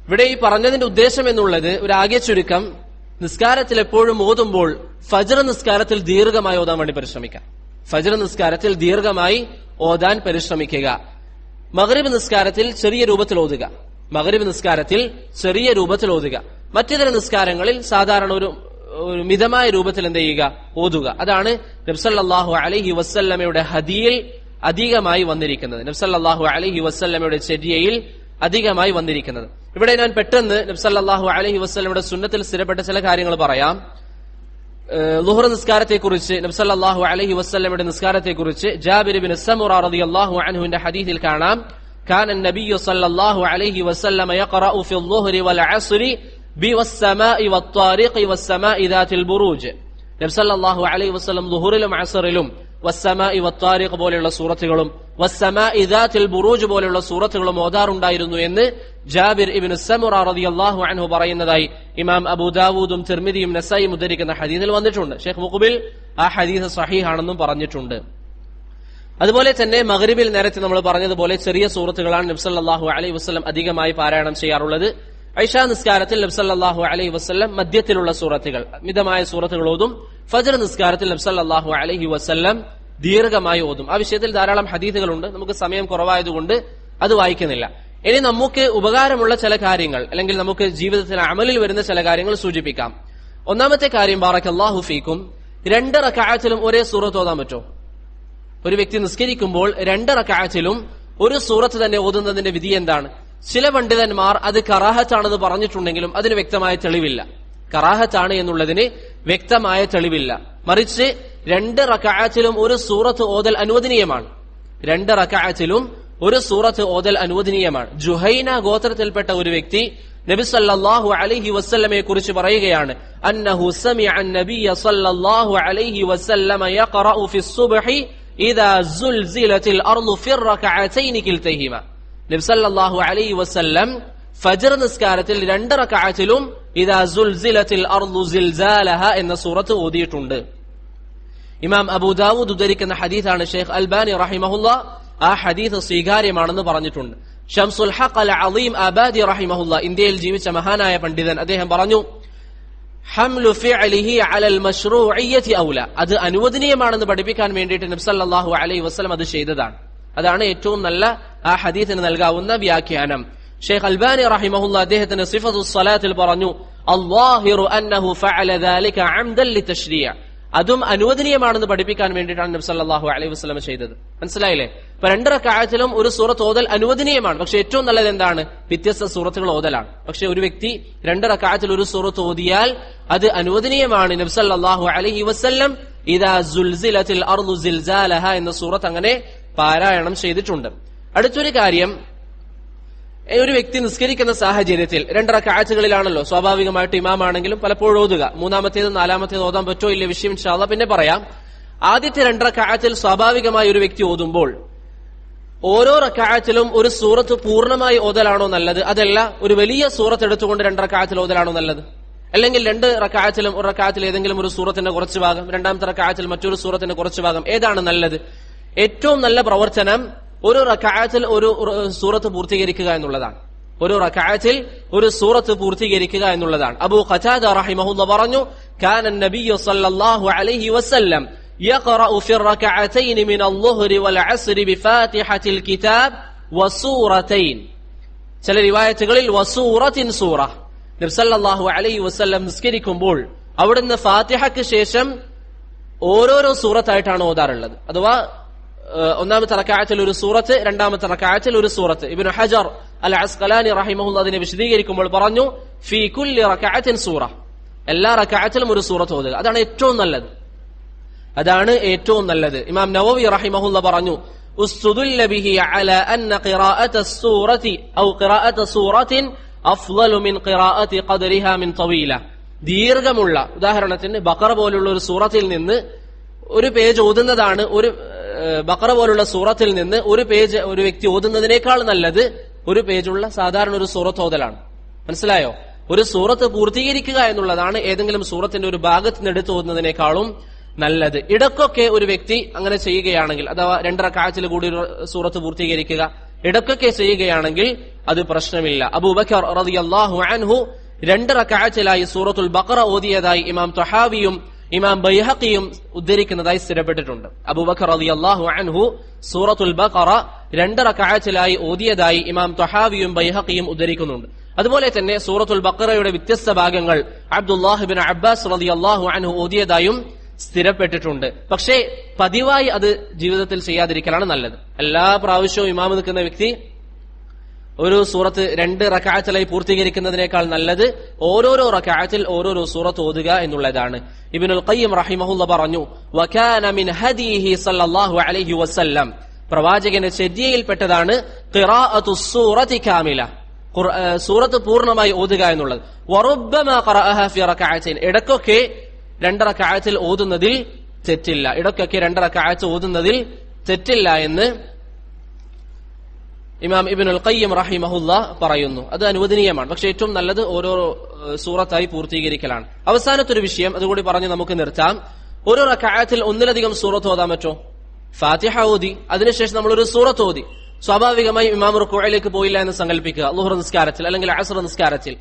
ഇവിടെ ഈ പറഞ്ഞതിന്റെ ഉദ്ദേശം എന്നുള്ളത് ഒരു ആകെ ചുരുക്കം, നിസ്കാരത്തിൽ എപ്പോഴും ഓതുമ്പോൾ ഫജ്ർ നിസ്കാരത്തിൽ ദീർഘമായി ഓതാൻ വേണ്ടി പരിശ്രമിക്കാം. ഫജ്ർ നിസ്കാരത്തിൽ ദീർഘമായി ഓതാൻ പരിശ്രമിക്കുക. മഗ്രിബ് നിസ്കാരത്തിൽ ചെറിയ രൂപത്തിൽ ഓതുക. മഗ്രിബ് നിസ്കാരത്തിൽ ചെറിയ രൂപത്തിൽ ഓതുക. മറ്റേതര നിസ്കാരങ്ങളിൽ സാധാരണ ഒരു മിതമായ രൂപത്തിൽ എന്ത് ചെയ്യുക, ഓതുക. അതാണ് നബി സല്ലല്ലാഹു അലൈഹി വസല്ലമയുടെ ഹദിയിൽ അധികമായി വന്നിരിക്കുന്നത്, നബി സല്ലല്ലാഹു അലൈഹി വസല്ലമയുടെ ചര്യയിൽ അധികമായി വന്നിരിക്കുന്നത്. ഇവിടെ ഞാൻ പെട്ടെന്ന് നബി സല്ലല്ലാഹു അലൈഹി വസല്ലമയുടെ സുന്നത്തിൽ സ്ഥിരപ്പെട്ട ചില കാര്യങ്ങൾ പറയാം. ളുഹർ നിസ്കാരത്തെക്കുറിച്ച്, നബി സല്ലല്ലാഹു അലൈഹി വസല്ലമയുടെ നിസ്കാരത്തെക്കുറിച്ച് ജാബിർ ഇബ്നു സമുറ റളിയല്ലാഹു അൻഹുവിന്റെ ഹദീസിൽ കാണാം, കാന നബിയ്യു സല്ലല്ലാഹു അലൈഹി വസല്ലമ യഖറഉ ഫി ളുഹ്രി വൽ അസ്രി ബിവസ്സമാഇ വത്താരിഖി വസ്സമാഇ ദാതിൽ ബുറൂജ്. നബി സല്ലല്ലാഹു അലൈഹി വസല്ലം ളുഹറിലും അസ്റിലും വസ്സമാഇ വത്താരിഖ് പോലെയുള്ള സൂറത്തുകളും വസ്സമാഇ ദാതിൽ ബുറൂജ് പോലെയുള്ള സൂറത്തുകളും ഓതാറുണ്ടായിരുന്നു എന്ന് ജാബിർ ഇബ്നു സമുറ റളിയല്ലാഹു അൻഹു പറയുന്നതായി ഇമാം അബൂ ദാവൂദും തിർമിദിയും നസായിയും ഉദ്ധരിക്കുന്ന ഹദീസിൽ വന്നിട്ടുണ്ട്. ഷെയ്ഖ് മുഖ്ബിൽ ആ ഹദീസ് സ്വഹീഹാണെന്നും പറഞ്ഞിട്ടുണ്ട്. അതുപോലെ തന്നെ മഗ്രിബിൽ നേരത്തെ നമ്മൾ പറഞ്ഞതുപോലെ ചെറിയ സൂറത്തുകളാണ് നബി സല്ലല്ലാഹു അലൈഹി വസല്ലം അധികമായി പാരായണം ചെയ്യാറുള്ളത്. ഇശാ നിസ്കാരത്തിൽ നബി സല്ലല്ലാഹു അലൈഹി വസല്ലം മധ്യത്തിലുള്ള സൂറത്തുകൾ, മിതമായ സൂറത്തുകൾ ഓതും. ഫജ്ർ നിസ്കാരത്തിൽ നബി സല്ലല്ലാഹു അലൈഹി വസല്ലം ദീർഘമായി ഓതും. ആ വിഷയത്തിൽ ധാരാളം ഹദീസുകളുണ്ട്. നമുക്ക് സമയം കുറവായതുകൊണ്ട് അത് വായിക്കുന്നില്ല. ഇനി നമുക്ക് ഉപകാരമുള്ള ചില കാര്യങ്ങൾ, അല്ലെങ്കിൽ നമുക്ക് ജീവിതത്തിൽ അമലിൽ വരുന്ന ചില കാര്യങ്ങൾ സൂചിപ്പിക്കാം. ഒന്നാമത്തെ കാര്യം ബാറക്കല്ലാഹു ഫീക്കും, 2 റക്അഅത്തിലും ഒരേ സൂറത്ത് ഓതാൻ പറ്റുമോ? ഒരു വ്യക്തി നിസ്കരിക്കുമ്പോൾ 2 റക്അഅത്തിലും ഒരു സൂറത്ത് തന്നെ ഓതുന്നതിന്റെ വിധി എന്താണ്? ചില പണ്ഡിതന്മാർ അത് കറാഹത്താണെന്ന് പറഞ്ഞിട്ടുണ്ടെങ്കിലും അതിന് വ്യക്തമായ തെളിവില്ല. കറാഹത്താണ് എന്നുള്ളതിന് വ്യക്തമായ തെളിവില്ല. മറിച്ച് 2 റക്അഅത്തിലും ഒരു സൂറത്ത് ഓതൽ അനുവദനീയമാണ്. 2 റക്അഅത്തിലും ഒരു സൂറത്ത് ഓതൽ അനുവദനീയമാണ്. ജുഹൈന ഗോത്രത്തിൽപ്പെട്ട ഒരു വ്യക്തി നബി സല്ലല്ലാഹു അലൈഹി വസല്ലമയെ കുറിച്ച് പറയുകയാണ്, അന്നഹു സമിഅ അൻ-നബിയ സല്ലല്ലാഹു അലൈഹി വസല്ലമ യഖറഉ ഫിസ് സുബ്ഹി ഇദാ സുൽസിലത്തിൽ അർളു ഫിർ റക്അഅതൈൻ കിൽതൈഹിമ. നബി സല്ലല്ലാഹു അലൈഹി വസല്ലം ഫജ്ർ നിസ്കാരത്തിൽ 2 റക്അഅത്തിലും ഇദാ സുൽസിലത്തിൽ അർളു സിൽസാലഹ എന്ന സൂറത്ത് ഓതിയിട്ടുണ്ട്. ഇമാം അബൂ ദാവൂദ് ഉദ്ധരിക്കുന്ന ഹദീസാണ്. ഷെയ്ഖ് അൽബാനി റഹിമഹുല്ലാഹ് ആ ഹദീസ് സ്വീകാര്യമാണെന്ന് പറഞ്ഞിട്ടുണ്ട്. ഷംസുൽ ഹഖ് അൽ അളീം ആബാദി റഹിമഹുല്ലാഹ്, ഇന്ത്യയിൽ ജീവിച്ച മഹാനായ പണ്ഡിതൻ, അദ്ദേഹം പറഞ്ഞു, ഹംലു ഫിഅലിഹി അലൽ മശ്റൂഇയ്യതി ഔല, അത് അനുവദനീയമാണെന്ന് പഠിപ്പിക്കാൻ വേണ്ടിയിട്ട് നബി സല്ലല്ലാഹു അലൈഹി വസല്ലം അത് ചെയ്തതാണ്. അതാണ് ഏറ്റവും നല്ല ആ ഹദീസിന് നൽകാവുന്ന വ്യാഖ്യാനം. ഷെയ്ഖ് അൽബാനി റഹിമഹുല്ലാഹ് അദ്ദേഹത്തിന്റെ സിഫത്തുസ് സ്വലാത്തിൽ പറഞ്ഞു, അല്ലാഹിറു അന്നഹു ഫഅല ദാലിക അംദൻ ലിതശ്രീഅ, അതും അനുവദനീയമാണെന്ന് പഠിപ്പിക്കാൻ വേണ്ടിയിട്ടാണ് നബി സല്ലല്ലാഹു അലൈഹി വസല്ലം ചെയ്തത്. മനസ്സിലായില്ലേ? അപ്പൊ 2 റക്അഅത്തിലും ഒരു സൂറത്ത് ഓതൽ അനുവദനീയമാണ്. പക്ഷെ ഏറ്റവും നല്ലത് എന്താണ്? വ്യത്യസ്ത സൂറത്തുകൾ ഓതലാണ്. പക്ഷെ ഒരു വ്യക്തി 2 റക്അഅത്തിൽ ഒരു സൂറത്ത് ഓതിയാൽ അത് അനുവദനീയമാണ്. നബി സല്ലല്ലാഹു അലൈഹി വസല്ലം ഇദാ സുൽസിലത്തിൽ അർളു സിൽസാലഹ എന്ന സൂറത്ത് അങ്ങനെ പാരായണം ചെയ്തിട്ടുണ്ട്. അടുത്തൊരു കാര്യം, ഒരു വ്യക്തി നിസ്കരിക്കുന്ന സാഹചര്യത്തിൽ 2 റക്അഅത്തുകളിലാണല്ലോ സ്വാഭാവികമായിട്ട് ഇമാമാണെങ്കിലും പലപ്പോഴും ഓതുക. 3-ാമത്തേതും 4-ാമത്തേതും ഓതാൻ പറ്റോ ഇല്ല വിഷയം ഇൻഷാ അല്ലാഹ് പിന്നെ പറയാം. ആദ്യത്തെ 2 റക്അഅത്തിൽ സ്വാഭാവികമായി ഒരു വ്യക്തി ഓതുമ്പോൾ ഓരോ റക്അഅത്തിലും ഒരു സൂറത്ത് പൂർണ്ണമായി ഓതലാണോ നല്ലത്? അതല്ല ഒരു വലിയ സൂറത്ത് എടുത്തുകൊണ്ട് 2 റക്അഅത്തിൽ ഓതലാണോ നല്ലത്? അല്ലെങ്കിൽ 2 റക്അഅത്തിലും ഒരു റക്അഅത്തിൽ ഏതെങ്കിലും ഒരു സൂറത്തിന്റെ കുറച്ച് ഭാഗം, 2-ാമത്തെ റക്അഅത്തിൽ മറ്റൊരു സൂറത്തിന്റെ കുറച്ച് ഭാഗം, ഏതാണ് നല്ലത്? ഏറ്റവും നല്ല പ്രവർത്തനം ഒരു റക്അഅത്തിൽ ഒരു സൂറത്ത് പൂർത്തീകരിക്കുക എന്നുള്ളതാണ്. ഒരു റക്അഅത്തിൽ ഒരു സൂറത്ത് പൂർത്തീകരിക്കുക എന്നുള്ളതാണ്. അബൂ ഖതാദ റഹിമഹുല്ലാഹ് പറഞ്ഞു, കാന നബിയ്യു സല്ലല്ലാഹു അലൈഹി വസല്ലം യഖറഉ ഫിർ റക്അഅതൈൻ മിനൽ ളുഹ്രി വൽ അസ്രി ബിഫാത്തിഹത്തിൽ കിതാബ് വസൂറതൈൻ. ചില റിവായത്തുകളിൽ വസൂറത്തിൻ സൂറ. നബി സല്ലല്ലാഹു അലൈഹി വസല്ലം നിസ്കരിക്കുമ്പോൾ അവിടുന്ന് ഫാത്തിഹയ്ക്ക് ശേഷം ഓരോരോ സൂറത്തായിട്ടാണ് ഓതാറുള്ളത്. അഥവാ 1-ാമത്തെ റക്അഅത്തിൽ ഒരു സൂറത്ത്, 2-ാമത്തെ റക്അഅത്തിൽ ഒരു സൂറത്ത്. ഇബ്നു ഹജർ അൽ അസ്ഖലാനി റഹിമഹുല്ലാഹ് അതിനെ വിശദീകരിക്കുമ്പോൾ പറഞ്ഞു, ഫീ കുല്ലി റക്അഅത്തിൻ സൂറ, എല്ലാ റക്അഅത്തിലും ഒരു സൂറത്ത് ഓതുക. അതാണ് ഏറ്റവും നല്ലത്. അതാണ് ഏറ്റവും നല്ലത്. ഇമാം നവവി റഹിമഹുല്ലാഹ് പറഞ്ഞു, ഉസ്തുദുല്ല ബിഹി അലാ അന്ന ഖിറാഅത്തസ് സൂറതി ഔ ഖിറാഅത സൂറത്തിൻ അഫ്ളലു മിൻ ഖിറാഅതി ഖദ്രിഹാ മിൻ തവീല. ദീർഘമുള്ള, ഉദാഹരണത്തിന് ബഖറ പോലുള്ള ഒരു സൂറത്തിൽ നിന്ന് ഒരു പേജ് ഓതുന്നതാണ്, ഒരു ബഖറ പോലുള്ള സൂറത്തിൽ നിന്ന് ഒരു പേജ് ഒരു വ്യക്തി ഓതുന്നതിനേക്കാൾ നല്ലത് ഒരു പേജുള്ള സാധാരണ ഒരു സൂറത്ത് ഓതലാണ്. മനസ്സിലായോ? ഒരു സൂറത്ത് പൂർത്തീകരിക്കുക എന്നുള്ളതാണ് ഏതെങ്കിലും സൂറത്തിന്റെ ഒരു ഭാഗത്ത് നിന്ന് എടുത്ത് ഓതുന്നതിനേക്കാളും നല്ലത്. ഇടക്കൊക്കെ ഒരു വ്യക്തി അങ്ങനെ ചെയ്യുകയാണെങ്കിൽ, അഥവാ 2 റക്അഅത്തിൽ കൂടി ഒരു സൂറത്ത് പൂർത്തീകരിക്കുക ഇടക്കൊക്കെ ചെയ്യുകയാണെങ്കിൽ അത് പ്രശ്നമില്ല. അബൂബക്കർ റളിയല്ലാഹു അൻഹു 2 റക്അഅത്തിലായി സൂറത്തുൽ ബഖറ ഓതിയതായി ഇമാം തഹാവിയും ഇമാം ബൈഹഖിയും ഉദ്ധരിക്കുന്നതായി സ്ഥിരപ്പെട്ടിട്ടുണ്ട്. അബൂബക്കർ റളിയല്ലാഹു അൻഹു സൂറത്തുൽ ബഖറ 2 റക്അഅത്തിലായി ഓതിയതായി ഇമാം തഹാവിയും ബൈഹഖിയും ഉദ്ധരിക്കുന്നുണ്ട്. അതുപോലെ തന്നെ സൂറത്തുൽ ബഖറയുടെ വ്യത്യസ്ത ഭാഗങ്ങൾ അബ്ദുല്ലാഹ് ഇബ്നു അബ്ബാസ് റളിയല്ലാഹു അൻഹു ഓതിയതായും സ്ഥിരപ്പെട്ടിട്ടുണ്ട്. പക്ഷേ പതിവായി അത് ജീവിതത്തിൽ ചെയ്യാതിരിക്കലാണ് നല്ലത്. എല്ലാ പ്രാവശ്യവും ഇമാം നിൽക്കുന്ന വ്യക്തി ഒരു സൂറത്ത് 2 റക്അഅത്തിലായി പൂർത്തീകരിക്കുന്നതിനേക്കാൾ നല്ലത് ഓരോരോ റക്അഅത്തിൽ ഓരോരോ സൂറത്ത് ഓതുക എന്നുള്ളതാണ്. ഇബ്നുൽ ഖയ്യിം റഹിമഹുല്ലാഹ് പറഞ്ഞു, വകാന മിൻ ഹദിഹി സല്ലല്ലാഹു അലൈഹി വസല്ലം, പ്രവാചകന്റെ ചര്യയിൽപ്പെട്ടതാണ് ഖിറാഅത്തുസ് സൂറത്തി കാമില, സൂറത്ത് പൂർണ്ണമായി ഓതുക എന്നുള്ളത്. വറുബ്ബമാ ഖറഅഹ ഫി റക്അഅത്തിൻ, ഇടക്കൊക്കെ 2 റക്അഅത്തിൽ ഓതുന്നതിൽ തെറ്റില്ല, ഇടക്കൊക്കെ 2 റക്അഅത്ത് ഓതുന്നതിൽ തെറ്റില്ല എന്ന് ഇമാം ഇബ്നുൽ ഖയ്യിം റഹിമഹുല്ലാഹ് പറയുന്നു. അത് അനുവദനീയമാണ്. പക്ഷെ ഏറ്റവും നല്ലത് ഓരോ സൂറത്തായി പൂർത്തീകരിക്കലാണ്. അവസാനത്തൊരു വിഷയം അതുകൂടി പറഞ്ഞ് നമുക്ക് നിർത്താം. ഒരു റക്അഅത്തിൽ ഒന്നിലധികം സൂറത്ത് ഓതാൻ പറ്റോ? ഫാത്തിഹ ഓതി അതിനുശേഷം നമ്മളൊരു സൂറത്ത് ഓതി, സ്വാഭാവികമായി ഇമാം റുക്കൂഇലേക്ക് പോയില്ല എന്ന് സങ്കല്പിക്കുക, ളുഹ്ർ നിസ്കാരത്തിൽ അല്ലെങ്കിൽ അസ്ർ നിസ്കാരത്തിൽ.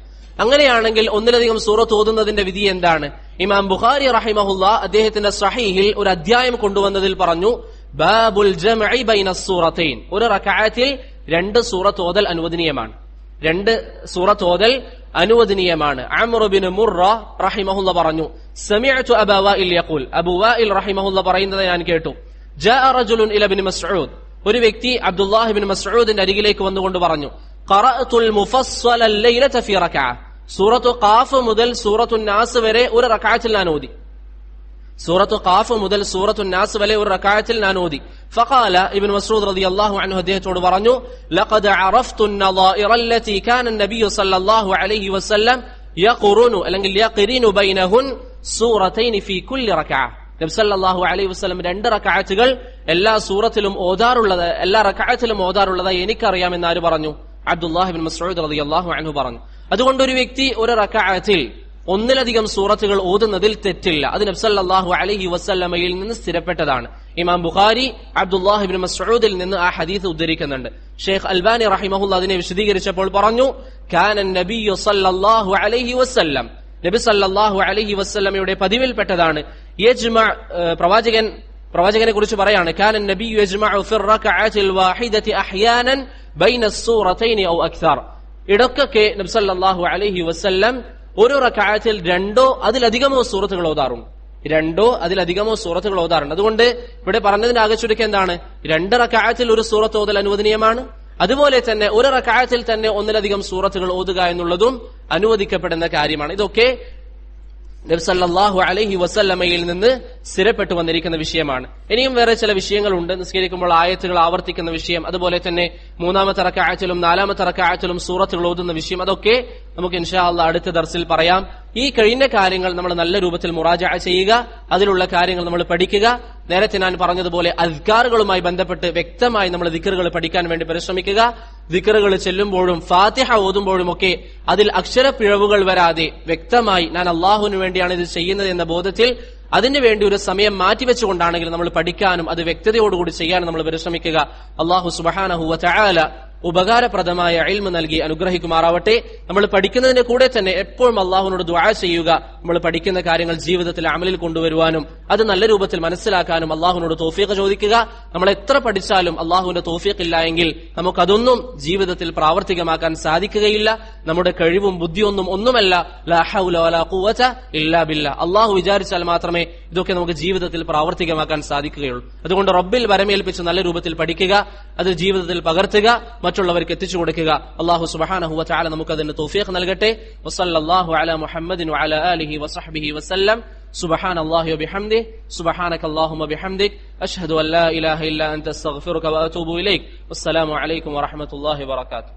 അങ്ങനെയാണെങ്കിൽ ഒന്നിലധികം സൂറത്ത് ഓതുന്നതിന്റെ വിധി എന്താണ്? ഇമാം ബുഖാരി റഹിമഹുല്ലാഹ് അദ്ദേഹത്തിന്റെ സ്വഹീഹിൽ ഒരു അധ്യായം കൊണ്ടുവന്നതിൽ പറഞ്ഞു, ബാബുൽ ജംഇ ബൈനസ് സൂറത്തൈൻ, ഒരു റക്അഅത്തിൽ 2 സൂറത്ത് ഓതൽ അനുവദനീയമാണ്. 2 സൂറത്ത് ഓതൽ അനുവദനീയമാണ്. അംർ ഇബ്നു മുർറ റഹിമഹുല്ലാ പറഞ്ഞു, സമിഅതു അബൂ വാഇൽ യഖൂൽ, അബൂ വാഇൽ റഹിമഹുല്ലാ പറയുന്നത് ഞാൻ കേട്ടു, ജാഅ റജുലുൻ ഇല ഇബ്നു മസ്ഊദ്, ഒരു വ്യക്തി അബ്ദുല്ലാഹ് ഇബ്നു മസ്ഊദിന്റെ അരികിലേക്ക് വന്നുകൊണ്ട് പറഞ്ഞു, ഖറഅതുൽ മുഫസ്സല ലൈലത ഫീ റക്അ, സൂറത്തു ഖാഫ് മുതൽ സൂറത്തു നാസ് വരെ ഒരു റക്അത്തിൽ ഞാൻ ഓതി. സൂറത്തു ഖാഫ് മുതൽ സൂറത്തു നാസ് വരെ ഒരു റക്അത്തിൽ ഞാൻ ഓതി. ഫഖാല, ഇബ്നു മസ്ഊദ് റളിയല്ലാഹു അൻഹു അദ്ദേഹത്തോട് പറഞ്ഞു, ലഖദ് അറഫ്തു അൻ-നളായിറ അല്ലതി കാന അൻ-നബിയ്യു സല്ലല്ലാഹു അലൈഹി വസല്ലം യഖറുനു അല്ലെങ്കിൽ യഖറിനു ബൈനഹുൻ സൂറത്തൈൻ ഫീ കുല്ലി റക്അ. നബി സല്ലല്ലാഹു അലൈഹി വസല്ലം രണ്ട് റക്അത്തുകൾ എല്ലാ സൂറത്തിലും ഓതാറുള്ളത്, എല്ലാ റക്അത്തിലും ഓതാറുള്ളതായി എനിക്കറിയാമെന്ന് ആര് പറഞ്ഞു? അബ്ദുല്ലാഹ് ഇബ്നു മസ്ഊദ് റളിയല്ലാഹു അൻഹു പറഞ്ഞു. അതുകൊണ്ട് ഒരു വ്യക്തി ഒരു റക്അത്തിൽ ഒന്നിലധികം സൂറത്തുകൾ ഓതുന്നതിൽ തെറ്റില്ല. അത് നബി സല്ലല്ലാഹു അലൈഹി വസല്ലമയിൽ നിന്ന് സ്ഥിരപ്പെട്ടതാണ്. ഇമാം ബുഖാരി അബ്ദുല്ലാഹ് ഇബ്നു മസ്ഊദിൽ നിന്ന് ആ ഹദീസ് ഉദ്ധരിക്കുന്നുണ്ട്. ഷെയ്ഖ് അൽബാനി റഹിമഹുല്ലാഹ് അതിനെ വിശദീകരിച്ചപ്പോൾ പറഞ്ഞു, കാന നബിയ്യു സല്ലല്ലാഹു അലൈഹി വസല്ലം, നബി സല്ലല്ലാഹു അലൈഹി വസല്ലമയുടെ പതിവിൽപ്പെട്ടതാണ്, പ്രവാചകനെ കുറിച്ച് പറയാണ്, കാന നബിയ്യു യജ്മഉ ഫി റക്അത്തിൽ വാഹിദതി അഹ്യാനൻ ബൈന സൂറത്തൈനി ഔ അക്സർ. ഇടയ്ക്കൊക്കെ നബി സല്ലല്ലാഹു അലൈഹി വസല്ലം ഒരു റക്അത്തിൽ രണ്ടോ അതിലധികമോ സൂറത്തുകൾ ഓതാറുണ്ട്. അതുകൊണ്ട് ഇവിടെ പറഞ്ഞതിന്റെ ആകെ ചുരുക്കം എന്താണ്? രണ്ട് റക്അത്തിൽ ഒരു സൂറത്ത് ഓതൽ അനുവദനീയമാണ്. അതുപോലെ തന്നെ ഒരു റക്അത്തിൽ തന്നെ ഒന്നിലധികം സൂറത്തുകൾ ഓതുക എന്നുള്ളതും അനുവദിക്കപ്പെടുന്ന കാര്യമാണ്. ഇതൊക്കെ നബി സല്ലല്ലാഹു അലൈഹി വസല്ലമയിൽ നിന്ന് സ്ഥിരപ്പെട്ടു വന്നിരിക്കുന്ന വിഷയമാണ്. ഇനിയും വേറെ ചില വിഷയങ്ങളുണ്ട്. നിസ്കരിക്കുമ്പോൾ ആയത്തുകൾ ആവർത്തിക്കുന്ന വിഷയം, അതുപോലെ തന്നെ മൂന്നാമത്തെ റക്അത്തിലും നാലാമത്തെ റക്അത്തിലും സൂറത്തുകൾ ഓതുന്ന വിഷയം, അതൊക്കെ നമുക്ക് ഇൻഷാ അല്ലാഹ് അടുത്ത ദർസിൽ പറയാം. ഈ കഴിഞ്ഞ കാര്യങ്ങൾ നമ്മൾ നല്ല രൂപത്തിൽ മുറാജഅ ചെയ്യുക, അതിലുള്ള കാര്യങ്ങൾ നമ്മൾ പഠിക്കുക. നേരത്തെ ഞാൻ പറഞ്ഞതുപോലെ അദ്കാറുകളുമായി ബന്ധപ്പെട്ട് വ്യക്തമായി നമ്മൾ ദിക്റുകൾ പഠിക്കാൻ വേണ്ടി പരിശ്രമിക്കുക. ദിക്റുകൾ ചെല്ലുമ്പോഴും ഫാത്തിഹ ഓതുമ്പോഴും ഒക്കെ അതിൽ അക്ഷരപ്പിഴവുകൾ വരാതെ വ്യക്തമായി ഞാൻ അള്ളാഹുവിന് വേണ്ടിയാണ് ഇത് ചെയ്യുന്നത് എന്ന ബോധത്തിൽ അതിനു വേണ്ടി ഒരു സമയം മാറ്റിവെച്ചുകൊണ്ടാണെങ്കിലും നമ്മൾ പഠിക്കാനും അത് വ്യക്തതയോടുകൂടി ചെയ്യാനും നമ്മൾ പരിശ്രമിക്കുക. അള്ളാഹു സുബ്ഹാനഹു വ തആല ഉപകാരപ്രദമായ ഇൽമ നൽകി അനുഗ്രഹിക്കുമാറാവട്ടെ. നമ്മൾ പഠിക്കുന്നതിന്റെ കൂടെ തന്നെ എപ്പോഴും അള്ളാഹുവിനോട് ദുആ ചെയ്യുക. നമ്മൾ പഠിക്കുന്ന കാര്യങ്ങൾ ജീവിതത്തിൽ അമലിൽ കൊണ്ടുവരുവാനും അത് നല്ല രൂപത്തിൽ മനസ്സിലാക്കാനും അള്ളാഹുവിനോട് തൗഫീഖ് ചോദിക്കുക. നമ്മൾ എത്ര പഠിച്ചാലും അള്ളാഹുവിന്റെ തൗഫീഖ് ഇല്ല എങ്കിൽ നമുക്കതൊന്നും ജീവിതത്തിൽ പ്രാവർത്തികമാക്കാൻ സാധിക്കുകയില്ല. നമ്മുടെ കഴിവും ബുദ്ധിയൊന്നും ഒന്നുമല്ല. ലാ ഹൗല വലാ ഖുവത ഇല്ലാ ബില്ലാഹ്. അള്ളാഹു വിചാരിച്ചാൽ മാത്രമേ ഇതൊക്കെ നമുക്ക് ജീവിതത്തിൽ പ്രാവർത്തികമാക്കാൻ സാധിക്കുകയുള്ളൂ. അതുകൊണ്ട് റബ്ബിൽ വരമേൽപ്പിച്ച് നല്ല രൂപത്തിൽ പഠിക്കുക, അത് ജീവിതത്തിൽ പകർത്തുക, മറ്റുള്ളവർക്ക് എത്തിച്ചു കൊടുക്കുക. അല്ലാഹു സുബ്ഹാനഹു വ തആല നമുക്ക് അതിന് തൗഫീഖ് നൽകട്ടെ. വസല്ലല്ലാഹു അലാ മുഹമ്മദിൻ വഅലാ ആലിഹി വസഹ്ബിഹി വസല്ലം. സുബ്ഹാനല്ലാഹി വബിഹംദിഹി സുബ്ഹാനകല്ലാഹുമ്മ ബിഹംദിക് അഷ്ഹദു അൻ ലാ ഇലാഹ ഇല്ലാ അൻത അസ്തഗ്ഫിറുക വഅതൂബു ഇലൈക്. വസ്സലാമു അലൈക്കും വറഹ്മത്തുള്ളാഹി വബറകാതുഹു.